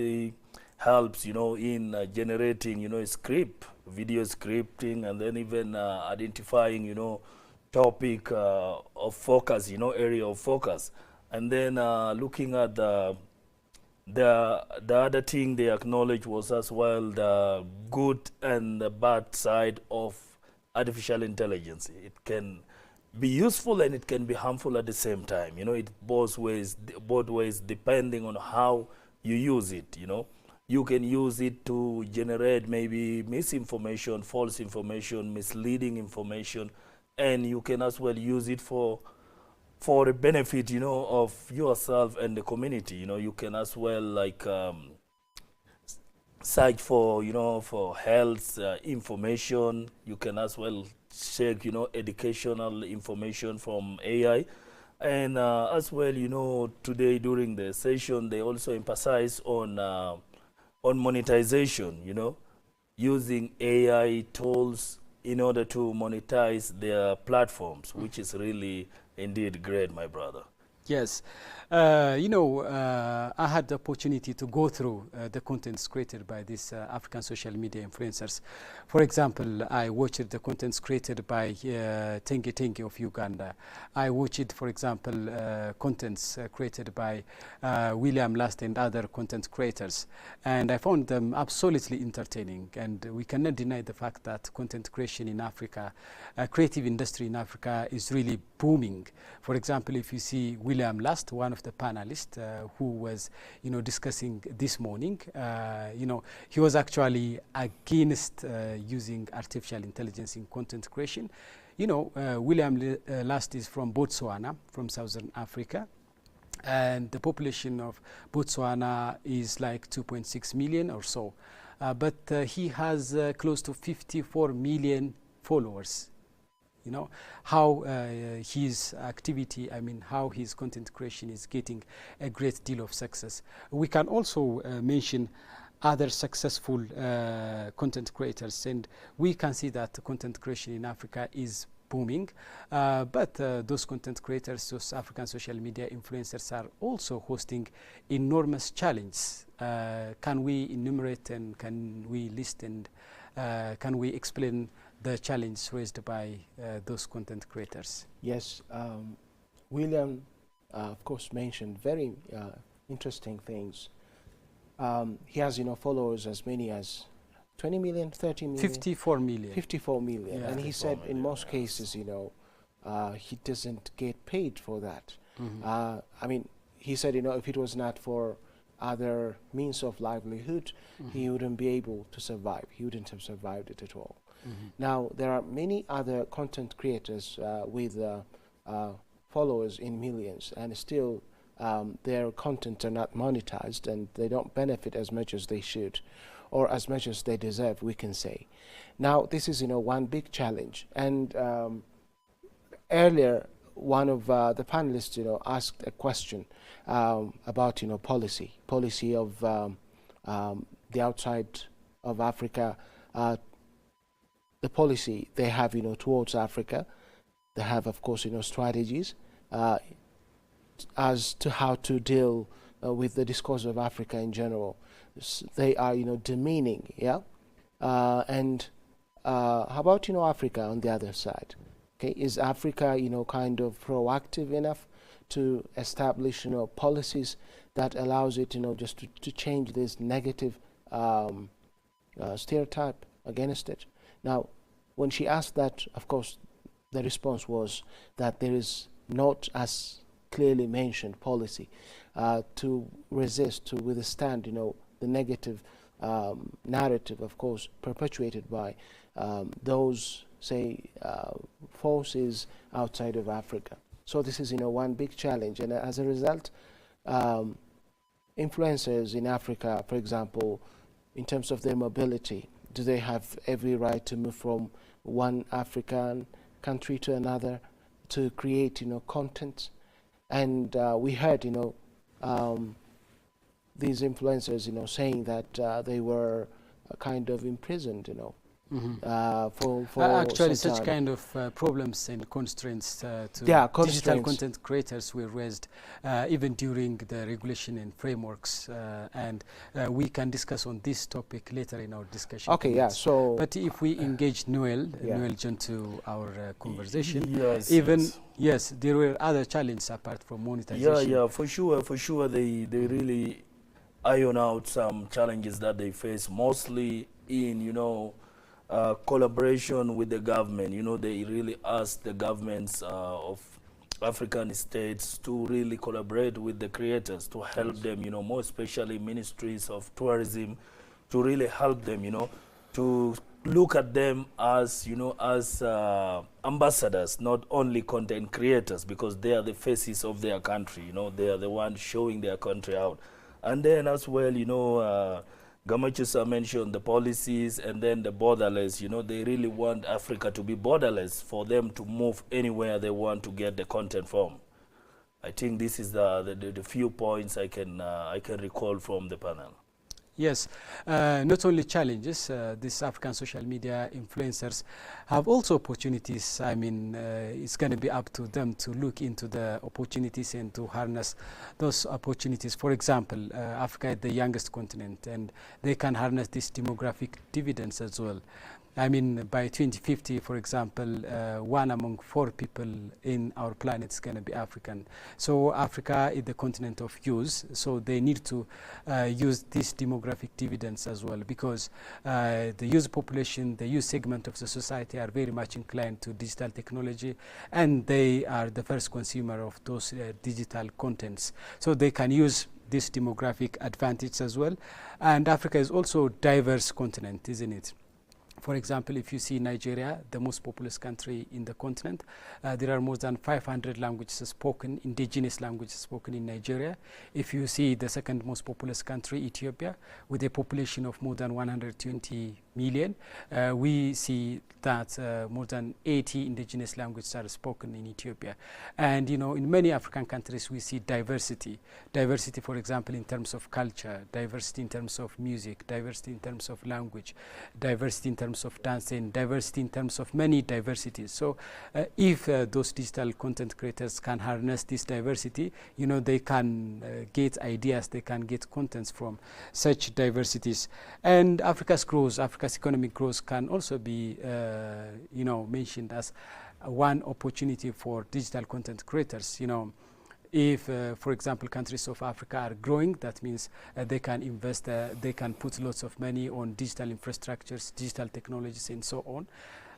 helps, you know, in generating, you know, script, video scripting, and then even identifying, you know, topic of focus, you know, area of focus. And then looking at the other thing they acknowledged was as well the good and the bad side of artificial intelligence. It can be useful and it can be harmful at the same time. You know, it both ways depending on how you use it. You know, you can use it to generate maybe misinformation, false information, misleading information, and you can as well use it for the benefit, you know, of yourself and the community. You know, you can as well like search for, you know, for health information. You can as well check, you know, educational information from AI. And as well, you know, today during the session, they also emphasize on monetization, you know, using AI tools in order to monetize their platforms, which is really indeed great, my brother. Yes. You know, I had the opportunity to go through the contents created by these African social media influencers. For example, I watched the contents created by Tenge Tenge of Uganda. I watched, for example, contents created by William Last and other content creators. And I found them absolutely entertaining. And we cannot deny the fact that content creation in Africa, creative industry in Africa is really booming. For example, if you see William Last, one of the panelists who was, you know, discussing this morning, you know, he was actually against using artificial intelligence in content creation. You know, William Last is from Botswana, from Southern Africa. And the population of Botswana is like 2.6 million or so. But he has close to 54 million followers. You know, how his activity, I mean, how his content creation is getting a great deal of success. We can also mention other successful content creators, and we can see that content creation in Africa is booming, but those content creators, those African social media influencers are also hosting enormous challenges. Can we enumerate and can we list and can we explain the challenge raised by those content creators? Yes, William, of course, mentioned very interesting things. He has, you know, followers as many as 20 million, 30 million? 54 million. 54 million. Yeah. And he said in most cases, you know, he doesn't get paid for that. Mm-hmm. I mean, he said, you know, if it was not for other means of livelihood, he wouldn't be able to survive. He wouldn't have survived it at all. Now, there are many other content creators with followers in millions, and still their content are not monetized, and they don't benefit as much as they should, or as much as they deserve, we can say. Now, this is, you know, one big challenge. And earlier, one of the panelists, you know, asked a question about, you know, policy of the outside of Africa, the policy they have, you know, towards Africa. They have, of course, you know, strategies as to how to deal with the discourse of Africa in general. They are, you know, demeaning, yeah? And how about, you know, Africa on the other side? Okay, is Africa, you know, kind of proactive enough to establish, you know, policies that allows it, you know, just to change this negative stereotype against it? Now, when she asked that, of course, the response was that there is not as clearly mentioned policy to resist, to withstand, you know, the negative narrative, of course, perpetuated by those, say, forces outside of Africa. So this is, you know, one big challenge, and as a result, influencers in Africa, for example, in terms of their mobility, do they have every right to move from one African country to another to create, content? And we heard, these influencers, saying that they were kind of imprisoned, for actually, some such time. kind of problems and constraints to digital constraints. content creators were raised even during the regulation and frameworks, and we can discuss on this topic later in our discussion. Okay, yeah. So, but if we engage Noel John to our conversation, yes, there were other challenges apart from monetization. Yeah, for sure, they really iron out some challenges that they face, mostly in collaboration with the government. They really ask the governments of African states to really collaborate with the creators to help them, more especially ministries of tourism, to really help them, to look at them as, as ambassadors, not only content creators, because they are the faces of their country, they are the ones showing their country out. And then as well, Gamachusa mentioned the policies and then the borderless. They really want Africa to be borderless for them to move anywhere they want to get the content from. I think this is the few points I can recall from the panel. Yes, not only challenges, these African social media influencers have also opportunities. I mean, it's going to be up to them to look into the opportunities and to harness those opportunities. For example, Africa is the youngest continent, and they can harness these demographic dividends as well. I mean, by 2050, for example, 1 among 4 people in our planet is going to be African. So Africa is the continent of youth, so they need to use these demographic dividends as well, because the youth population, the youth segment of the society are very much inclined to digital technology, and they are the first consumer of those digital contents. So they can use this demographic advantage as well. And Africa is also a diverse continent, isn't it? For example, if you see Nigeria, the most populous country in the continent, there are more than 500 languages spoken, indigenous languages spoken in Nigeria. If you see the second most populous country, Ethiopia, with a population of more than 120 million, we see that more than 80 indigenous languages are spoken in Ethiopia. And in many African countries we see diversity. Diversity, for example, in terms of culture, diversity in terms of music, diversity in terms of language, diversity in terms of dancing, diversity in terms of many diversities. So if those digital content creators can harness this diversity, they can get ideas, they can get contents from such diversities. And Africa's growth, Africa's economic growth can also be mentioned as one opportunity for digital content creators. If, for example, countries of Africa are growing, that means they can invest, they can put lots of money on digital infrastructures, digital technologies, and so on.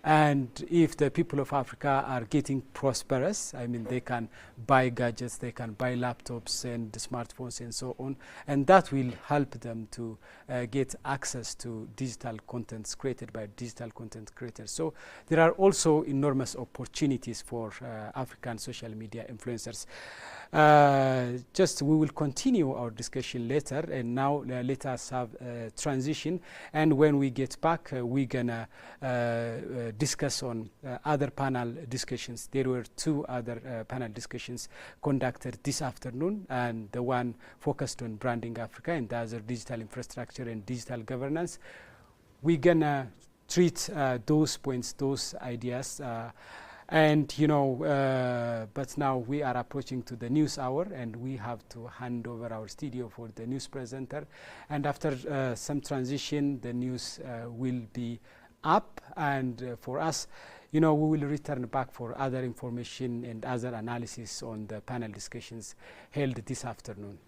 And if the people of Africa are getting prosperous, I mean, they can buy gadgets, they can buy laptops and smartphones and so on, and that will help them to get access to digital contents created by digital content creators. So there are also enormous opportunities for African social media influencers. We will continue our discussion later, and now let us have a transition, and when we get back, we're gonna discuss on other panel discussions. There were 2 other panel discussions conducted this afternoon, and the one focused on branding Africa and the other digital infrastructure and digital governance. We're gonna treat those points, those ideas, but now we are approaching to the news hour, and we have to hand over our studio for the news presenter. And after some transition, the news will be up, and for us, we will return back for other information and other analysis on the panel discussions held this afternoon.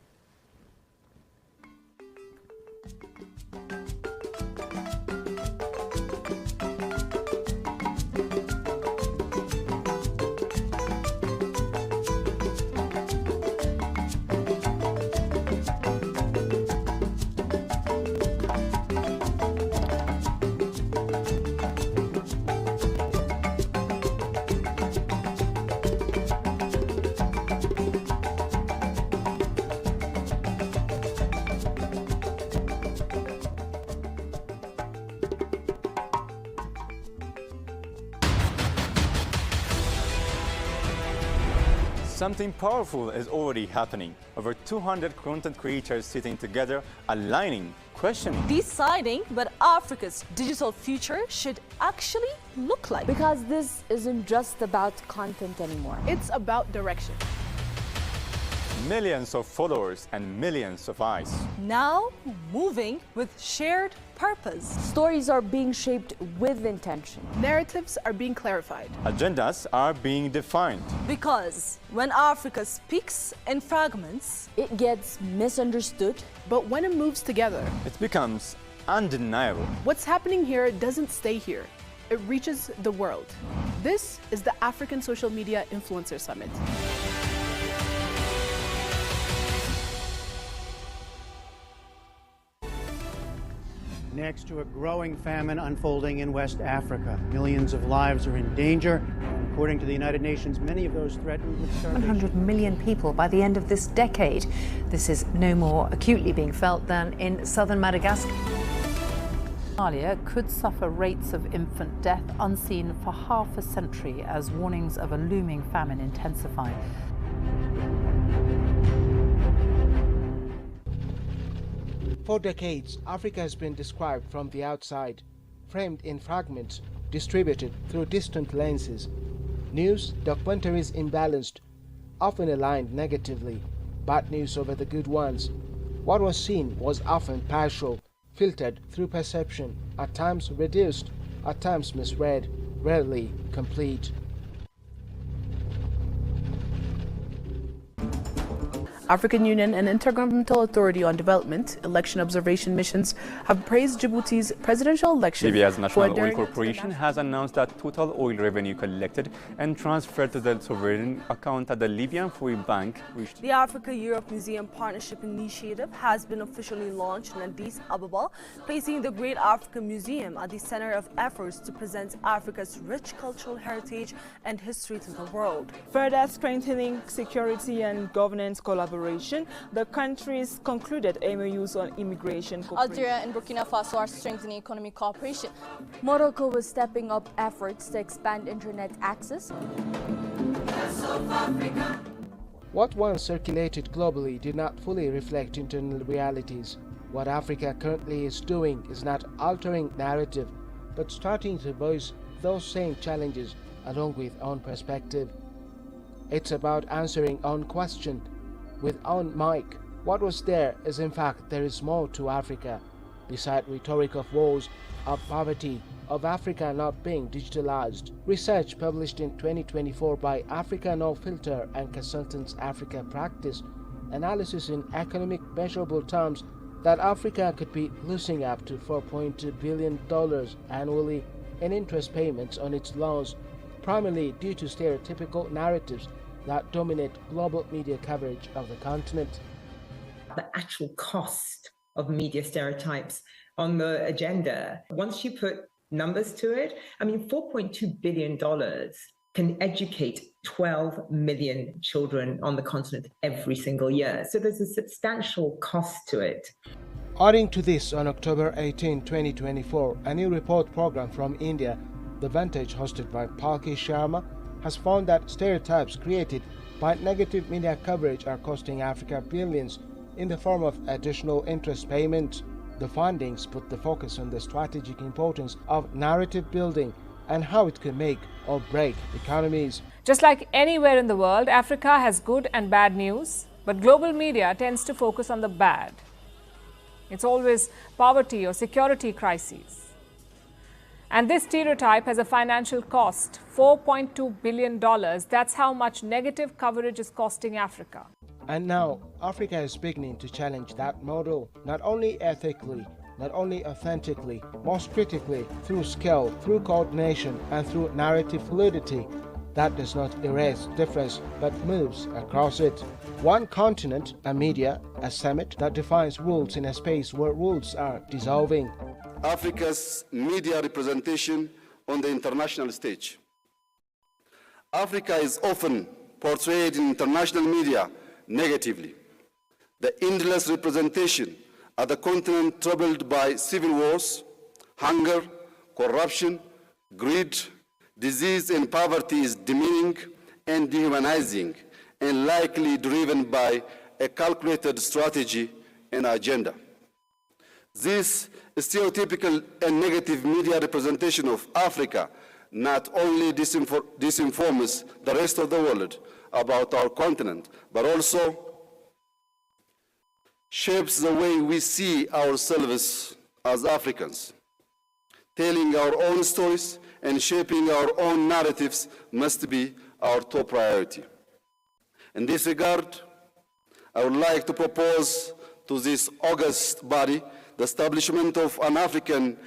Something powerful is already happening. Over 200 content creators sitting together, aligning, questioning. Deciding what Africa's digital future should actually look like. Because this isn't just about content anymore. It's about direction. Millions of followers and millions of eyes. Now moving with shared purpose. Stories are being shaped with intention. Narratives are being clarified. Agendas are being defined. Because when Africa speaks in fragments, it gets misunderstood. But when it moves together, it becomes undeniable. What's happening here doesn't stay here. It reaches the world. This is the African Social Media Influencer Summit. Next to a growing famine unfolding in West Africa, millions of lives are in danger. According to the United Nations, many of those threatened with starvation. 100 million people by the end of this decade. This is no more acutely being felt than in southern Madagascar. Somalia could suffer rates of infant death unseen for half a century as warnings of a looming famine intensify. For decades, Africa has been described from the outside, framed in fragments, distributed through distant lenses. News, documentaries imbalanced, often aligned negatively, bad news over the good ones. What was seen was often partial, filtered through perception, at times reduced, at times misread, rarely complete. African Union and Intergovernmental Authority on Development election observation missions have praised Djibouti's presidential election. Libya's National Oil Corporation has announced that total oil revenue collected and transferred to the sovereign account at the Libyan Foreign Bank reached. The Africa-Europe Museum Partnership Initiative has been officially launched in Addis Ababa, placing the Great African Museum at the center of efforts to present Africa's rich cultural heritage and history to the world. Further strengthening security and governance collaboration, the countries concluded MOUs on immigration cooperation. Algeria and Burkina Faso are strengthening economic cooperation. Morocco was stepping up efforts to expand internet access. What once circulated globally did not fully reflect internal realities. What Africa currently is doing is not altering narrative, but starting to voice those same challenges along with own perspective. It's about answering own question with own mic. What was there is in fact there is more to Africa. Beside rhetoric of wars, of poverty, of Africa not being digitalized. Research published in 2024 by Africa No Filter and Consultants Africa Practice analysis in economic measurable terms that Africa could be losing up to $4.2 billion annually in interest payments on its loans, primarily due to stereotypical narratives that dominate global media coverage of the continent. The actual cost of media stereotypes on the agenda, once you put numbers to it, I mean, $4.2 billion can educate 12 million children on the continent every single year. So there's a substantial cost to it. Adding to this, on October 18, 2024, a new report program from India, The Vantage, hosted by Palki Sharma, has found that stereotypes created by negative media coverage are costing Africa billions in the form of additional interest payments. The findings put the focus on the strategic importance of narrative building and how it can make or break economies. Just like anywhere in the world, Africa has good and bad news, but global media tends to focus on the bad. It's always poverty or security crises. And this stereotype has a financial cost, $4.2 billion. That's how much negative coverage is costing Africa. And now, Africa is beginning to challenge that model, not only ethically, not only authentically, most critically, through skill, through coordination, and through narrative fluidity. That does not erase difference, but moves across it. One continent, a media, a summit that defines rules in a space where rules are dissolving. Africa's media representation on the international stage. Africa is often portrayed in international media negatively. The endless representation of the continent troubled by civil wars, hunger, corruption, greed, disease and poverty is demeaning and dehumanizing and likely driven by a calculated strategy and agenda. This stereotypical and negative media representation of Africa not only disinforms the rest of the world about our continent, but also shapes the way we see ourselves as Africans. Telling our own stories and shaping our own narratives must be our top priority. In this regard, I would like to propose to this august body the establishment of an African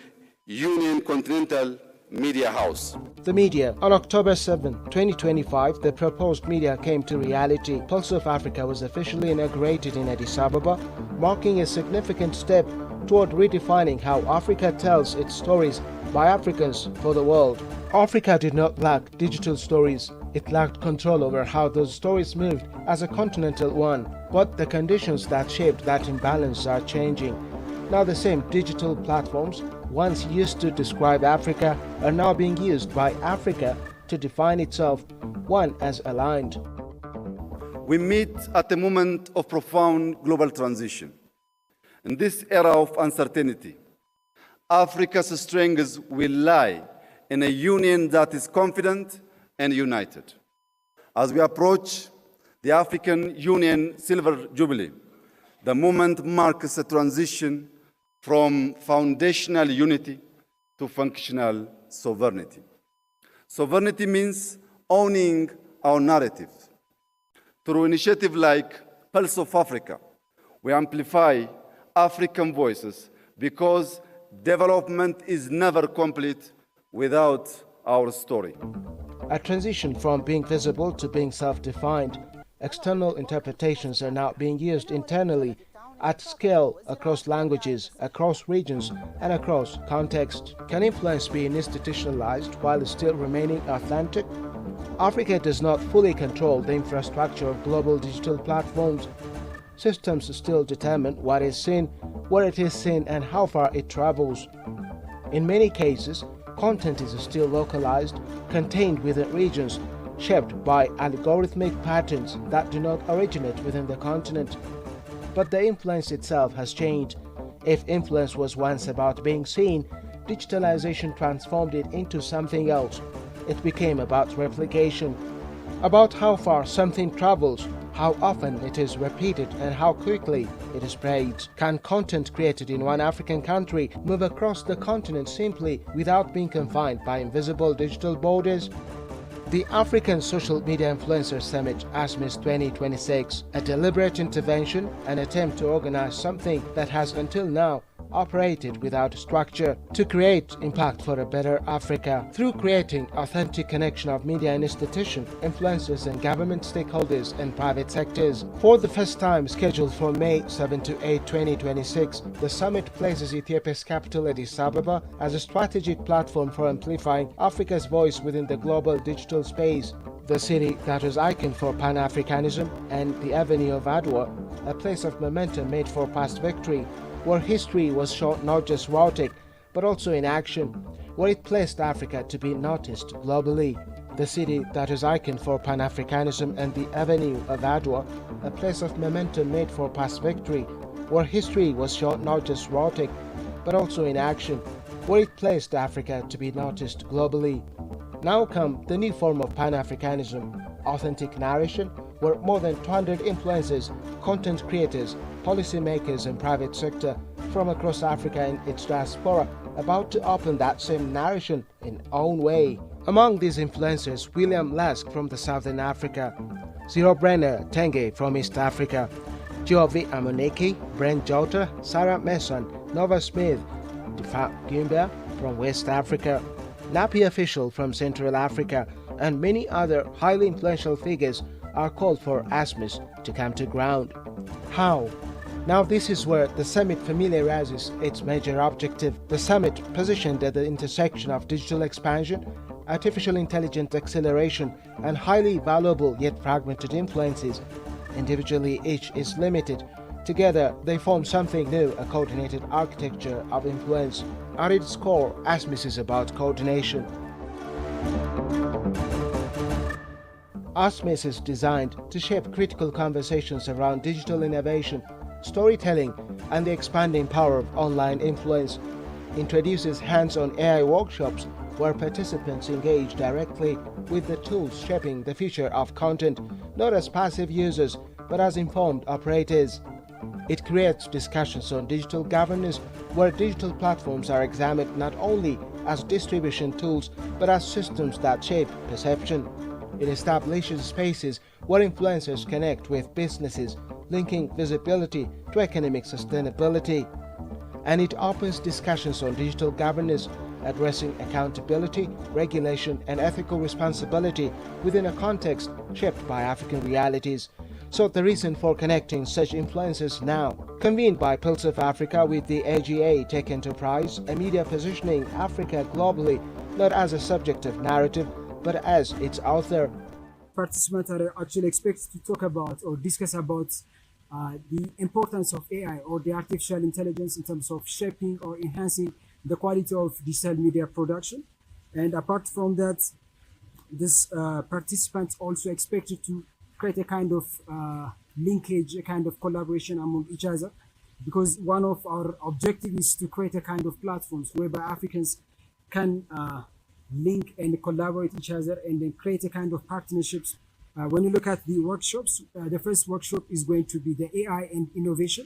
Union Continental Media House. The media. On October 7, 2025, the proposed media came to reality. Pulse of Africa was officially inaugurated in Addis Ababa, marking a significant step toward redefining how Africa tells its stories by Africans for the world. Africa did not lack digital stories. It lacked control over how those stories moved as a continental one. But the conditions that shaped that imbalance are changing. Now the same digital platforms once used to describe Africa are now being used by Africa to define itself, one as aligned. We meet at a moment of profound global transition. In this era of uncertainty, Africa's strengths will lie in a union that is confident and united. As we approach the African Union Silver Jubilee, the moment marks a transition from foundational unity to functional sovereignty. Sovereignty means owning our narrative. Through initiatives like Pulse of Africa, we amplify African voices because development is never complete without our story. A transition from being visible to being self-defined. External interpretations are now being used internally at scale across languages, across regions, and across contexts. Can influence be institutionalized while still remaining authentic? Africa does not fully control the infrastructure of global digital platforms. Systems still determine what is seen, where it is seen, and how far it travels. In many cases, content is still localized, contained within regions, shaped by algorithmic patterns that do not originate within the continent. But the influence itself has changed. If influence was once about being seen, digitalization transformed it into something else. It became about replication, about how far something travels, how often it is repeated, and how quickly it spreads. Can content created in one African country move across the continent simply without being confined by invisible digital borders? The African Social Media Influencer Summit, ASMIS 2026, a deliberate intervention, an attempt to organize something that has until now operated without structure, to create impact for a better Africa through creating authentic connection of media and institutions, influencers and government stakeholders and private sectors. For the first time, scheduled for May 7 to 8, 2026, the summit places Ethiopia's capital Addis Ababa as a strategic platform for amplifying Africa's voice within the global digital space. The city that was icon for Pan-Africanism and the Avenue of Adwa, a place of momentum made for past victory, where history was shown not just rhetoric, but also in action, where it placed Africa to be noticed globally. The city that is icon for Pan-Africanism and the Avenue of Adwa, a place of momentum made for past victory, where history was shown not just rhetoric, but also in action, where it placed Africa to be noticed globally. Now come the new form of Pan-Africanism, authentic narration, where more than 200 influencers, content creators, policymakers and private sector from across Africa and its diaspora about to open that same narration in own way. Among these influencers, William Lask from the Southern Africa, Zero Brenner Tenge from East Africa, Jovi Amoneki, Brent Jota, Sarah Mason, Nova Smith, Defa Gimba from West Africa, Napi Official from Central Africa, and many other highly influential figures are called for ASMIS to come to ground. How? Now this is where the summit familiarizes its major objective. The summit, positioned at the intersection of digital expansion, artificial intelligence acceleration, and highly valuable yet fragmented influences. Individually, each is limited. Together, they form something new, a coordinated architecture of influence. At its core, ASMIS is about coordination. ASMIS is designed to shape critical conversations around digital innovation, storytelling, and the expanding power of online influence. Introduces hands-on AI workshops where participants engage directly with the tools shaping the future of content, not as passive users, but as informed operators. It creates discussions on digital governance where digital platforms are examined not only as distribution tools, but as systems that shape perception. It establishes spaces where influencers connect with businesses, linking visibility to economic sustainability. And it opens discussions on digital governance, addressing accountability, regulation, and ethical responsibility within a context shaped by African realities. So the reason for connecting such influencers now, convened by Pulse of Africa with the AGA Tech Enterprise, a media positioning Africa globally not as a subject of narrative, but as its author. Participants are actually expected to talk about or discuss about the importance of AI or the artificial intelligence in terms of shaping or enhancing the quality of digital media production. And apart from that, this participants also expected to create a kind of linkage, a kind of collaboration among each other, because one of our objectives is to create a kind of platforms whereby Africans can link and collaborate each other and then create a kind of partnerships. When you look at the workshops, the first workshop is going to be the AI and innovation.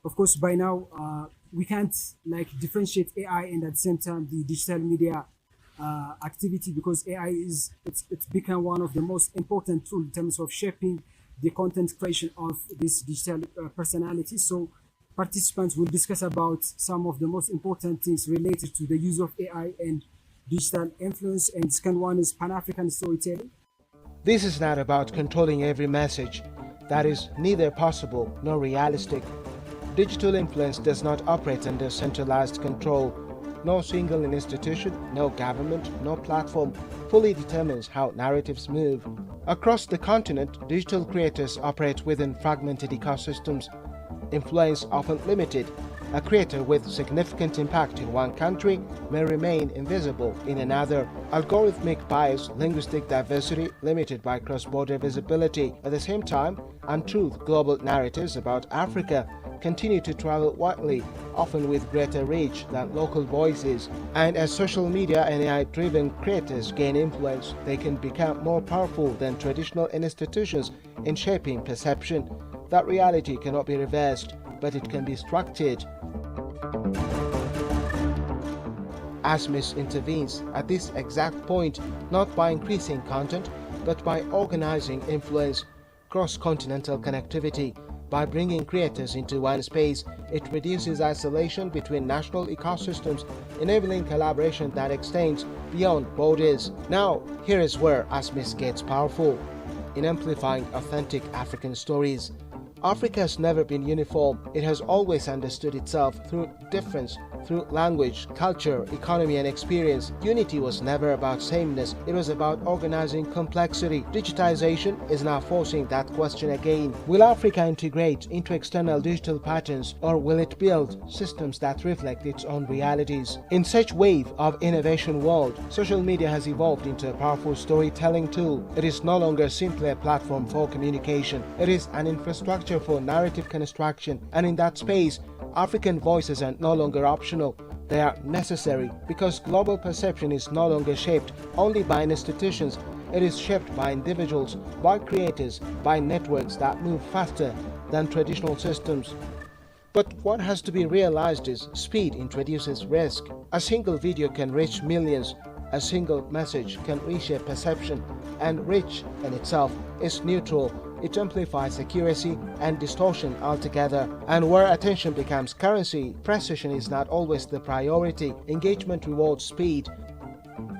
Of course, by now, we can't differentiate AI and at the same time the digital media activity, because AI it's become one of the most important tools in terms of shaping the content creation of this digital personality. So participants will discuss about some of the most important things related to the use of AI and digital influence. And second one is Pan-African storytelling. This is not about controlling every message. That is neither possible nor realistic. Digital influence does not operate under centralized control. No single institution, no government, no platform fully determines how narratives move. Across the continent, digital creators operate within fragmented ecosystems. Influence often limited. A creator with significant impact in one country may remain invisible in another. Algorithmic bias, linguistic diversity limited by cross-border visibility. At the same time, untruth global narratives about Africa continue to travel widely, often with greater reach than local voices. And as social media and AI-driven creators gain influence, they can become more powerful than traditional institutions in shaping perception. That reality cannot be reversed, but it can be structured. ASMIS intervenes at this exact point, not by increasing content, but by organizing influence, cross-continental connectivity. By bringing creators into one space, it reduces isolation between national ecosystems, enabling collaboration that extends beyond borders. Now, here is where ASMIS gets powerful, in amplifying authentic African stories. Africa has never been uniform. It has always understood itself through difference, through language, culture, economy, and experience. Unity was never about sameness. It was about organizing complexity. Digitization is now forcing that question again. Will Africa integrate into external digital patterns, or will it build systems that reflect its own realities? In such wave of innovation world, social media has evolved into a powerful storytelling tool. It is no longer simply a platform for communication. It is an infrastructure for narrative construction, and in that space, African voices are no longer optional. They are necessary, because global perception is no longer shaped only by institutions. It is shaped by individuals, by creators, by networks that move faster than traditional systems. But what has to be realized is speed introduces risk. A single video can reach millions. A single message can reshape perception, and reach in itself is neutral. It amplifies accuracy and distortion altogether. And where attention becomes currency, precision is not always the priority. Engagement rewards speed.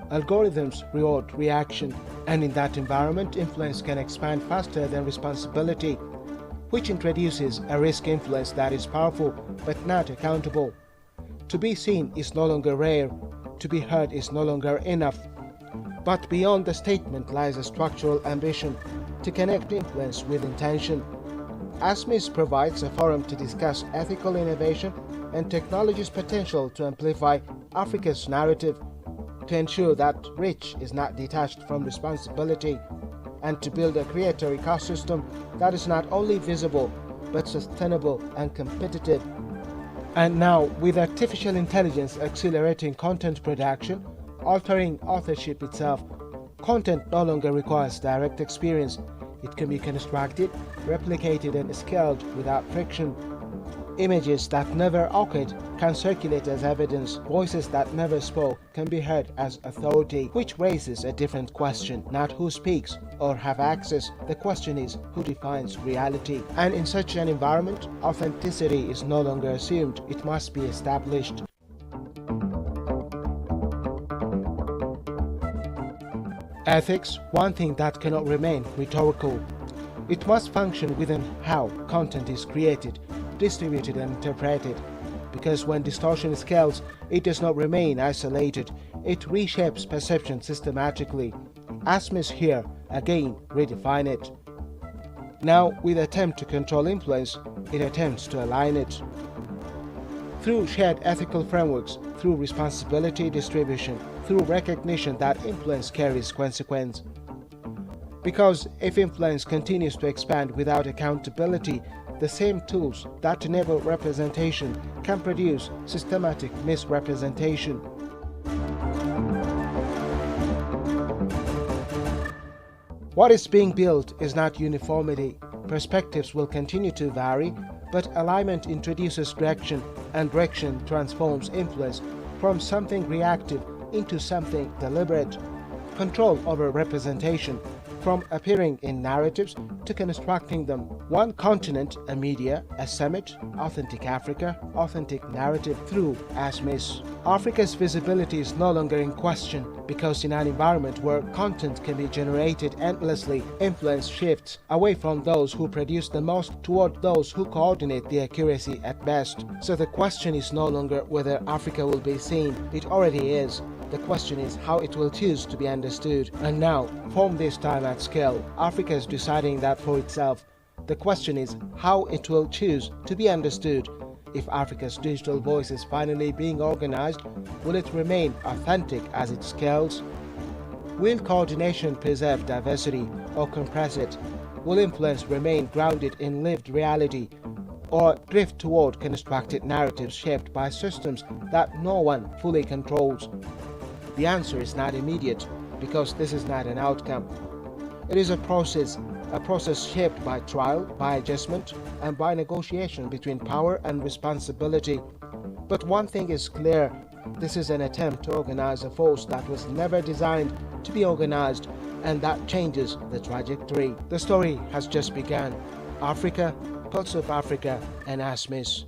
Algorithms reward reaction. And in that environment, influence can expand faster than responsibility, which introduces a risk influence that is powerful but not accountable. To be seen is no longer rare. To be heard is no longer enough. But beyond the statement lies a structural ambition to connect influence with intention. ASMIS provides a forum to discuss ethical innovation and technology's potential to amplify Africa's narrative, to ensure that reach is not detached from responsibility. and to build a creator ecosystem that is not only visible but sustainable and competitive. And now, with artificial intelligence accelerating content production, altering authorship itself, content no longer requires direct experience. It can be constructed, replicated and scaled without friction. Images that never occurred can circulate as evidence. Voices that never spoke can be heard as authority, which raises a different question. Not who speaks or have access. The question is who defines reality. And in such an environment, authenticity is no longer assumed. It must be established. Ethics, one thing that cannot remain rhetorical. It must function within how content is created, distributed and interpreted. Because when distortion scales, it does not remain isolated. It reshapes perception systematically. ASMIS here, again, redefine it. Now, with attempt to control influence, it attempts to align it. Through shared ethical frameworks, through responsibility distribution, through recognition that influence carries consequence. Because if influence continues to expand without accountability, the same tools that enable representation can produce systematic misrepresentation. What is being built is not uniformity. Perspectives will continue to vary, but alignment introduces direction, and direction transforms influence from something reactive into something deliberate. Control over representation, from appearing in narratives to constructing them. One continent, a media, a summit, Authentic Africa, authentic narrative through ASMIS. Africa's visibility is no longer in question because in an environment where content can be generated endlessly, influence shifts away from those who produce the most toward those who coordinate the accuracy at best. So the question is no longer whether Africa will be seen, it already is. The question is how it will choose to be understood. And now, from this time at scale, Africa is deciding that for itself. The question is how it will choose to be understood. If Africa's digital voice is finally being organized, will it remain authentic as it scales? Will coordination preserve diversity or compress it? Will influence remain grounded in lived reality or drift toward constructed narratives shaped by systems that no one fully controls? The answer is not immediate because this is not an outcome. It is a process shaped by trial, by adjustment, and by negotiation between power and responsibility. But one thing is clear, this is an attempt to organize a force that was never designed to be organized, and that changes the trajectory. The story has just begun. Africa, Pulse of Africa, and ASMIS.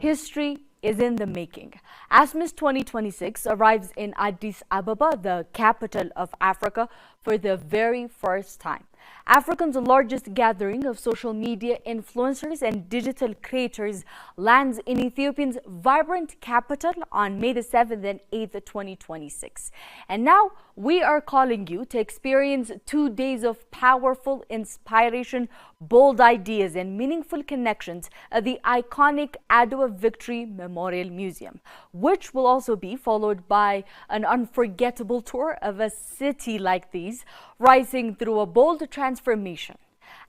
History is in the making. ASMIS 2026 arrives in Addis Ababa, the capital of Africa, for the very first time. Africa's largest gathering of social media influencers and digital creators lands in Ethiopia's vibrant capital on May the 7th and 8th, 2026. And now we are calling you to experience 2 days of powerful inspiration, bold ideas, and meaningful connections at the iconic Adwa Victory Memorial Museum, which will also be followed by an unforgettable tour of a city like these, rising through a bold transformation.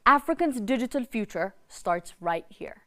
Africa's digital future starts right here.